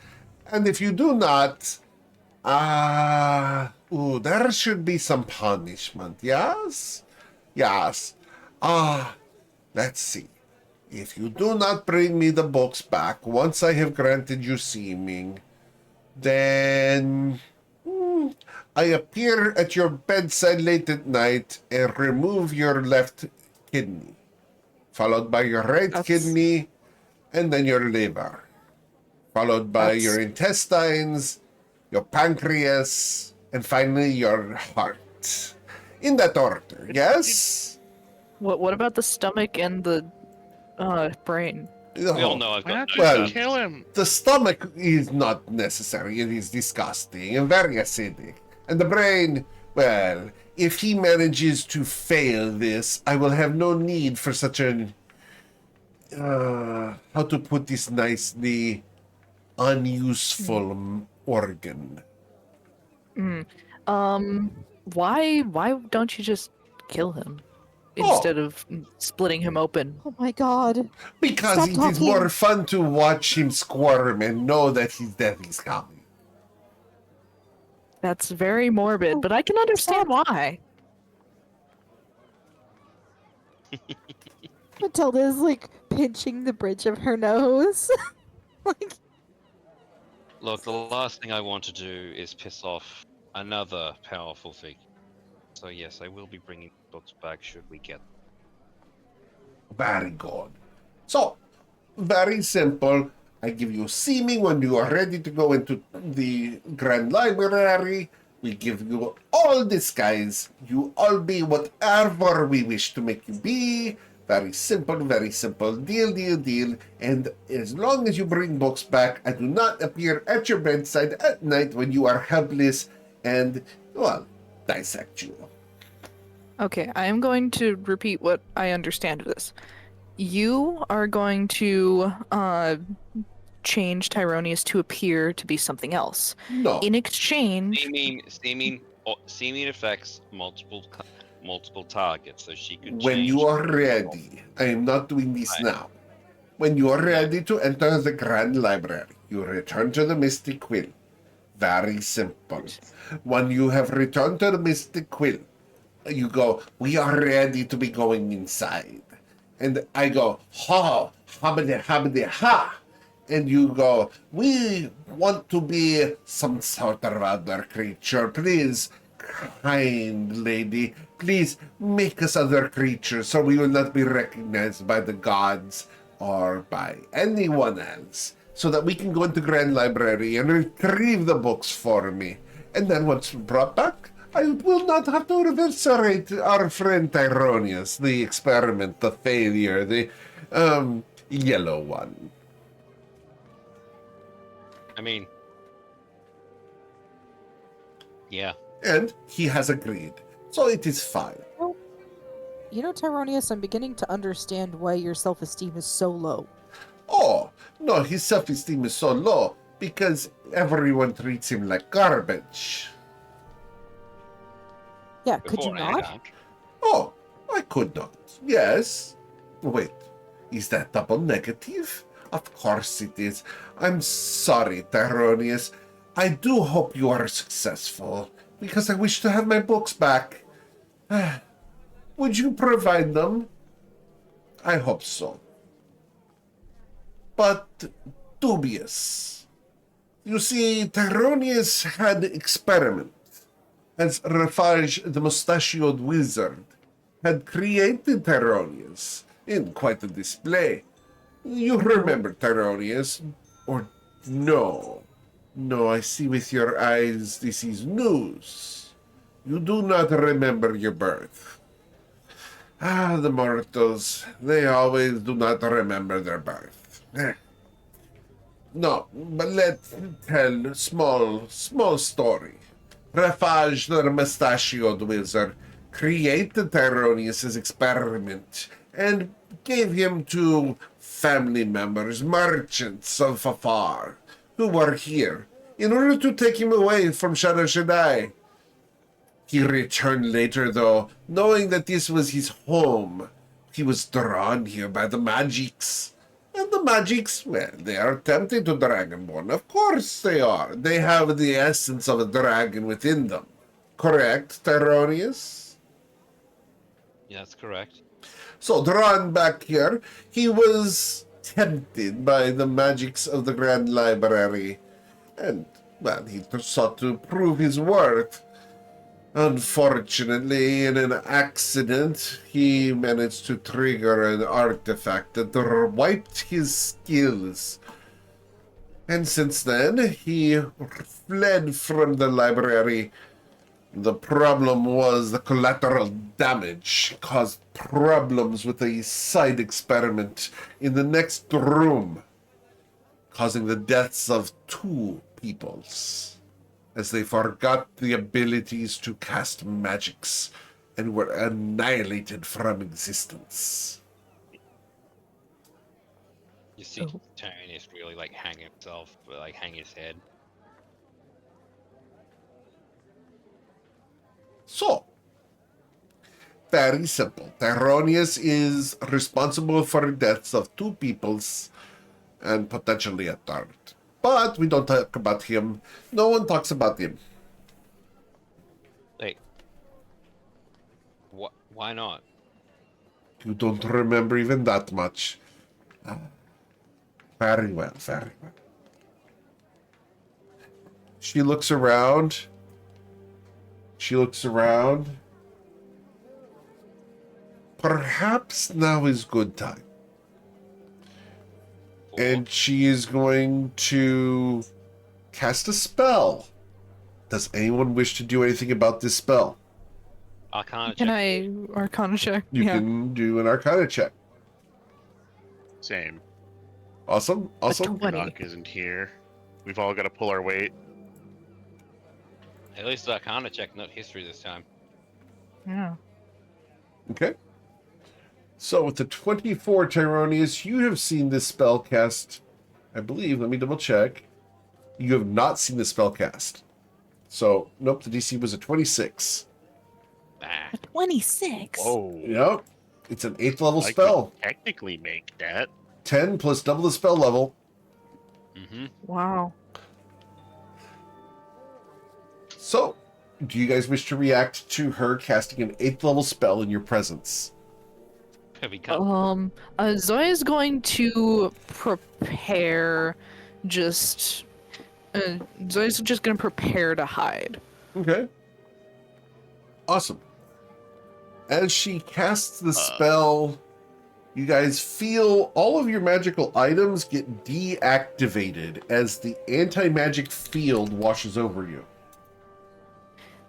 And if you do not, there should be some punishment, yes? Yes. Let's see. If you do not bring me the books back once I have granted you seeming, then I appear at your bedside late at night and remove your left kidney, followed by your right kidney, and then your liver, followed by your intestines, your pancreas, and finally your heart. In that order, yes? What about the stomach and the brain? We all know I've Why got not no just Well- kill him? The stomach is not necessary. It is disgusting and very acidic. And the brain, well, if he manages to fail this, I will have no need for such an, how to put this nicely, unuseful organ. Why don't you just kill him instead of splitting him open? Oh my god. Because Stop it is talking. more fun to watch him squirm and know that his death is coming. That's very morbid, but I can understand why. Matilda is like pinching the bridge of her nose. Like, Look, the last thing I want to do is piss off another powerful figure. So yes, I will be bringing books back should we get them. Very good. So, very simple. I give you seeming when you are ready to go into the Grand Library. We give you all disguise. You all be whatever we wish to make you be. Very simple, very simple. Deal, deal, deal. And as long as you bring books back, I do not appear at your bedside at night when you are helpless and, well, dissect you. Okay, I am going to repeat what I understand of this. You are going to change Tyronius to appear to be something else. No. In exchange, Seeming affects multiple targets, so she could. When change you are ready, I am not doing this now. When you are ready to enter the Grand Library, you return to the Mystic Quill. Very simple. When you have returned to the Mystic Quill, you go, we are ready to be going inside. And I go, ha, habede, habede, ha. And you go, we want to be some sort of other creature. Please, kind lady, please make us other creatures so we will not be recognized by the gods or by anyone else. So that we can go into Grand Library and retrieve the books for me. And then once brought back, I will not have to eviscerate our friend Tyronius, the experiment, the failure, the yellow one. I mean, yeah. And he has agreed. So it is fine. you know, Tyronius, I'm beginning to understand why your self-esteem is so low. Oh, no, his self-esteem is so low because everyone treats him like garbage. Yeah, could you Before I not? got- Oh, I could not. Yes. Wait, is that double negative? Of course it is. I'm sorry, Tyronius. I do hope you are successful, because I wish to have my books back. Would you provide them? I hope so. But dubious. You see, Tyronius had experiment, as Rafage the mustachioed wizard had created Tyronius in quite a display. You remember Tyronius, or no? No, I see with your eyes this is news. You do not remember your birth. Ah, the mortals, they always do not remember their birth. No, but let's tell a small story. Rafage, the mustachioed wizard, created Tyronius' experiment and gave him to family members, merchants of Fafar, who were here, in order to take him away from Shadow Shaddai. He returned later, though, knowing that this was his home. He was drawn here by the magics. And the magics, well, they are tempting to Dragonborn. Of course they are. They have the essence of a dragon within them. Correct, Tyronius? Yeah, that's correct. So, drawn back here, he was tempted by the magics of the Grand Library. And, well, he sought to prove his worth. Unfortunately, in an accident, he managed to trigger an artifact that wiped his skills. And since then, he fled from the library. The problem was the collateral damage caused problems with a side experiment in the next room, causing the deaths of 2 peoples, as they forgot the abilities to cast magics and were annihilated from existence. You see Tyranius really like hang himself, like hang his head. So, very simple. Tyronius is responsible for the deaths of 2 peoples and potentially a 3rd. But we don't talk about him. No one talks about him. Wait. What? Why not? You don't remember even that much. Very well, very well. She looks around. Perhaps now is good time. And she is going to cast a spell. Does anyone wish to do anything about this spell? Arcana Can check. I Arcana check? You can do an Arcana check. Same. Awesome. Awesome. 20. Knock isn't here. We've all got to pull our weight. At least Arcana check, not history this time. Yeah. Okay. So with the 24, Tyronius, you have seen this spell cast, I believe. Let me double check. You have not seen this spell cast. So, nope, the DC was a 26. Ah. 26. Whoa. Yep. It's an 8th level I spell. could technically make that. 10 plus double the spell level. Mm-hmm. Wow. So, do you guys wish to react to her casting an 8th level spell in your presence? Zoya's going to prepare just Zoya's just gonna prepare to hide. Okay. Awesome. As she casts the spell, you guys feel all of your magical items get deactivated as the anti-magic field washes over you.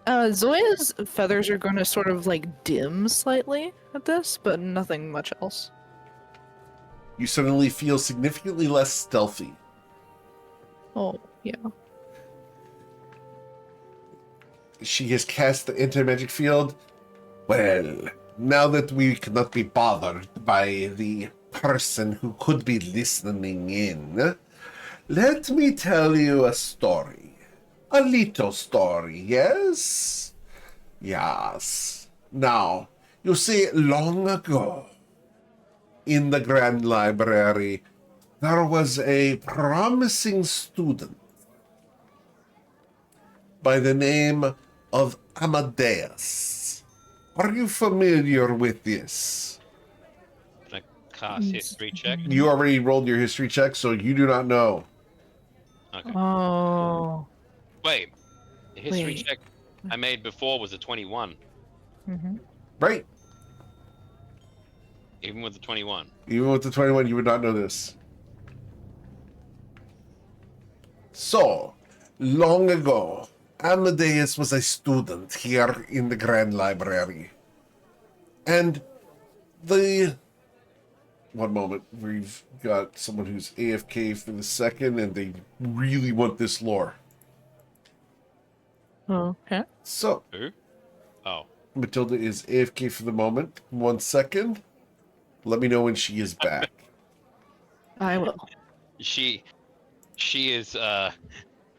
Zoya's feathers are going to sort of like dim slightly at this, but nothing much else. You suddenly feel significantly less stealthy. Oh, yeah. She has cast the anti-magic field. Well, now that we cannot be bothered by the person who could be listening in, let me tell you a story. A little story, yes? Yes. Now, You see, long ago, in the Grand Library, there was a promising student by the name of Amadeus. Are you familiar with this? Can I cast history check? You already rolled your history check, so you do not know. Okay. Oh. Wait. The history Wait. check I made before was a 21. Mm-hmm. Right. Even with the 21. Even with the 21, you would not know this. So, long ago, Amadeus was a student here in the Grand Library. And one moment, we've got someone who's AFK for the second, and they really want this lore. Okay. So, Who? Oh. Matilda is AFK for the moment. 1 second. Let me know when she is back. I will. She is,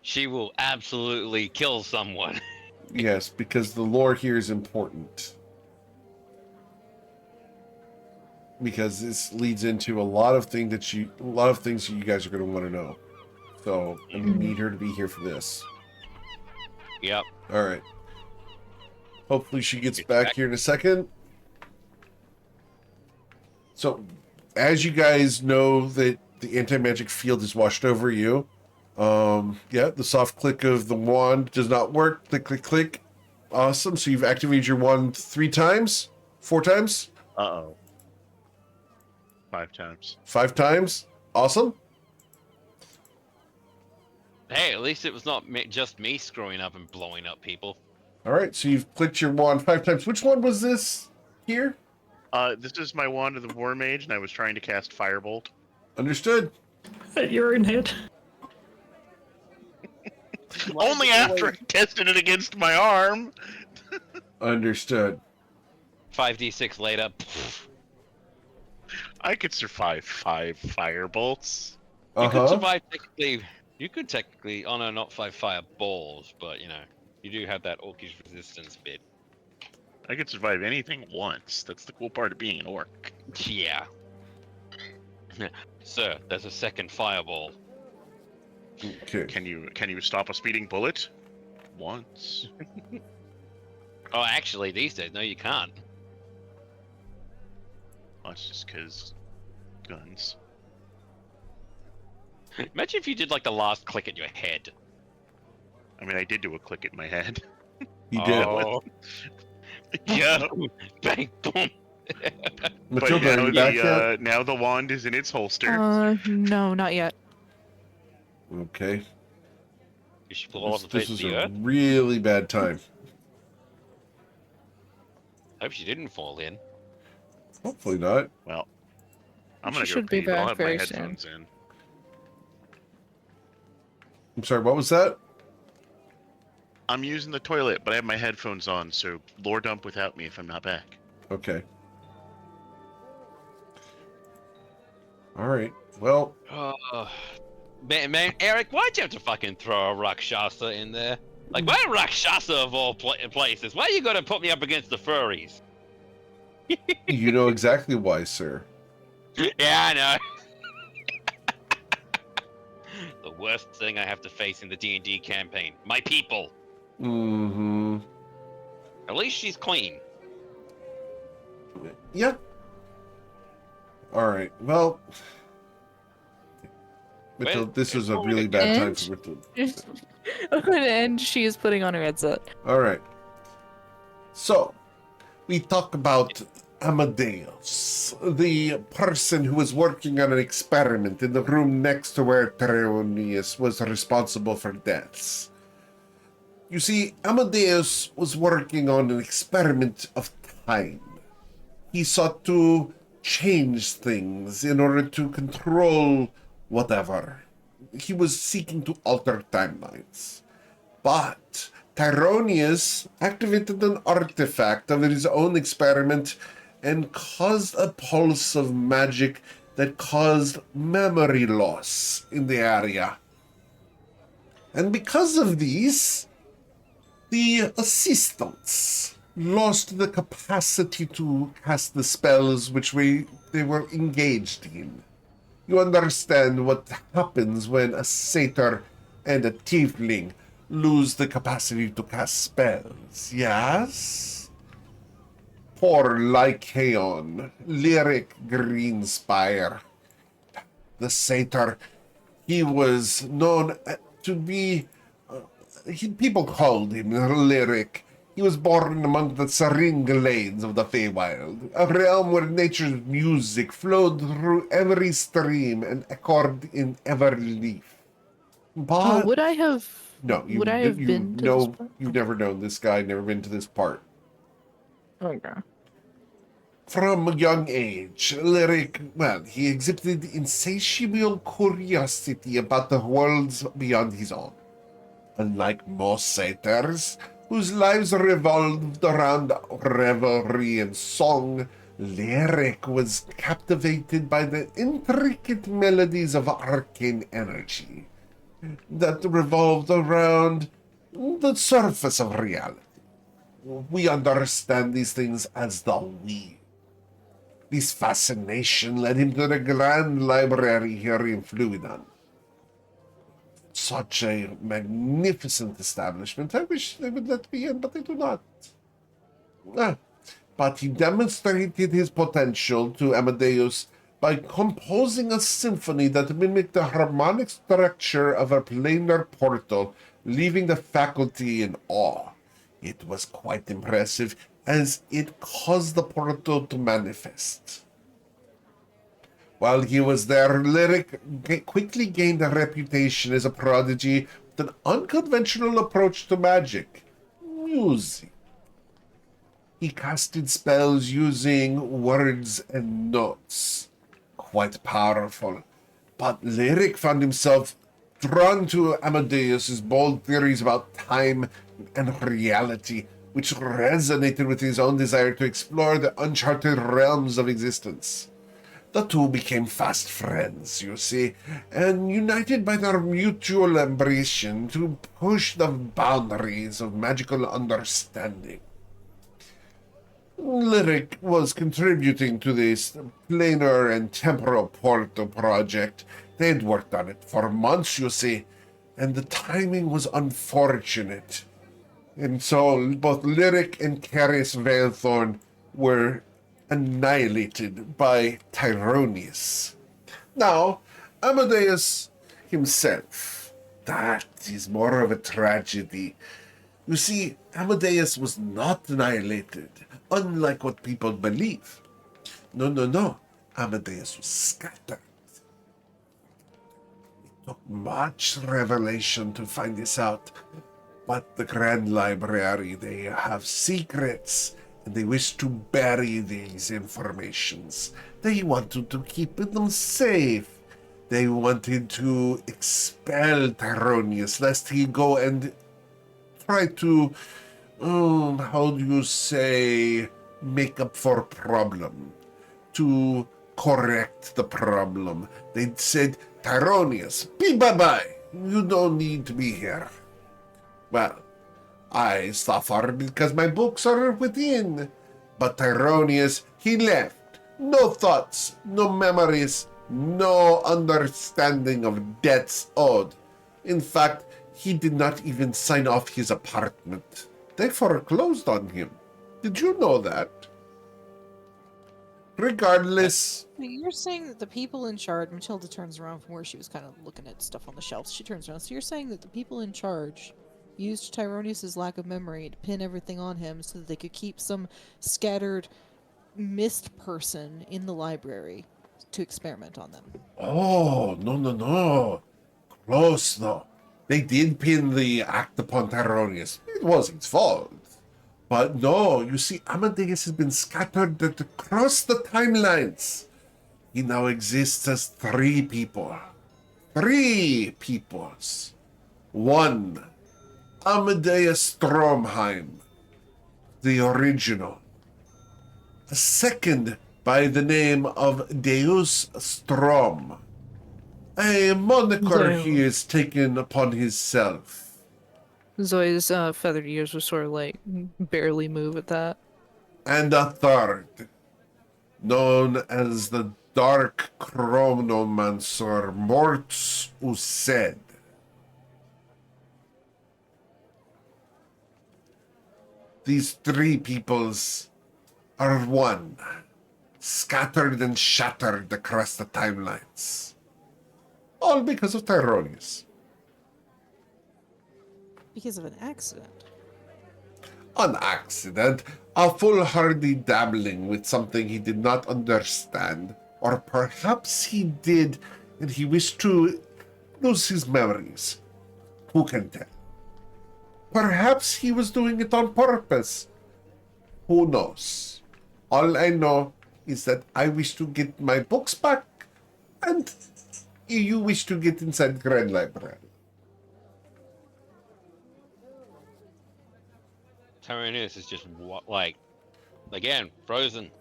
she will absolutely kill someone. Yes, because the lore here is important. Because this leads into a lot of things that you guys are going to want to know. So I need her to be here for this. Yep. All right. Hopefully she gets back here in a second. So, as you guys know that the anti-magic field is washed over you. Yeah, the soft click of the wand does not work. Click, click, click. Awesome. So you've activated your wand 3 times? 4 times? Uh-oh. 5 times. 5 times? Awesome. Hey, at least it was not just me screwing up and blowing up people. All right, so you've clicked your wand 5 times. Which one was this here? This is my wand of the War Mage, and I was trying to cast Firebolt. Understood. At your own head. Only after I tested it against my arm. Understood. 5d6 later. I could survive 5 Firebolts. You could survive technically. You could technically. Oh no, not 5 fireballs, but you know, you do have that orcish resistance bit. I could survive anything once. That's the cool part of being an orc. Yeah. Sir, there's a second fireball. Okay. Can you stop a speeding bullet? Once. Oh, actually, these days, no, you can't. Well, that's just because guns. Imagine if you did like the last click at your head. I mean, I did do a click in my head. You did. Oh. Yeah. Bang, boom. Matilda, are you back yet? Now the wand is in its holster. No, not yet. Okay. You should fall off the This face of was the a earth. really bad time. Hope she didn't fall in. Hopefully not. Well, I'm She gonna go should be pee, but I'll back have my very headphones in. I'm sorry, what was that? I'm using the toilet, but I have my headphones on, so lore dump without me if I'm not back. Okay. All right. Well, Man, Eric, why'd you have to fucking throw a Rakshasa in there? Like, why Rakshasa of all places? Why you gotta put me up against the furries? you know exactly why, sir. Yeah, I know. The worst thing I have to face in the D&D campaign. My people. Mm-hmm. At least she's clean. Yeah. All right. Well, Matilda, this is a really bad time for Matilda. And she is putting on her headset. All right. So, we talk about Amadeus, the person who was working on an experiment in the room next to where Teronius was responsible for deaths. You see, Amadeus was working on an experiment of time. He sought to change things in order to control whatever. He was seeking to alter timelines. But Tyronius activated an artifact of his own experiment and caused a pulse of magic that caused memory loss in the area. And because of these, the assistants lost the capacity to cast the spells which they were engaged in. You understand what happens when a satyr and a tiefling lose the capacity to cast spells, yes? Poor Lycaon, Lyric Greenspire. The satyr, he was known to be... people called him Lyric. He was born among the serene glades of the Feywild, a realm where nature's music flowed through every stream and echoed in every leaf. But would I have? no, Would I have been to this part? you've never known this guy, never been to this part. Okay. From a young age, Lyric, he exhibited insatiable curiosity about the worlds beyond his own. Unlike most satyrs, whose lives revolved around revelry and song, Lyric was captivated by the intricate melodies of arcane energy that revolved around the surface of reality. We understand these things as the we. This fascination led him to the Grand Library here in Fluidan. Such a magnificent establishment. I wish they would let me in, but they do not. But he demonstrated his potential to Amadeus by composing a symphony that mimicked the harmonic structure of a planar portal, leaving the faculty in awe. It was quite impressive, as it caused the portal to manifest. While he was there, Lyric quickly gained a reputation as a prodigy with an unconventional approach to magic: music. He casted spells using words and notes. Quite powerful. But Lyric found himself drawn to Amadeus's bold theories about time and reality, which resonated with his own desire to explore the uncharted realms of existence. The two became fast friends, you see, and united by their mutual ambition to push the boundaries of magical understanding. Lyric was contributing to this planar and temporal portal project. They had worked on it for months, you see, and the timing was unfortunate. And so both Lyric and Carius Veilthorn were annihilated by Tyronius. Now, Amadeus himself, that is more of a tragedy. You see, Amadeus was not annihilated, unlike what people believe. No. Amadeus was scattered. It took much revelation to find this out, but the Grand Library, they have secrets, and they wish to bury these informations. They wanted to keep them safe. They wanted to expel Tyronius, lest he go and try to, make up for a problem, to correct the problem. They said, Tyronius, be bye-bye. You don't need to be here. Well, I suffered because my books are within. But Tyronius, he left. No thoughts, no memories, no understanding of debts owed. In fact, he did not even sign off his apartment. They foreclosed on him. Did you know that? Regardless... You're saying that the people in charge... Matilda turns around from where she was kind of looking at stuff on the shelves. She turns around. So you're saying that the people in charge used Tyronius' lack of memory to pin everything on him so that they could keep some scattered mist person in the library to experiment on them. Oh, no. Close, though. They did pin the act upon Tyronius. It wasn't his fault. But no, you see, Amadeus has been scattered across the timelines. He now exists as three people. Three peoples. One, Amadeus Stromheim, the original. A second by the name of Deus Strom, a moniker he has taken upon himself. Zoe's feathered ears will sort of like barely move at that. And a third, known as the Dark Chronomancer Morts Used. These three peoples are one, scattered and shattered across the timelines. All because of Tyronius. Because of an accident. An accident, a foolhardy dabbling with something he did not understand, or perhaps he did and he wished to lose his memories. Who can tell? Perhaps he was doing it on purpose. Who knows? All I know is that I wish to get my books back, and you wish to get inside the Grand Library. Tyrannus is just like, again, frozen.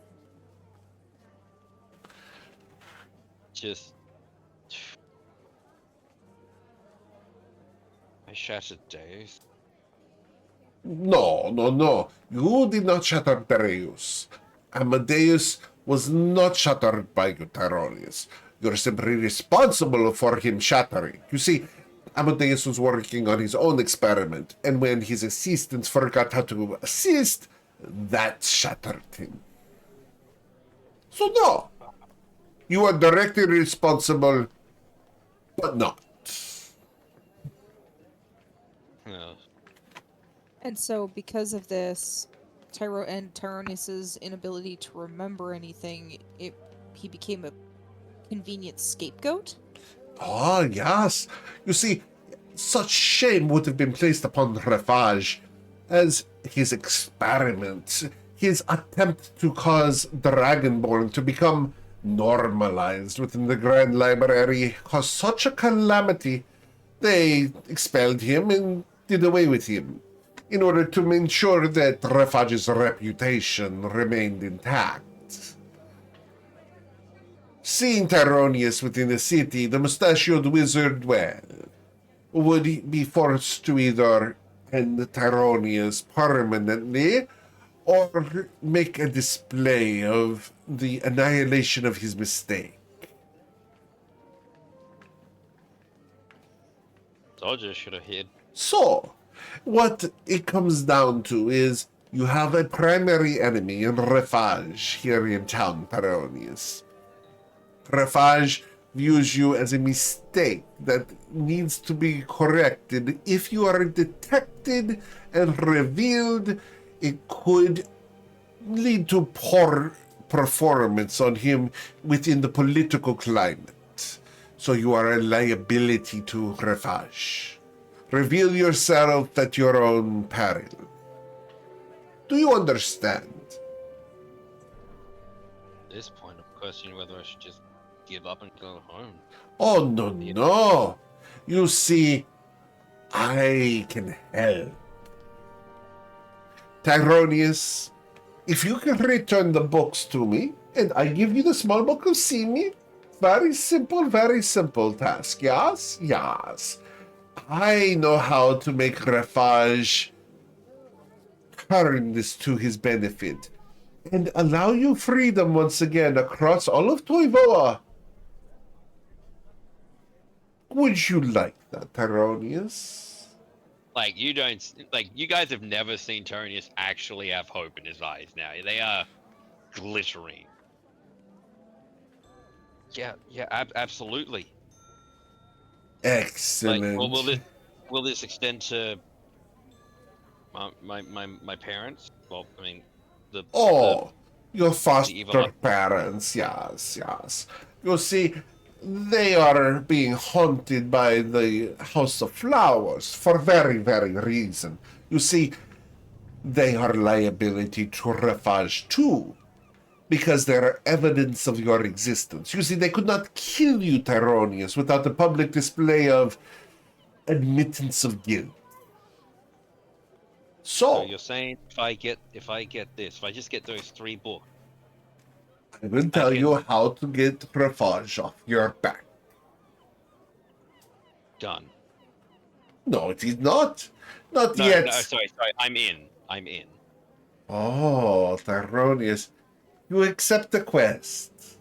Just. I shattered days. No. You did not shatter Darius. Amadeus was not shattered by you, Tyronius. You're simply responsible for him shattering. You see, Amadeus was working on his own experiment, and when his assistants forgot how to assist, that shattered him. So no, you are directly responsible, but not. No. And so, because of this, Tyronius's inability to remember anything, he became a convenient scapegoat. Ah, yes. You see, such shame would have been placed upon Rafage as his experiment, his attempt to cause Dragonborn to become normalized within the Grand Library caused such a calamity, they expelled him and did away with him in order to ensure that Rafage's reputation remained intact. Seeing Tyronius within the city, the mustachioed wizard, well, would he be forced to either end Tyronius permanently or make a display of the annihilation of his mistake. Soldier should have hid. So, what it comes down to is you have a primary enemy in Rafage here in town, Tyronius. Rafage views you as a mistake that needs to be corrected. If you are detected and revealed, it could lead to poor performance on him within the political climate. So you are a liability to Rafage. Reveal yourself at your own peril. Do you understand? At this point, I'm questioning whether I should just give up and go home. Oh, no. You see, I can help. Tyronius, if you can return the books to me, and I give you the small book of Simi, very simple task, yes? Yes. I know how to make Rafage turn this to his benefit and allow you freedom once again across all of Toivoa. Would you like that, Tyronius? Like, you guys have never seen Tyrannus actually have hope in his eyes now. They are glittering. Yeah, absolutely. Excellent. Like, will this extend to my parents? Well, I mean, your foster evil parents, yes. You see, they are being haunted by the House of Flowers for very reason. You see, they are liability to Rafage too, because they are evidence of your existence. You see, they could not kill you, Tyronius, without a public display of admittance of guilt. So you're saying if I just get those 3 books, I will tell you how to get Rafage off your back. done. No, it is not. Not No, yet. no, sorry. I'm in. Oh, Tyronius. You accept the quest.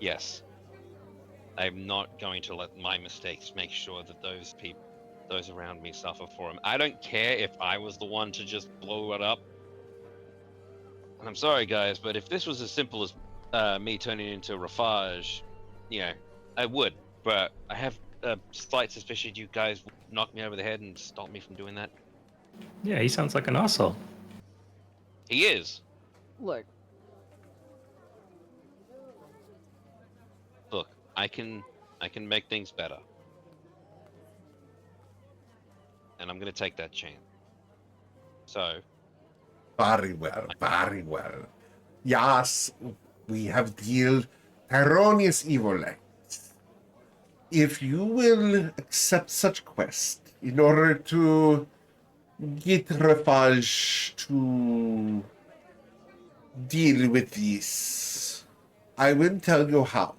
Yes. I'm not going to let my mistakes make sure that those around me suffer for them. I don't care if I was the one to just blow it up. And I'm sorry, guys, but if this was as simple as me turning into Rafage, I would. But I have a slight suspicion you guys would knock me over the head and stop me from doing that. Yeah, he sounds like an asshole. He is. Look, Look, I can make things better. And I'm gonna take that chance. So Very well, very well. Yes, we have dealt Tyronius Evolite. If you will accept such quest in order to get Rafage to deal with this, I will tell you how.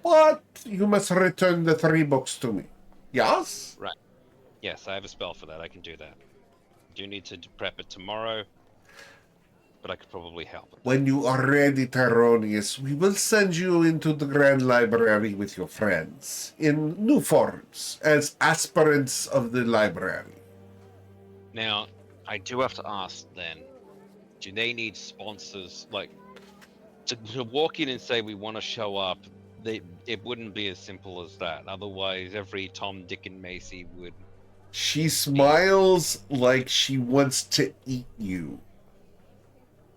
But you must return the 3 books to me. Yes? right. Yes, I have a spell for that. I can do that. Do need to prep it tomorrow, but I could probably help it. When you are ready, Tyronius, we will send you into the Grand Library with your friends in new forms as aspirants of the library. Now, I do have to ask then, do they need sponsors? Like, to walk in and say we want to show up, it wouldn't be as simple as that. Otherwise, every Tom, Dick, and Macy would. She smiles like she wants to eat you.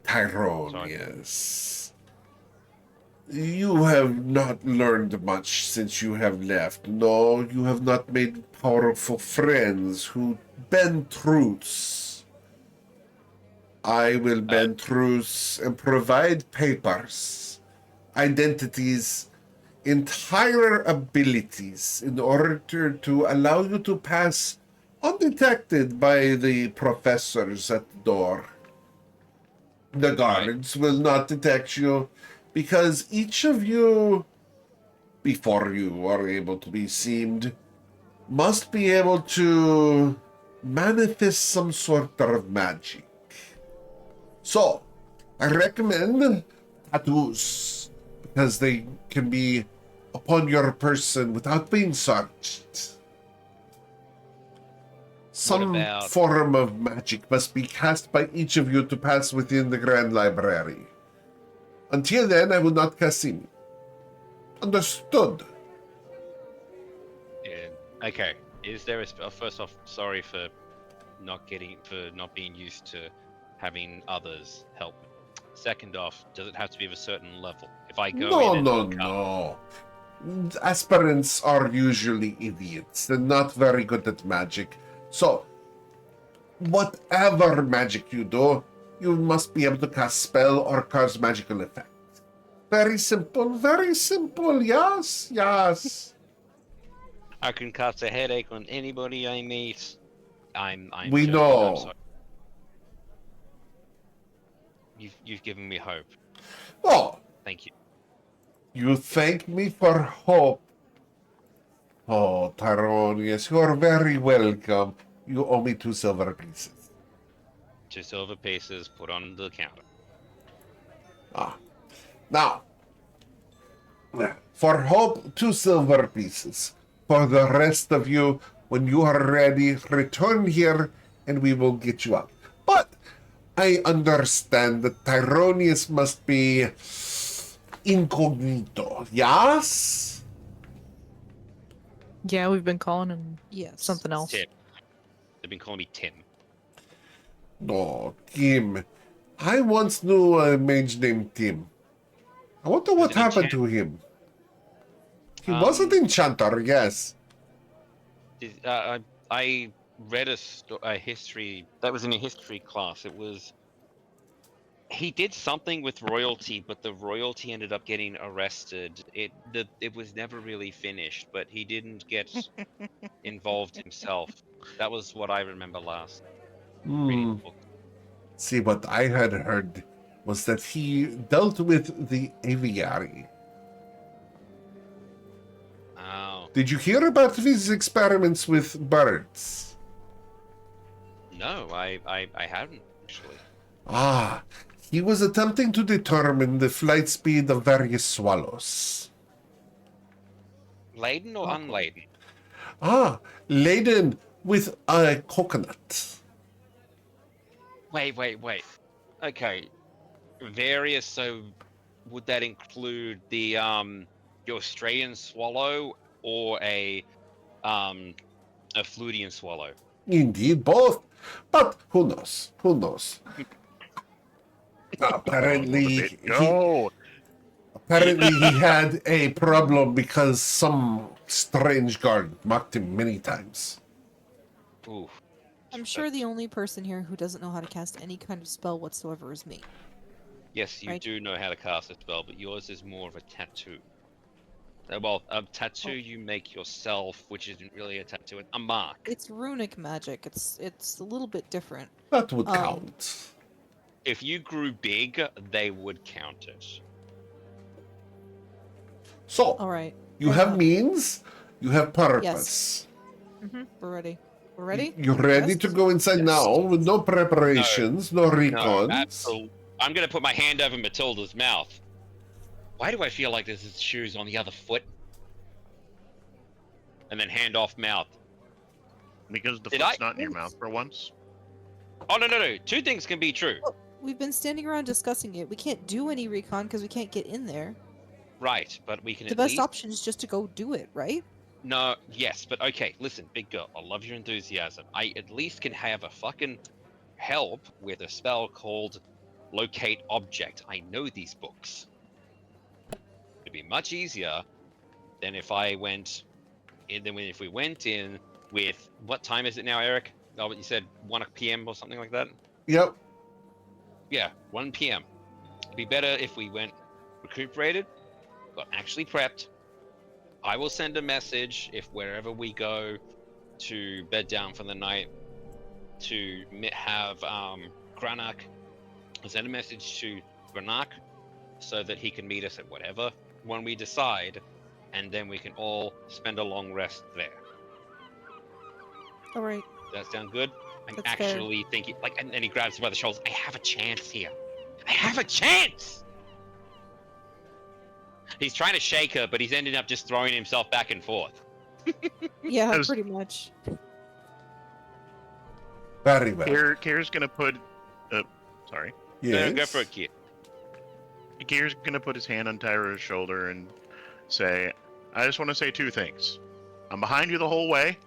Tyronius. You have not learned much since you have left. No, you have not made powerful friends who bend truths. I will bend truths and provide papers, identities, entire abilities in order to allow you to pass undetected by the professors at the door. The guards will not detect you because each of you, before you are able to be seen, must be able to manifest some sort of magic. So, I recommend tattoos because they can be upon your person without being searched. Some form of magic must be cast by each of you to pass within the Grand Library. Until then, I will not cast any. Understood? Yeah. Okay. Is there first off, sorry for not being used to having others help me. Second off, does it have to be of a certain level? If I go No. Aspirants are usually idiots. They're not very good at magic. So, whatever magic you do, you must be able to cast spell or cause magical effect. Very simple, yes. I can cast a headache on anybody I meet. We joking. know. I'm sorry. You've given me hope. Oh, Thank you. you thank me for hope. Oh, Tyronius, you are very welcome. You owe me 2 silver pieces. 2 silver pieces put on the counter. Now, for hope, 2 silver pieces. For the rest of you, when you are ready, return here and we will get you out. But I understand that Tyronius must be incognito, yes? yeah, we've been calling him Yes. something else. Tim. They've been calling me Tim. No, Tim. I once knew a mage named Tim. I wonder what happened to him. He was an enchanter, yes. I read a history that was in a history class. It was he did something with royalty, but the royalty ended up getting arrested. It was never really finished, but he didn't get involved himself. That was what I remember last reading the book. See, what I had heard was that he dealt with the aviary. Oh. Did you hear about his experiments with birds? No, I haven't, actually. Ah, he was attempting to determine the flight speed of various swallows. Laden or unladen? Ah, laden with a coconut. Wait. Okay. Various, so would that include the your Australian swallow or a Flutian swallow? Indeed, both. But who knows? Who knows? Apparently, he had a problem because some strange guard mocked him many times. Ooh. I'm sure the only person here who doesn't know how to cast any kind of spell whatsoever is me. Yes, you Right. do know how to cast a spell, but yours is more of a tattoo. Well, a tattoo you make yourself, which isn't really a tattoo, it's a mark. It's runic magic. It's a little bit different. That would count. If you grew big, they would count it. So, All right. you have means, you have purpose. We're ready. We're ready? You're ready to go inside now with no preparations, no recons. No, absolutely. I'm gonna put my hand over Matilda's mouth. Why do I feel like there's his shoes on the other foot? And then hand off mouth. Because the foot's not in your mouth for once. Oh, no. Two things can be true. Well, we've been standing around discussing it. We can't do any recon because we can't get in there. Right, but we can The at best least... option is just to go do it, right? No, yes, but okay, listen, big girl, I love your enthusiasm. I at least can have a fucking help with a spell called Locate Object. I know these books. It'd be much easier than if I went in, if we went in with, what time is it now, Eric? Oh, but you said 1 p.m. or something like that? Yep. Yeah, 1 p.m. It'd be better if we went recuperated, got actually prepped. I will send a message if wherever we go to bed down for the night to have Granak. I'll send a message to Granak so that he can meet us at whatever when we decide, and then we can all spend a long rest there. All right. Does that sound good? I'm That's actually thinking, like, and then he grabs her by the shoulders. I have a chance here. I have a chance! He's trying to shake her, but he's ended up just throwing himself back and forth. Yeah, pretty much. Very well. Kier's gonna put... sorry. Yes. No, go for it, Kier. Kier's gonna put his hand on Tyra's shoulder and say, I just want to say two things. I'm behind you the whole way,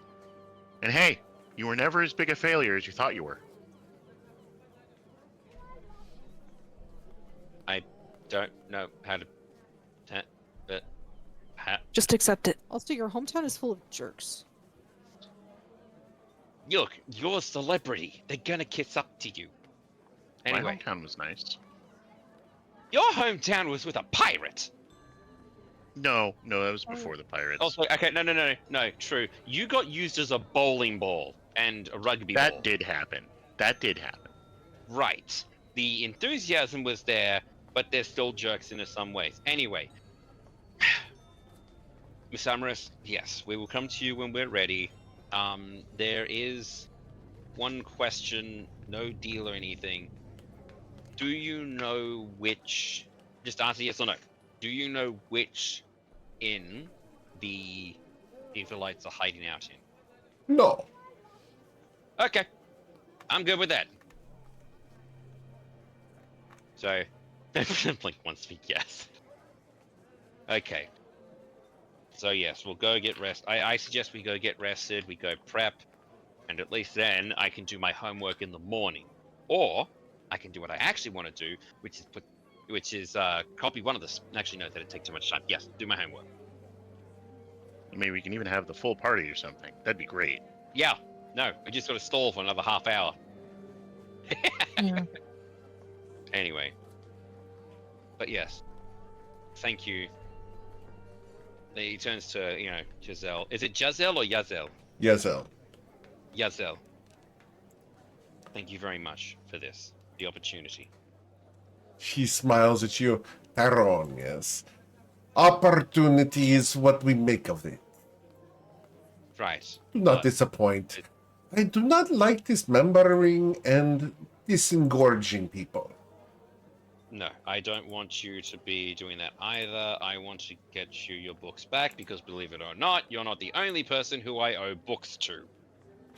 and hey, you were never as big a failure as you thought you were. I don't know how to... but... Just accept it. Also, your hometown is full of jerks. Look, you're a celebrity. They're gonna kiss up to you. Anyway, My hometown was nice. your hometown was with a pirate. No, that was before the pirates. Also, okay, no, true. You got used as a bowling ball and a rugby ball. That did happen. Right. The enthusiasm was there, but they're still jerks in some ways. Anyway, Miss Amaris, yes, we will come to you when we're ready. There is one question, no deal or anything. Do you know which... Just answer yes or no. Do you know which inn the Israelites are hiding out in? No. Okay. I'm good with that. So, Blink wants to be yes. Okay. So yes, we'll go get rest. I suggest we go get rested, we go prep, and at least then I can do my homework in the morning. Or, I can do what I actually want to do, which is copy one of the... Actually, no, that'd take too much time. Yes, do my homework. I mean, we can even have the full party or something. That'd be great. Yeah, no, we just got to stall for another half hour. Yeah. Anyway. But yes. Thank you. He turns to, Giselle. Is it Giselle or Yazel? Yazel. Yazel. Thank you very much for this, the opportunity. She smiles at you. Tyrone, yes. Opportunity is what we make of it. Right. Do not but- disappoint. I do not like dismembering and disengorging people. No, I don't want you to be doing that either. I want to get you your books back because, believe it or not, you're not the only person who I owe books to.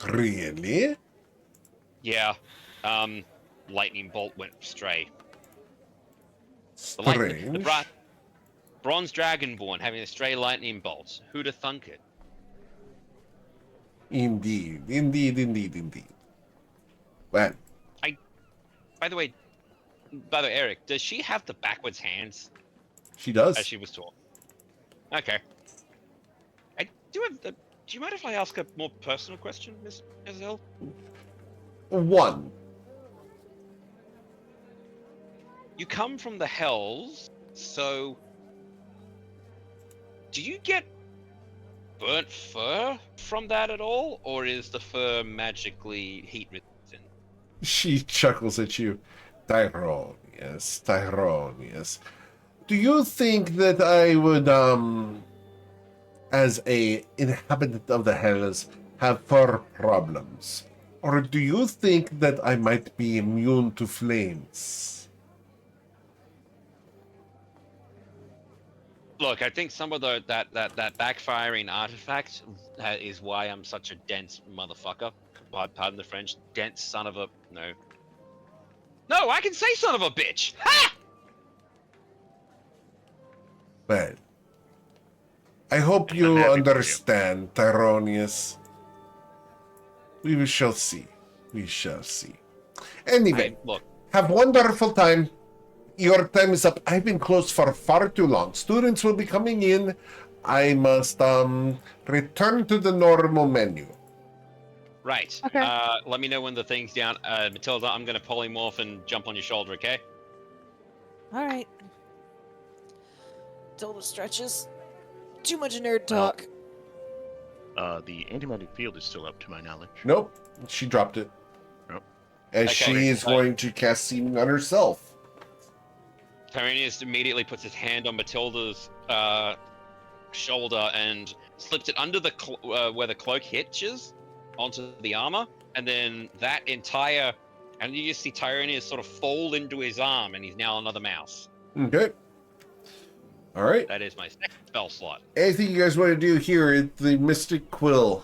Really? Yeah. Lightning bolt went stray. The Strange. bronze dragonborn having a stray lightning bolt. Who'd have thunk it? Indeed, indeed, indeed, indeed. Well, By the way, Eric, does she have the backwards hands she does. as she was taught? Okay. I do have the. Do you mind if I ask a more personal question, Miss Hill? One. You come from the Hells, so do you get burnt fur from that at all, or is the fur magically heat resistant? She chuckles at you. Tyrone, yes. Do you think that I would, as a inhabitant of the Hells, have fur problems? Or do you think that I might be immune to flames? Look, I think some of that backfiring artifact is why I'm such a dense motherfucker. Pardon the French, dense son of a no. No, I can say son of a bitch. Ha! Well, I hope I'm you happy for you. understand, Tyronius. We shall see. We shall see. Anyway, Look, have wonderful time. Your time is up. I've been closed for far too long. Students will be coming in. I must return to the normal menu. right. Okay. Let me know when the thing's down. Matilda, I'm gonna polymorph and jump on your shoulder, okay? All right. Tilda stretches. Too much nerd Well, talk. The antimatter field is still up to my knowledge. Nope, she dropped it. Nope. As Okay, she is going to cast Seeming on herself. Tyranius immediately puts his hand on Matilda's shoulder and slips it under the where the cloak hitches onto the armor, and then that entire, and you just see Tyranius sort of fold into his arm, and he's now another mouse. Okay. All right. That is my second spell slot. Anything you guys want to do here at the Mystic Quill?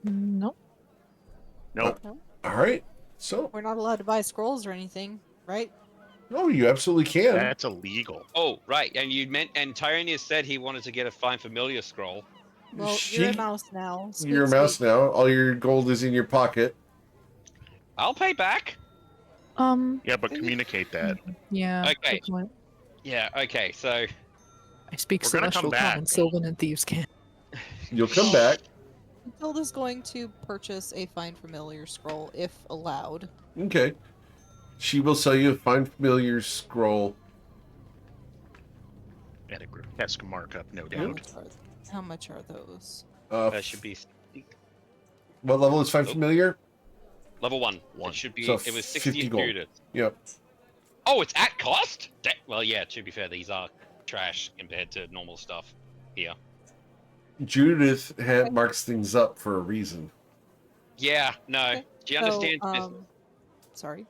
Nope. Nope. All right. So, We're not allowed to buy scrolls or anything, right? no, you absolutely can. That's illegal. Oh, right, and and Tyranius said he wanted to get a Find Familiar scroll. Well, you're a mouse now. Squeak, You're a mouse squeak. now. All your gold is in your pocket. I'll pay back. Yeah, but communicate that. Yeah. Okay. good point. Yeah, okay, so I speak We're gonna come Celestial back. Common, Sylvan, and Thieves can. You'll come back. Matilda's going to purchase a Find Familiar scroll, if allowed. Okay. She will sell you a Find Familiar scroll. At a grotesque markup, no How doubt. much are, how much are those? that should be What level is Find Oh. Familiar? level 1. One. It should be. So It was 50 60 gold. units. Yep. Oh, it's at cost? Well, yeah, to be fair, these are trash compared to normal stuff here. Judith marks things up for a reason. Yeah, no. Okay. She understands So, business. sorry.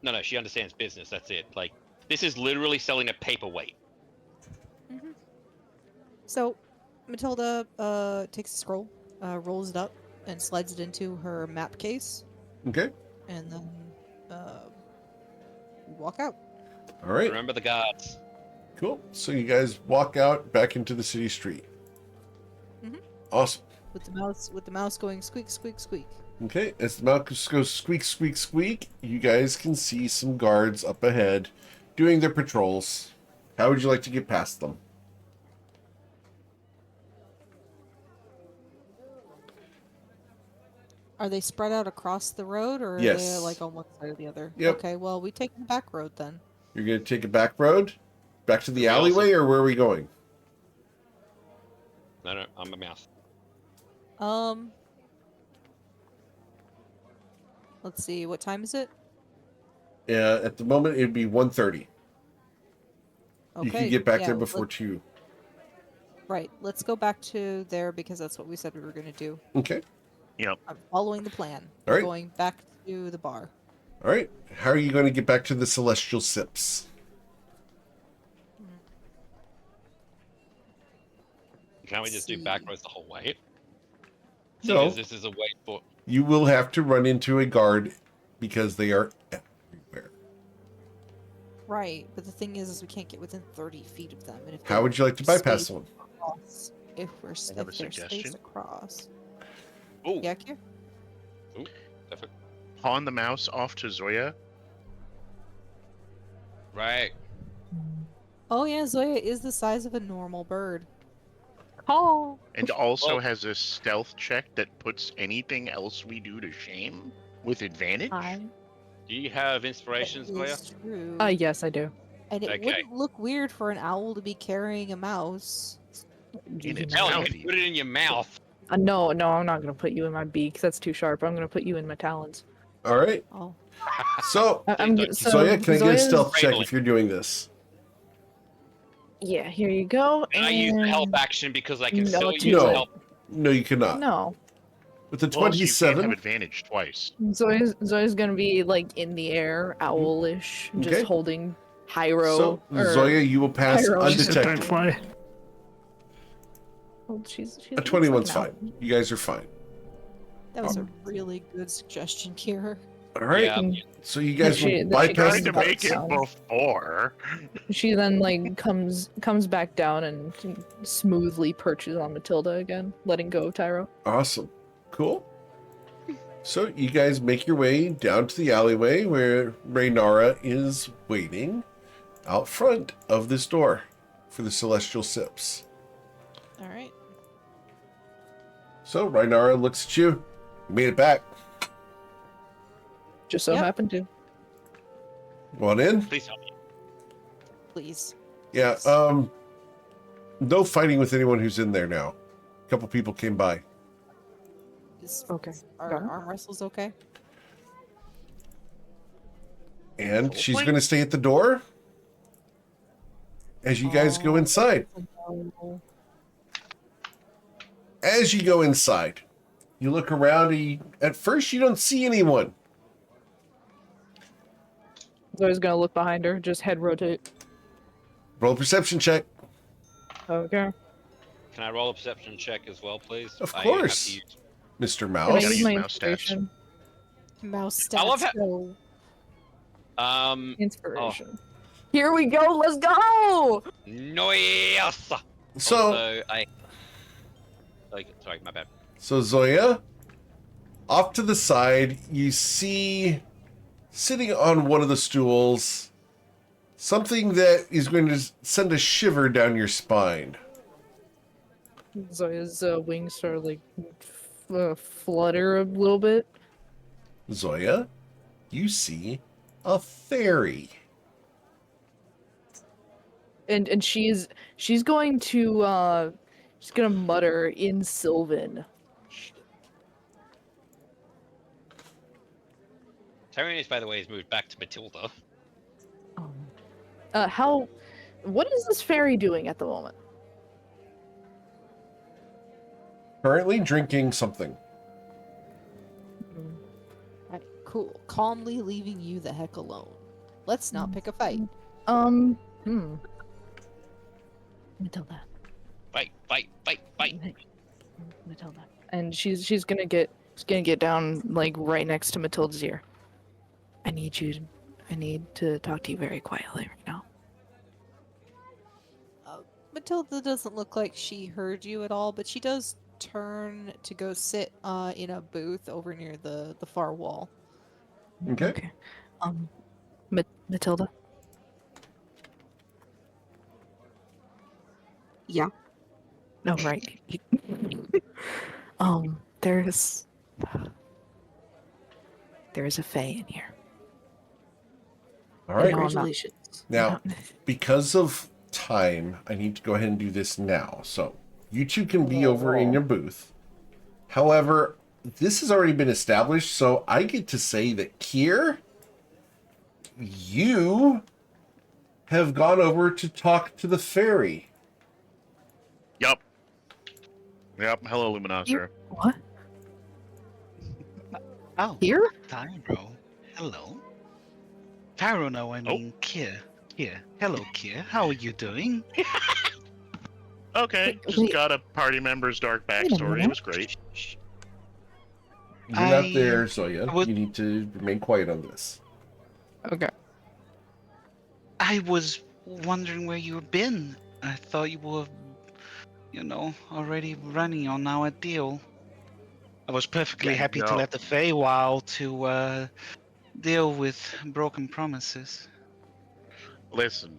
No, she understands business. That's it. Like, this is literally selling a paperweight. So, Matilda takes the scroll, rolls it up, and slides it into her map case, Okay. and then walk out. All right. Remember the guards. Cool. So you guys walk out back into the city street. Mhm. Awesome. With the mouse going squeak, squeak, squeak. Okay. As the mouse goes squeak, squeak, squeak, you guys can see some guards up ahead doing their patrols. How would you like to get past them? Are they spread out across the road, or are Yes. they like on one side or the other? Yep. Okay, well, we take the back road then. You're going to take a back road? Back to the We also- alleyway, or where are we going? No, I'm a mouse. Let's see, what time is it? At the moment, it'd be 1:30. Okay. You can get back yeah, there before 2. Right. Let's go back to there because that's what we said we were going to do. Okay. Yep. I'm following the plan. All right. Going back to the bar. All right. How are you going to get back to the Celestial Sips? Can't we just do See. back roads the whole way? No. Because this is a way for. You will have to run into a guard because they are everywhere. Right, but the thing is we can't get within 30 feet of them. And if How would you like to bypass one? across, if we're I have a if they're spaced suggestion. across. Oh, Yeah, Kier? definitely. Pawn the mouse off to Zoya. Right. Oh yeah, Zoya is the size of a normal bird. Oh. And also Well- has a stealth check that puts anything else we do to shame with advantage. Do you have inspirations, That Zoya? is true. Yes, I do. And it Okay. wouldn't look weird for an owl to be carrying a mouse. In its Hell, you mouth. can put it in your mouth. No, I'm not gonna put you in my beak. That's too sharp. I'm gonna put you in my talons. All right. Oh. So, So Zoya, can I get a Zoya's- stealth check Raven. if you're doing this? Yeah, here you go. And I use the help action because I can No, still it's use No. the help. No, you cannot. No, With the Plus, you can't have 27, advantage twice. Zoya's gonna be like in the air, owlish, just Okay. holding pyro. so or- Zoya, you will pass Pyro. She said don't undetected. fly. Well, she's A 21's like an fine. You guys are fine. That was a really good suggestion, Kier. All right. Yeah. So you guys She- will that she bypass Trying the to make it sound. before. She then like comes back down and smoothly perches on Matilda again, letting go of Tyro. Awesome. Cool. So you guys make your way down to the alleyway where Raynara is waiting out front of this door for the Celestial Sips. All right. So Raynara looks at you. You made it back. Just so Yep. happened to. Go on in. Please help me. Please. Yeah, no fighting with anyone who's in there now. A couple people came by. Is Okay. our Got it. arm wrestles okay? And she's going to stay at the door as you guys go Oh. inside. No. As you go inside, you look around and at first you don't see anyone. Zoya's gonna look behind her, just head rotate. Roll a perception check. Okay. Can I roll a perception check as well, please? Of I have to course. use- Mr. Can I Mouse. gotta use use my mouse stats. inspiration? Mouse I love stats how- go. Inspiration. Here we go. Let's go. Noise. So, Also, sorry, my bad. so Zoya, off to the side, you see sitting on one of the stools something that is going to send a shiver down your spine. Zoya's wings start to, like flutter a little bit. Zoya, you see a fairy. And she's going to she's gonna mutter in Sylvan. Tyrannus, by the way, has moved back to Matilda. What is this fairy doing at the moment? Currently drinking something. Right, cool. Calmly leaving you the heck alone. Let's not pick a fight. Matilda. Fight. Matilda. And she's gonna get down like right next to Matilda's ear. I need to talk to you very quietly right now. Matilda doesn't look like she heard you at all, but she does turn to go sit in a booth over near the far wall. Okay. Matilda. Yeah. No, right. There's a fae in here. All right. No, I'm not. Congratulations. Now, because of time, I need to go ahead and do this now. So you two can be over in your booth. However, this has already been established, so I get to say that Kier, you have gone over to talk to the fairy. Yup. Yep. Hello, Luminosera. What? Oh, Here? Tyro. Hello. Tyro, no, I mean Kier. Kier. Hello, Kier. How are you doing? Okay, just Wait. got a party member's dark Wait a backstory. It minute. was great. You're not there, Zoya. would- You need to remain quiet on this. Okay. I was wondering where you've been. I thought you were, already running on our deal. I was perfectly Yeah, happy to no. let the Feywild to deal with broken promises. Listen,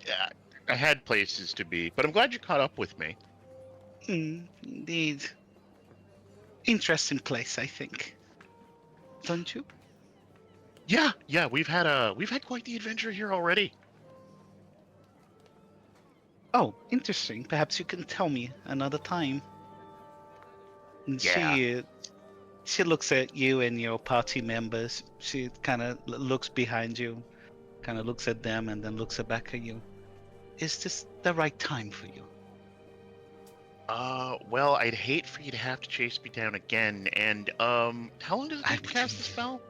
yeah, I had places to be, but I'm glad you caught up with me. Indeed. Interesting place, I think. Don't you? Yeah, we've had quite the adventure here already. Oh, interesting. Perhaps you can tell me another time. And Yeah. she looks at you and your party members. She kind of looks behind you, kind of looks at them, and then looks back at you. Is this the right time for you? Well, I'd hate for you to have to chase me down again. And how long does it I take to cast the spell?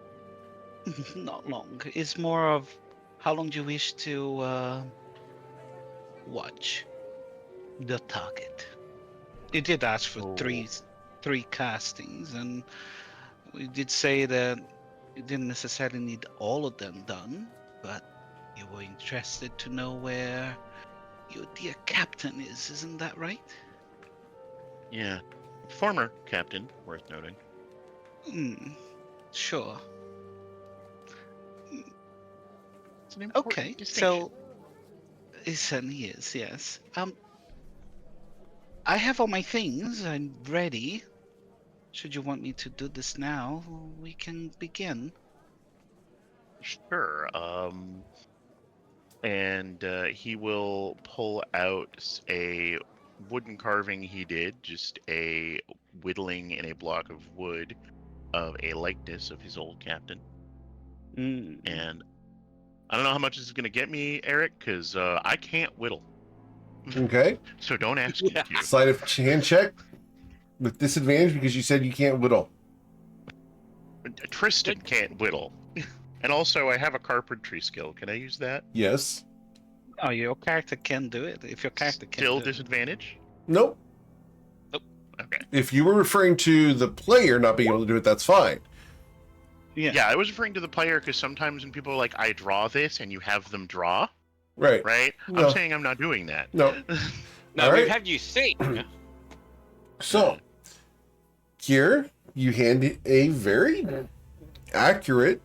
Not long. It's more of how long do you wish to watch the target. You did ask for Oh. three castings, and we did say that you didn't necessarily need all of them done, but you were interested to know where your dear captain is, isn't that right? Yeah, former captain, worth noting. Sure. It's an important Okay, distinction. so it certainly is, yes. I have all my things. I'm ready. Should you want me to do this now, we can begin. Sure. And he will pull out a wooden carving he did, just a whittling in a block of wood of a likeness of his old captain. And I don't know how much this is going to get me, Eric, because I can't whittle. Okay. So don't ask me to. Sleight of hand check with disadvantage because you said you can't whittle. Tristan can't whittle. And also, I have a carpentry skill. Can I use that? Yes. Oh, your character can do it. If your character can Still do disadvantage? Nope. Okay. If you were referring to the player not being able to do it, that's fine. it. Yeah, I was referring to the player because sometimes when people are like, I draw this, and you have them draw, Right. right? No. I'm saying I'm not doing that. No. No, All we've right. had you see. So, here you hand a very accurate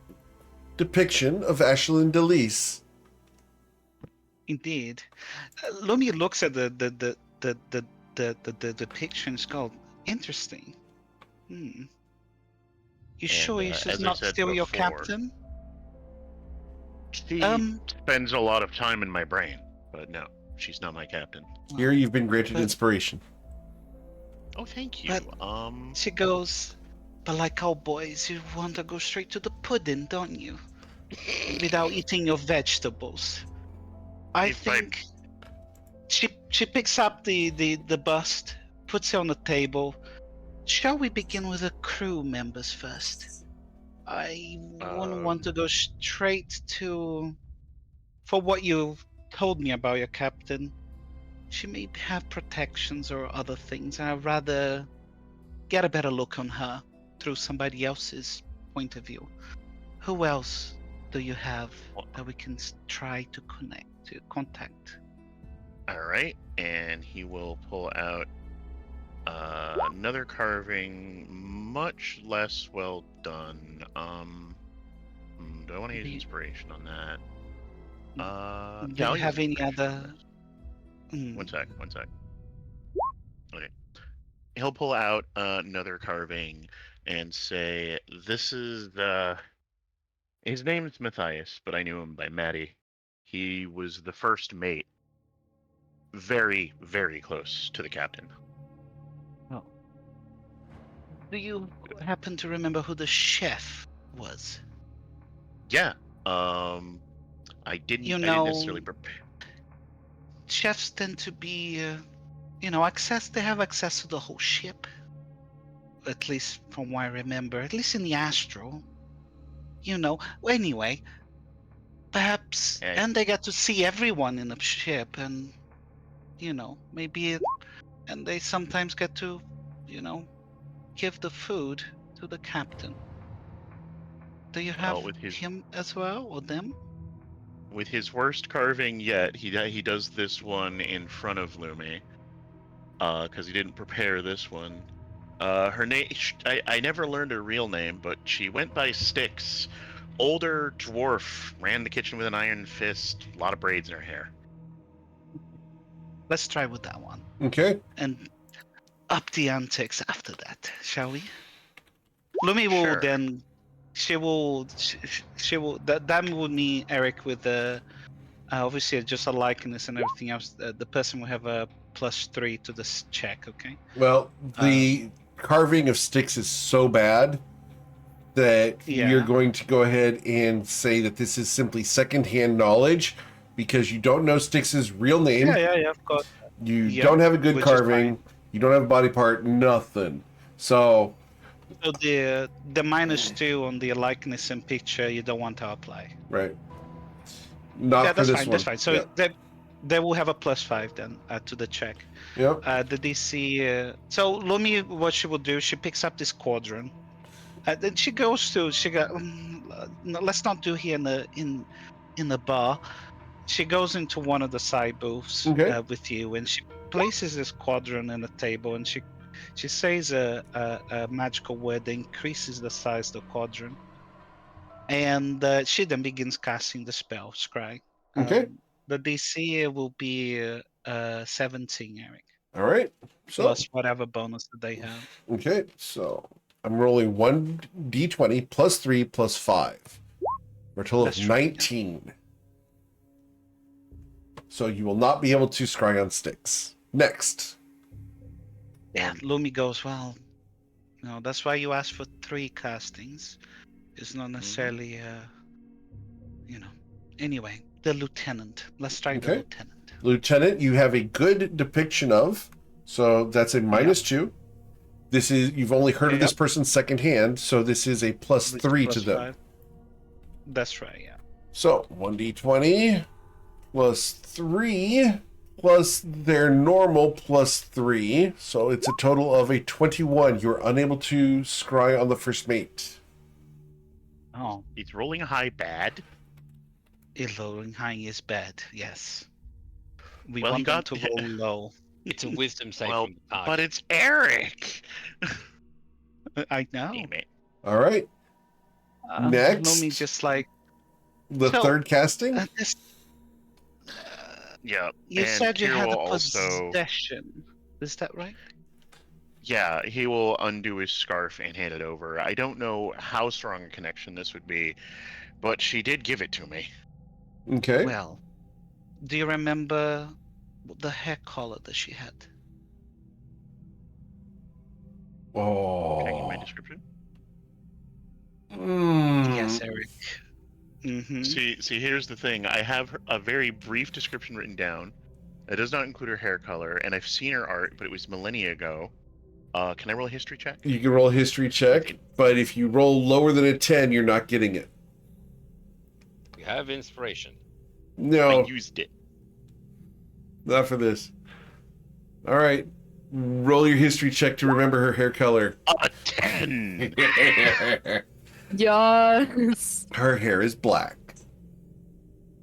depiction of Ashlyn Delise. Indeed. Lumi looks at the depiction. It's called interesting. You sure And, she's as I not said still your before, captain? She spends a lot of time in my brain, but no, she's not my captain. Here you've been granted But- inspiration. Oh, thank you. But- She goes, but like all boys, you want to go straight to the pudding, don't you? Without eating your vegetables. I If I- think she picks up the bust, puts it on the table. Shall we begin with the crew members first? I wouldn't want to go straight to. For what you've told me about your captain, she may have protections or other things. I'd rather get a better look on her through somebody else's point of view. Who else do you have that we can try to contact? All right, and he will pull out another carving, much less well done. Do I want to use inspiration on that? Do you have any other? One sec. Okay. He'll pull out another carving and say, "This is the." His name's Matthias, but I knew him by Maddie. He was the first mate. Very, very close to the captain. Oh. Do you happen to remember who the chef was? Yeah. I didn't. You I know, didn't necessarily prepare. chefs tend to be access. They have access to the whole ship. At least from what I remember. At least in the astral. Anyway, perhaps, Yeah. and they get to see everyone in the ship, and maybe, and they sometimes get to, give the food to the captain. Do you have with his him as well, or them? with his worst carving yet, he does this one in front of Lumi, because he didn't prepare this one. Her name, I never learned her real name, but she went by Styx. Older dwarf, ran the kitchen with an iron fist, a lot of braids in her hair. Let's try with that one, Okay. and up the antics after that, shall we? Lumi will Sure. then. She will. She will. That will need Eric with the. Obviously, just a likeness and everything else. The person will have a +3 to this check. Okay. Well, the carving of Styx is so bad that you're Yeah. going to go ahead and say that this is simply secondhand knowledge because you don't know Styx's real name. Yeah. Of course. You Yep, don't have a good which is carving. fine. You don't have a body part. Nothing. So So the -2 on the likeness and picture you don't want to apply. right. Not Yeah, for that's this fine. one. That's fine. So Yeah. they will have a +5 then to the check. Yep. The DC. So Lumi, what she will do? She picks up this quadrant. Then she goes to. She got. No, let's not do here in the bar. She goes into one of the side booths Okay. with you, and she places this quadrant on the table, and she says a magical word that increases the size of the quadrant, and she then begins casting the spell scry. Okay. The DC will be 17, Eric, All right. So plus whatever bonus that they have. okay. So I'm rolling 1d20 +3 +5 for a total That's of right, yeah. 19. So you will not be able to scry on Styx. Next. Yeah, Lumi goes, well, that's why you asked for 3 castings. It's not necessarily, Anyway, the lieutenant. Let's try the Okay. lieutenant. Lieutenant, you have a good depiction of. So that's a -2. This is, you've only heard of this person secondhand, so this is a +3 to them. +5. That's right, yeah. So 1d20 +3 plus their normal +3. So it's a total of a 21. You're unable to scry on the first mate. Oh, He's rolling a high bad. rolling high is bad, yes. We Well, he want them got- to roll low. It's a wisdom save Well, from the target. but it's Eric. I know. Damn it. All right. Next. Lumi just like, The So, third casting? this, Yeah. you and said you Kier had will a also. possession. Is that right? Yeah, he will undo his scarf and hand it over. I don't know how strong a connection this would be, but she did give it to me. Okay. Well, do you remember the hair color that she had? Oh. Can I get my description? Yes, Eric. Mm-hmm. See, here's the thing. I have a very brief description written down. It does not include her hair color, and I've seen her art, but it was millennia ago. Can I roll a history check? You can roll a history check, but if you roll lower than a 10, you're not getting it. We have inspiration. No, I used it. not for this. All right. Roll your history check to remember her hair color. A 10! Yes. Her hair is black.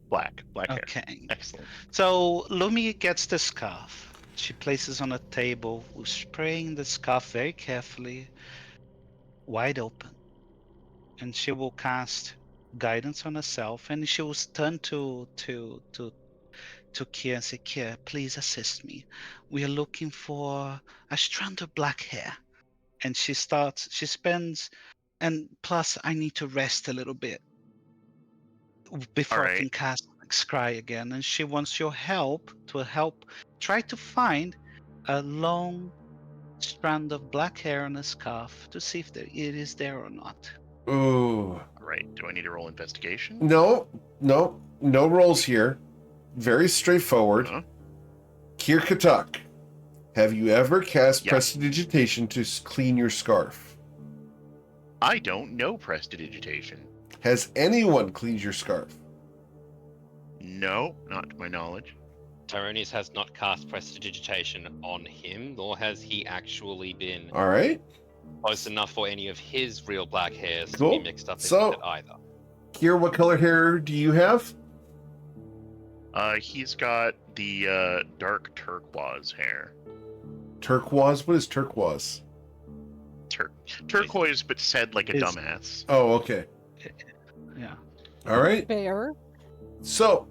Black hair. Okay. Excellent. So Lumi gets the scarf. She places on a table, spraying the scarf very carefully, wide open. And she will cast guidance on herself, and she will turn to Kier and say, Kier, please assist me. We are looking for a strand of black hair. And she spends, and plus I need to rest a little bit before I can cast Scry again. And she wants your help to try to find a long strand of black hair on a scarf to see if it is there or not. Ooh. All right. Do I need to roll investigation? No rolls here. Very straightforward. Huh? Kier Katuk, Have you ever cast Yeah. prestidigitation to clean your scarf? I don't know prestidigitation. Has anyone cleaned your scarf? No, not to my knowledge. Tyronius has not cast prestidigitation on him, nor has he actually been All right. close enough for any of his real black hairs to Cool. be mixed up So- in it either. Kier, what color hair do you have? He's got the dark turquoise hair. Turquoise? What is turquoise? Turquoise, but said like a Is- dumbass. Oh, okay. Yeah. All right. Fair. So,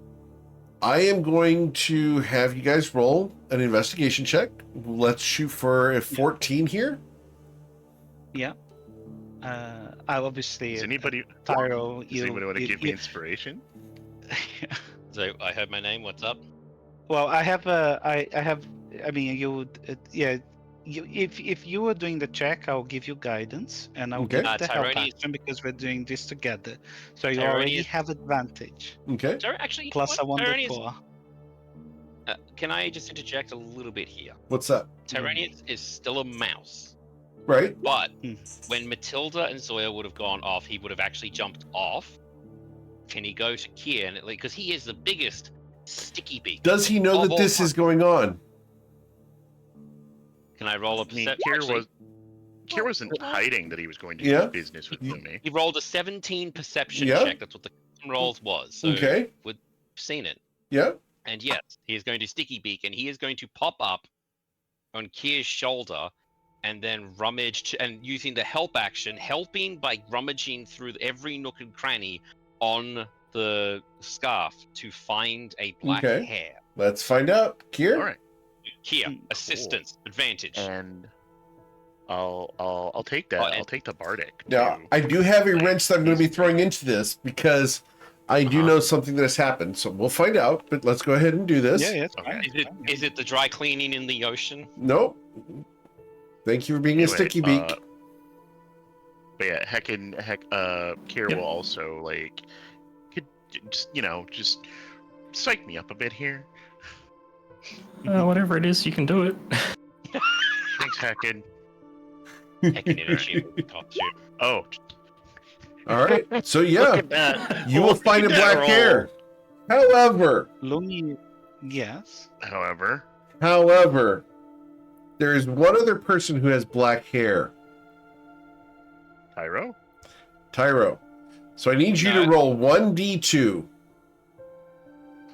I am going to have you guys roll an investigation check. Let's shoot for a 14 here. Yeah. I obviously. Does anybody? Tyro, Does anybody want to give me inspiration? So I heard my name. What's up? Well, I have I mean, you would. Yeah. If you were doing the check, I'll give you guidance, and I'll Okay. give the help Tyrone- action because we're doing this together. So you Tyrone already is- have advantage. Okay. Actually, Plus, I what? wonder Tyronius- for. Can I just interject a little bit here? What's that? Tyronius is still a mouse, Right. but Hmm. when Matilda and Zoya would have gone off, he would have actually jumped off. Can he go to Kier? And because he is the biggest sticky beak. Does he know of that all this time. is going on? Can I roll a I mean, perception? Kier wasn't hiding that he was going to Yeah. do business with You- Lumi. He rolled a 17 perception Yeah. check. That's what the rolls was. So Okay. we've seen it. Yeah. And yes, he is going to sticky beak, and he is going to pop up on Kier's shoulder, and then and using the help action, helping by rummaging through every nook and cranny on the scarf to find a black Okay. hair. Let's find out. Kier? All right, Kier, Cool. assistance, advantage. and I'll take that. Oh, and- I'll take the bardic. Now, too. I do have a wrench that I'm going to be throwing into this because I do know something that has happened. So we'll find out, but let's go ahead and do this. Yeah, it's Okay. fine. Is it the dry cleaning in the ocean? Nope. Thank you for being a Anyway, sticky beak. But yeah, Kier Yep. will also could just psych me up a bit here. Whatever it is, you can do it. Thanks, Heckin. Heckin' energy costume. Oh, All right. So look yeah, at that. you will Look find a at that black roll. hair. However, Lumi, yes. However, there is one other person who has black hair. Tyro. Tyro. So I need you to No. roll 1d2.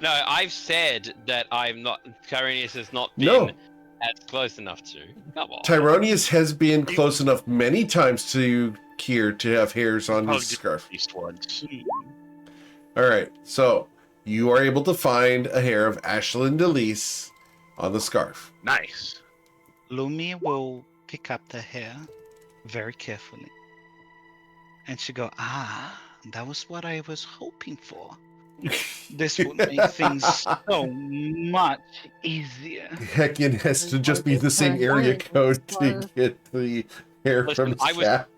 No, I've said that I'm not. Tyronius has not been No. as close enough to. Come on. Tyronius has been close enough many times to Kier to have hairs on Hugged his scarf. at least once. All right. So you are able to find a hair of Ashlyn DeLise on the scarf. Nice. Lumi will pick up the hair very carefully. And she go, that was what I was hoping for. This would make things so much easier. Heckin has to just be the same area code to get the hair Listen, from Jack.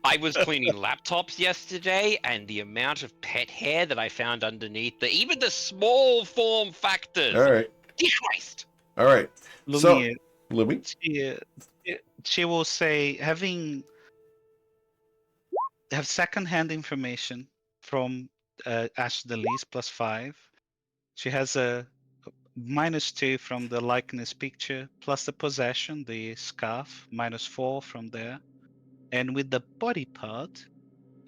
I was cleaning laptops yesterday, and the amount of pet hair that I found underneath even the small form factors. All right. Dear Christ. All right. So, Lumi, Libby? she will say, have second-hand information from Ash DeLise +5. She has a -2 from the likeness picture, plus the possession, the scarf, -4 from there. And with the body part,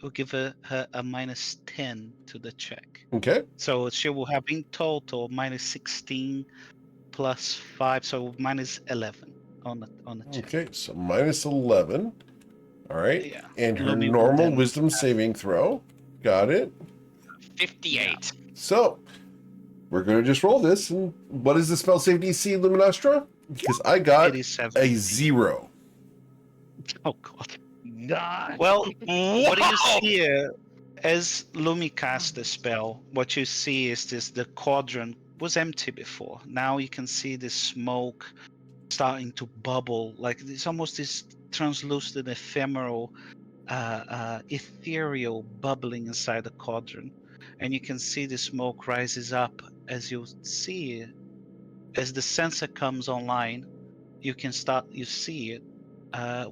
we'll give her a -10 to the check. Okay. So she will have in total -16 +5, so -11 on the check. Okay. So -11. All right. Yeah. And her Lumi will normal then wisdom saving throw. Got it. 58. So we're going to just roll this. And what is the spell save DC, Luminostra? Because I got 87. a 0. Oh god. Nice. Well, what you see here, as Lumi casts the spell, what you see is the quadrant was empty before. Now you can see the smoke starting to bubble, like it's almost this translucent, ephemeral, ethereal bubbling inside the quadrant. And you can see the smoke rises up as you see as the sensor comes online, you see it.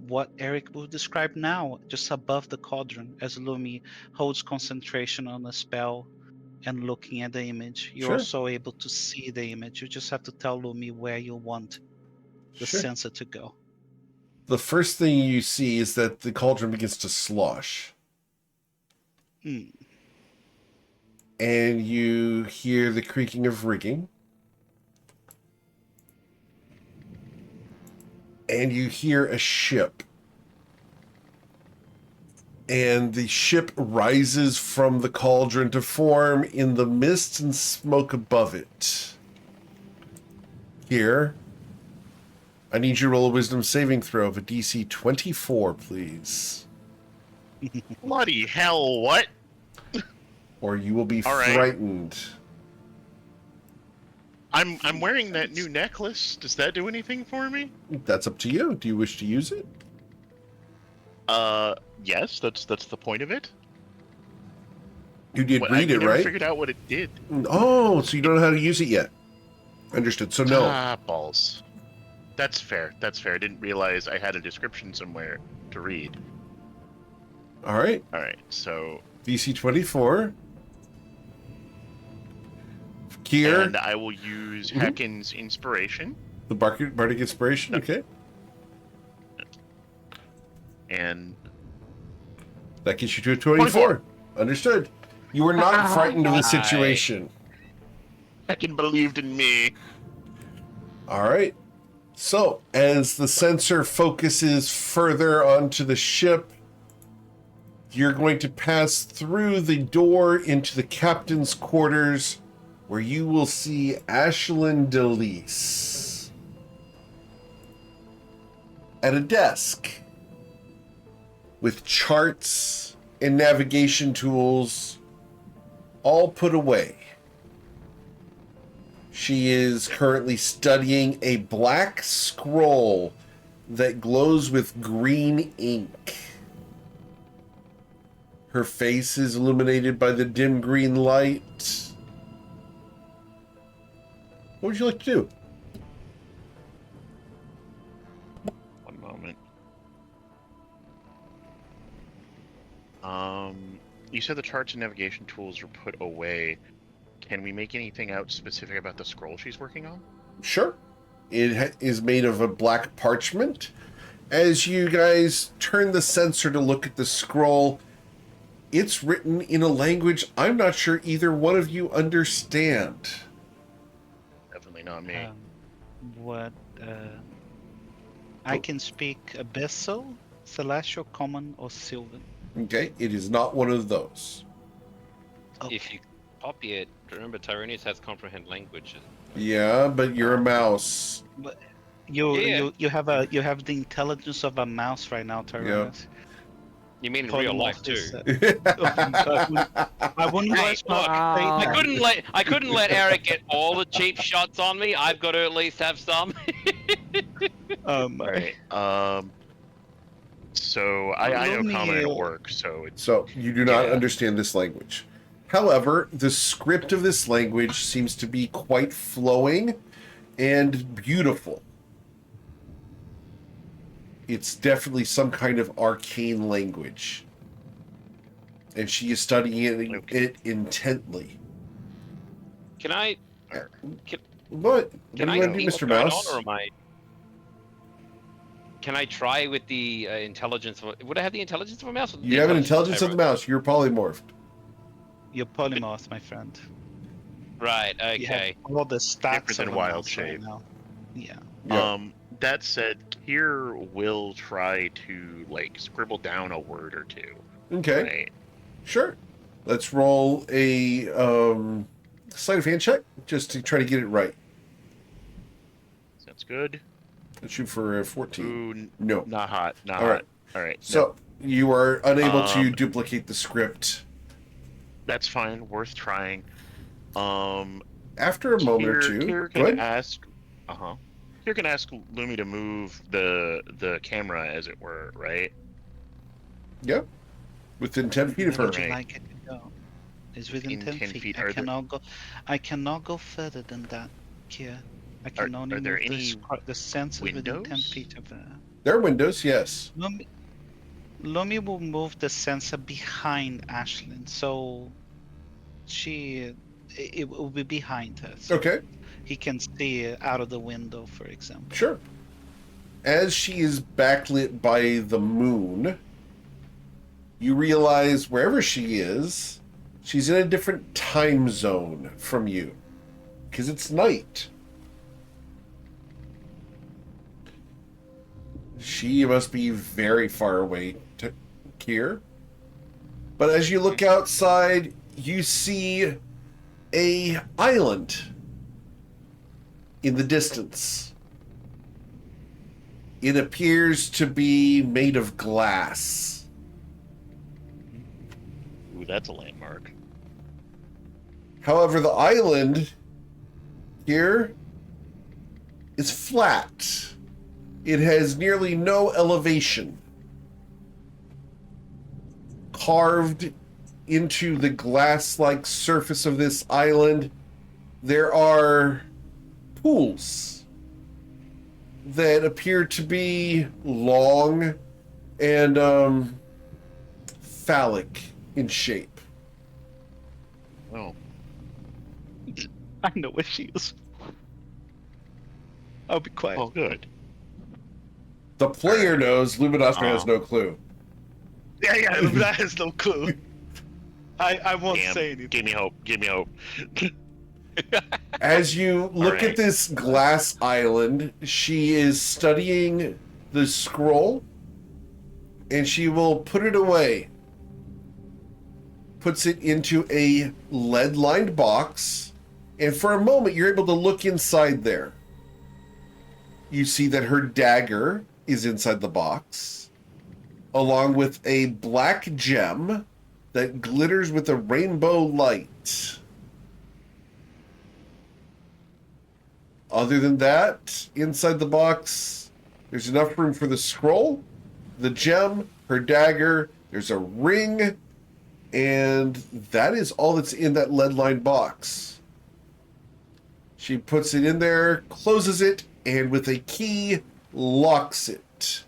What Eric will describe now, just above the cauldron, as Lumi holds concentration on the spell and looking at the image. You're Sure. also able to see the image. You just have to tell Lumi where you want the Sure. sensor to go. The first thing you see is that the cauldron begins to slosh. And you hear the creaking of rigging. And you hear a ship. And the ship rises from the cauldron to form in the mist and smoke above it. Here, I need you to roll a wisdom saving throw of a DC 24, please. Bloody hell, what? Or you will be All right. frightened. I'm wearing that new necklace. Does that do anything for me? That's up to you. Do you wish to use it? Yes, that's the point of it. You did Well, read I it, never right? figured out what it did. Oh, so you don't know how to use it yet. Understood. So no. Ah, balls. That's fair. That's fair. I didn't realize I had a description somewhere to read. All right. All right, so DC 24. Kier, and I will use Heckin's inspiration, the Bardic Inspiration. Okay. and That gets you to a 24. Understood. You were not frightened of the situation. Heckin believed in me. All right. So, as the sensor focuses further onto the ship, you're going to pass through the door into the captain's quarters, where you will see Ashlyn DeLise at a desk with charts and navigation tools all put away. She is currently studying a black scroll that glows with green ink. Her face is illuminated by the dim green light. What would you like to do? One moment. You said the charts and navigation tools were put away. Can we make anything out specific about the scroll she's working on? Sure. It is made of a black parchment. As you guys turn the sensor to look at the scroll, it's written in a language I'm not sure either one of you understand. Definitely not me. I can speak Abyssal, Celestial, Common, or Sylvan. Okay, it is not one of those. If you copy it, remember Tyranius has comprehend languages. Yeah, but you're a mouse. But Yeah. you have the intelligence of a mouse right now, Tyrannus. You mean in real life too? I wouldn't Hey, waste look, my I couldn't let Eric get all the cheap shots on me. I've got to at least have some. Alright, so I know Let me, common at work, so it's So you do not Yeah. understand this language. However, the script of this language seems to be quite flowing and beautiful. It's definitely some kind of arcane language. And she is studying it intently. Can I? What? Can What do I you want to do, see what's Mr. going Mouse? on, or am I? Can I try with the intelligence? Would I have the intelligence of a mouse? Or the You have an intelligence of the mouse. You're polymorphed. You're polymorph, my friend. Right. You have Okay. all the stats Different than of a wild mouse right shape. now. Yeah. Yeah. That said, Kier will try to scribble down a word or two. Okay. Right? Sure. Let's roll a sleight of hand check just to try to get it right. Sounds good. Let's shoot for a 14. Ooh, No. not hot. Not All hot. right. All right. So you are unable to Um, duplicate the script. that's fine. Worth trying. After a moment or two, Kier go can ahead. ask. Kier can ask Lumi to move the camera, as it were, right? Yep. Within 10 feet of Where her. would you Right. like it to go? It's within In 10 10 feet. feet, I are there- cannot go. I cannot go further than that, Kia. I can only are there move any the sensors within 10 windows? feet of the. There are windows, yes. Lumi will move the sensor behind Ashlyn, so it will be behind her, so Okay, he can see out of the window, for example. sure. As she is backlit by the moon, you realize wherever she is, she's in a different time zone from you, because it's night. She must be very far away to here. But as you look outside, you see a island in the distance. It appears to be made of glass. Ooh, that's a landmark. However, the island here is flat. It has nearly no elevation. Carved into the glass-like surface of this island, there are pools that appear to be long and phallic in shape. Oh, I know where she is. I'll be quiet. oh, good. The player knows, Luminostra has no clue. Yeah, that has no clue. I won't Damn, say anything. give me hope. Give me hope. As you look Alright. at this glass island, she is studying the scroll, and she will put it away. Puts it into a lead-lined box, and for a moment you're able to look inside there. You see that her dagger is inside the box, along with a black gem that glitters with a rainbow light. Other than that, inside the box, there's enough room for the scroll, the gem, her dagger, there's a ring, and that is all that's in that lead-lined box. She puts it in there, closes it, and with a key, locks it.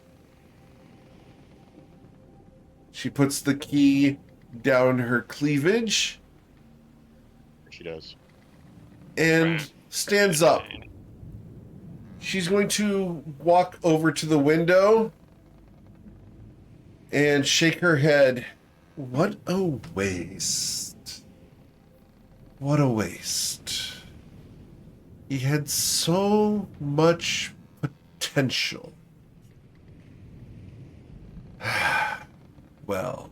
She puts the key down her cleavage She does. and stands up. She's going to walk over to the window and shake her head. What a waste. What a waste. He had so much potential. Well,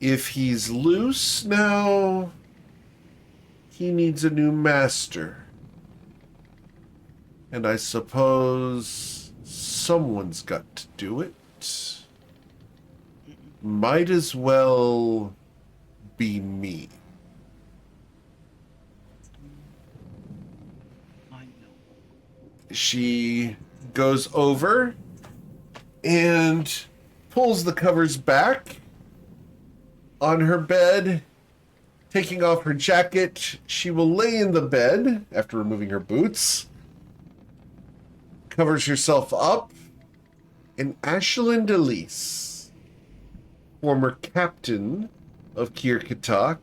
if he's loose now, he needs a new master. And I suppose someone's got to do it. Might as well be me. I know. She goes over and pulls the covers back on her bed. Taking off her jacket, she will lay in the bed after removing her boots. Covers herself up, and Ashlyn Delise, former captain of Kirkatak,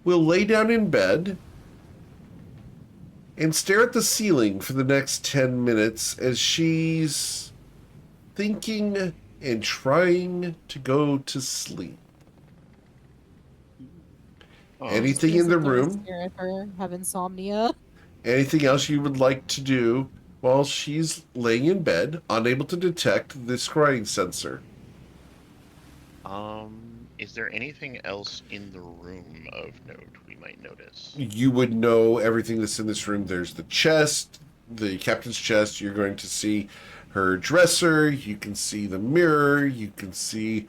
will lay down in bed and stare at the ceiling for the next 10 minutes as she's thinking and trying to go to sleep. Oh, Anything in the room? Stare at her, have insomnia. Anything else you would like to do while she's laying in bed, unable to detect the scrying sensor? Is there anything else in the room of note we might notice? You would know everything that's in this room. There's the chest, the captain's chest. You're going to see her dresser. You can see the mirror. You can see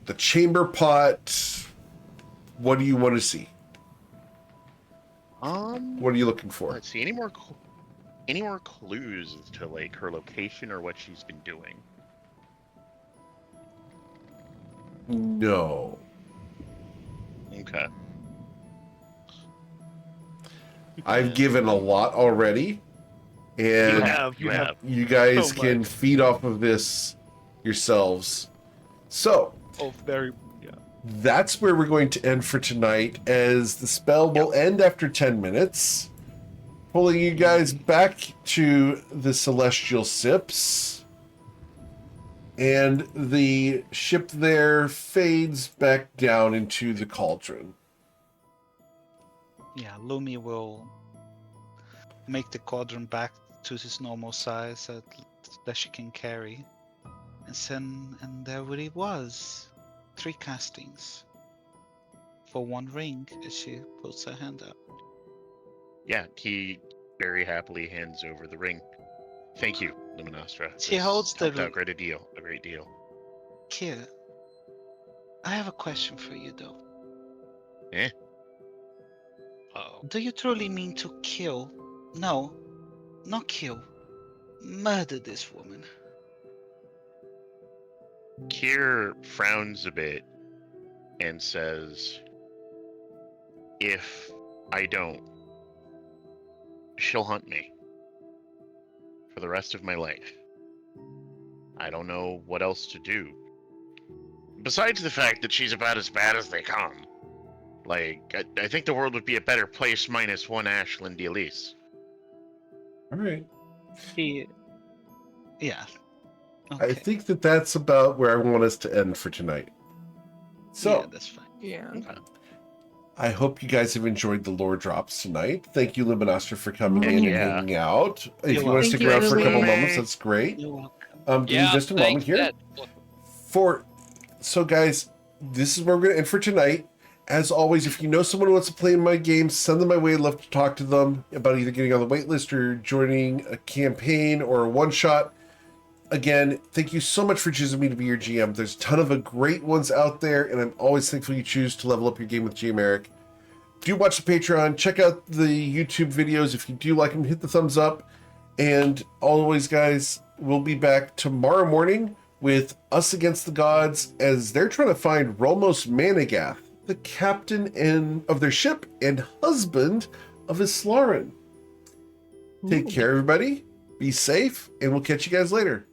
the chamber pot. What do you want to see? What are you looking for? Let's see. Any more clues as to like her location or what she's been doing? No. Okay. I've given a lot already, and You have. you guys so can much. feed off of this yourselves. So Oh, very. Yeah. that's where we're going to end for tonight, as the spell will end after 10 minutes, pulling you guys back to the Celestial Sips, and the ship there fades back down into the cauldron. Yeah, Lumi will make the quadrant back to its normal size that she can carry. And there it was. 3 castings. For 1 ring, as she puts her hand up. Yeah, he very happily hands over the ring. Thank you, Luminostra. She This holds the helped out ring. great a deal. A great deal. Kira, I have a question for you though. Eh? Do you truly mean to kill? No, not kill. Murder this woman. Kier frowns a bit and says, if I don't, she'll hunt me for the rest of my life. I don't know what else to do. Besides the fact that she's about as bad as they come. Like, I think the world would be a better place minus one Ashlyn D'Elise. All right. Yeah. I Okay. think that's about where I want us to end for tonight. So, yeah, that's fine. Yeah. I hope you guys have enjoyed the lore drops tonight. Thank you, Luminostra, for coming Heck in yeah. and hanging out. If You're you want to welcome. stick Thank around you, for a couple Lumi. moments, that's great. You're welcome. Give me Yeah, just a thanks, moment here. Dad. So guys, this is where we're going to end for tonight. As always, if you know someone who wants to play in my games, send them my way. I'd love to talk to them about either getting on the waitlist or joining a campaign or a one-shot. Again, thank you so much for choosing me to be your GM. There's a ton of great ones out there, and I'm always thankful you choose to level up your game with GM Eric. Do watch the Patreon. Check out the YouTube videos. If you do like them, hit the thumbs up. And always, guys, we'll be back tomorrow morning with Us Against the Gods as they're trying to find Rolmos Manigath, the captain of their ship and husband of Islarin. Take care, everybody. Be safe, and we'll catch you guys later.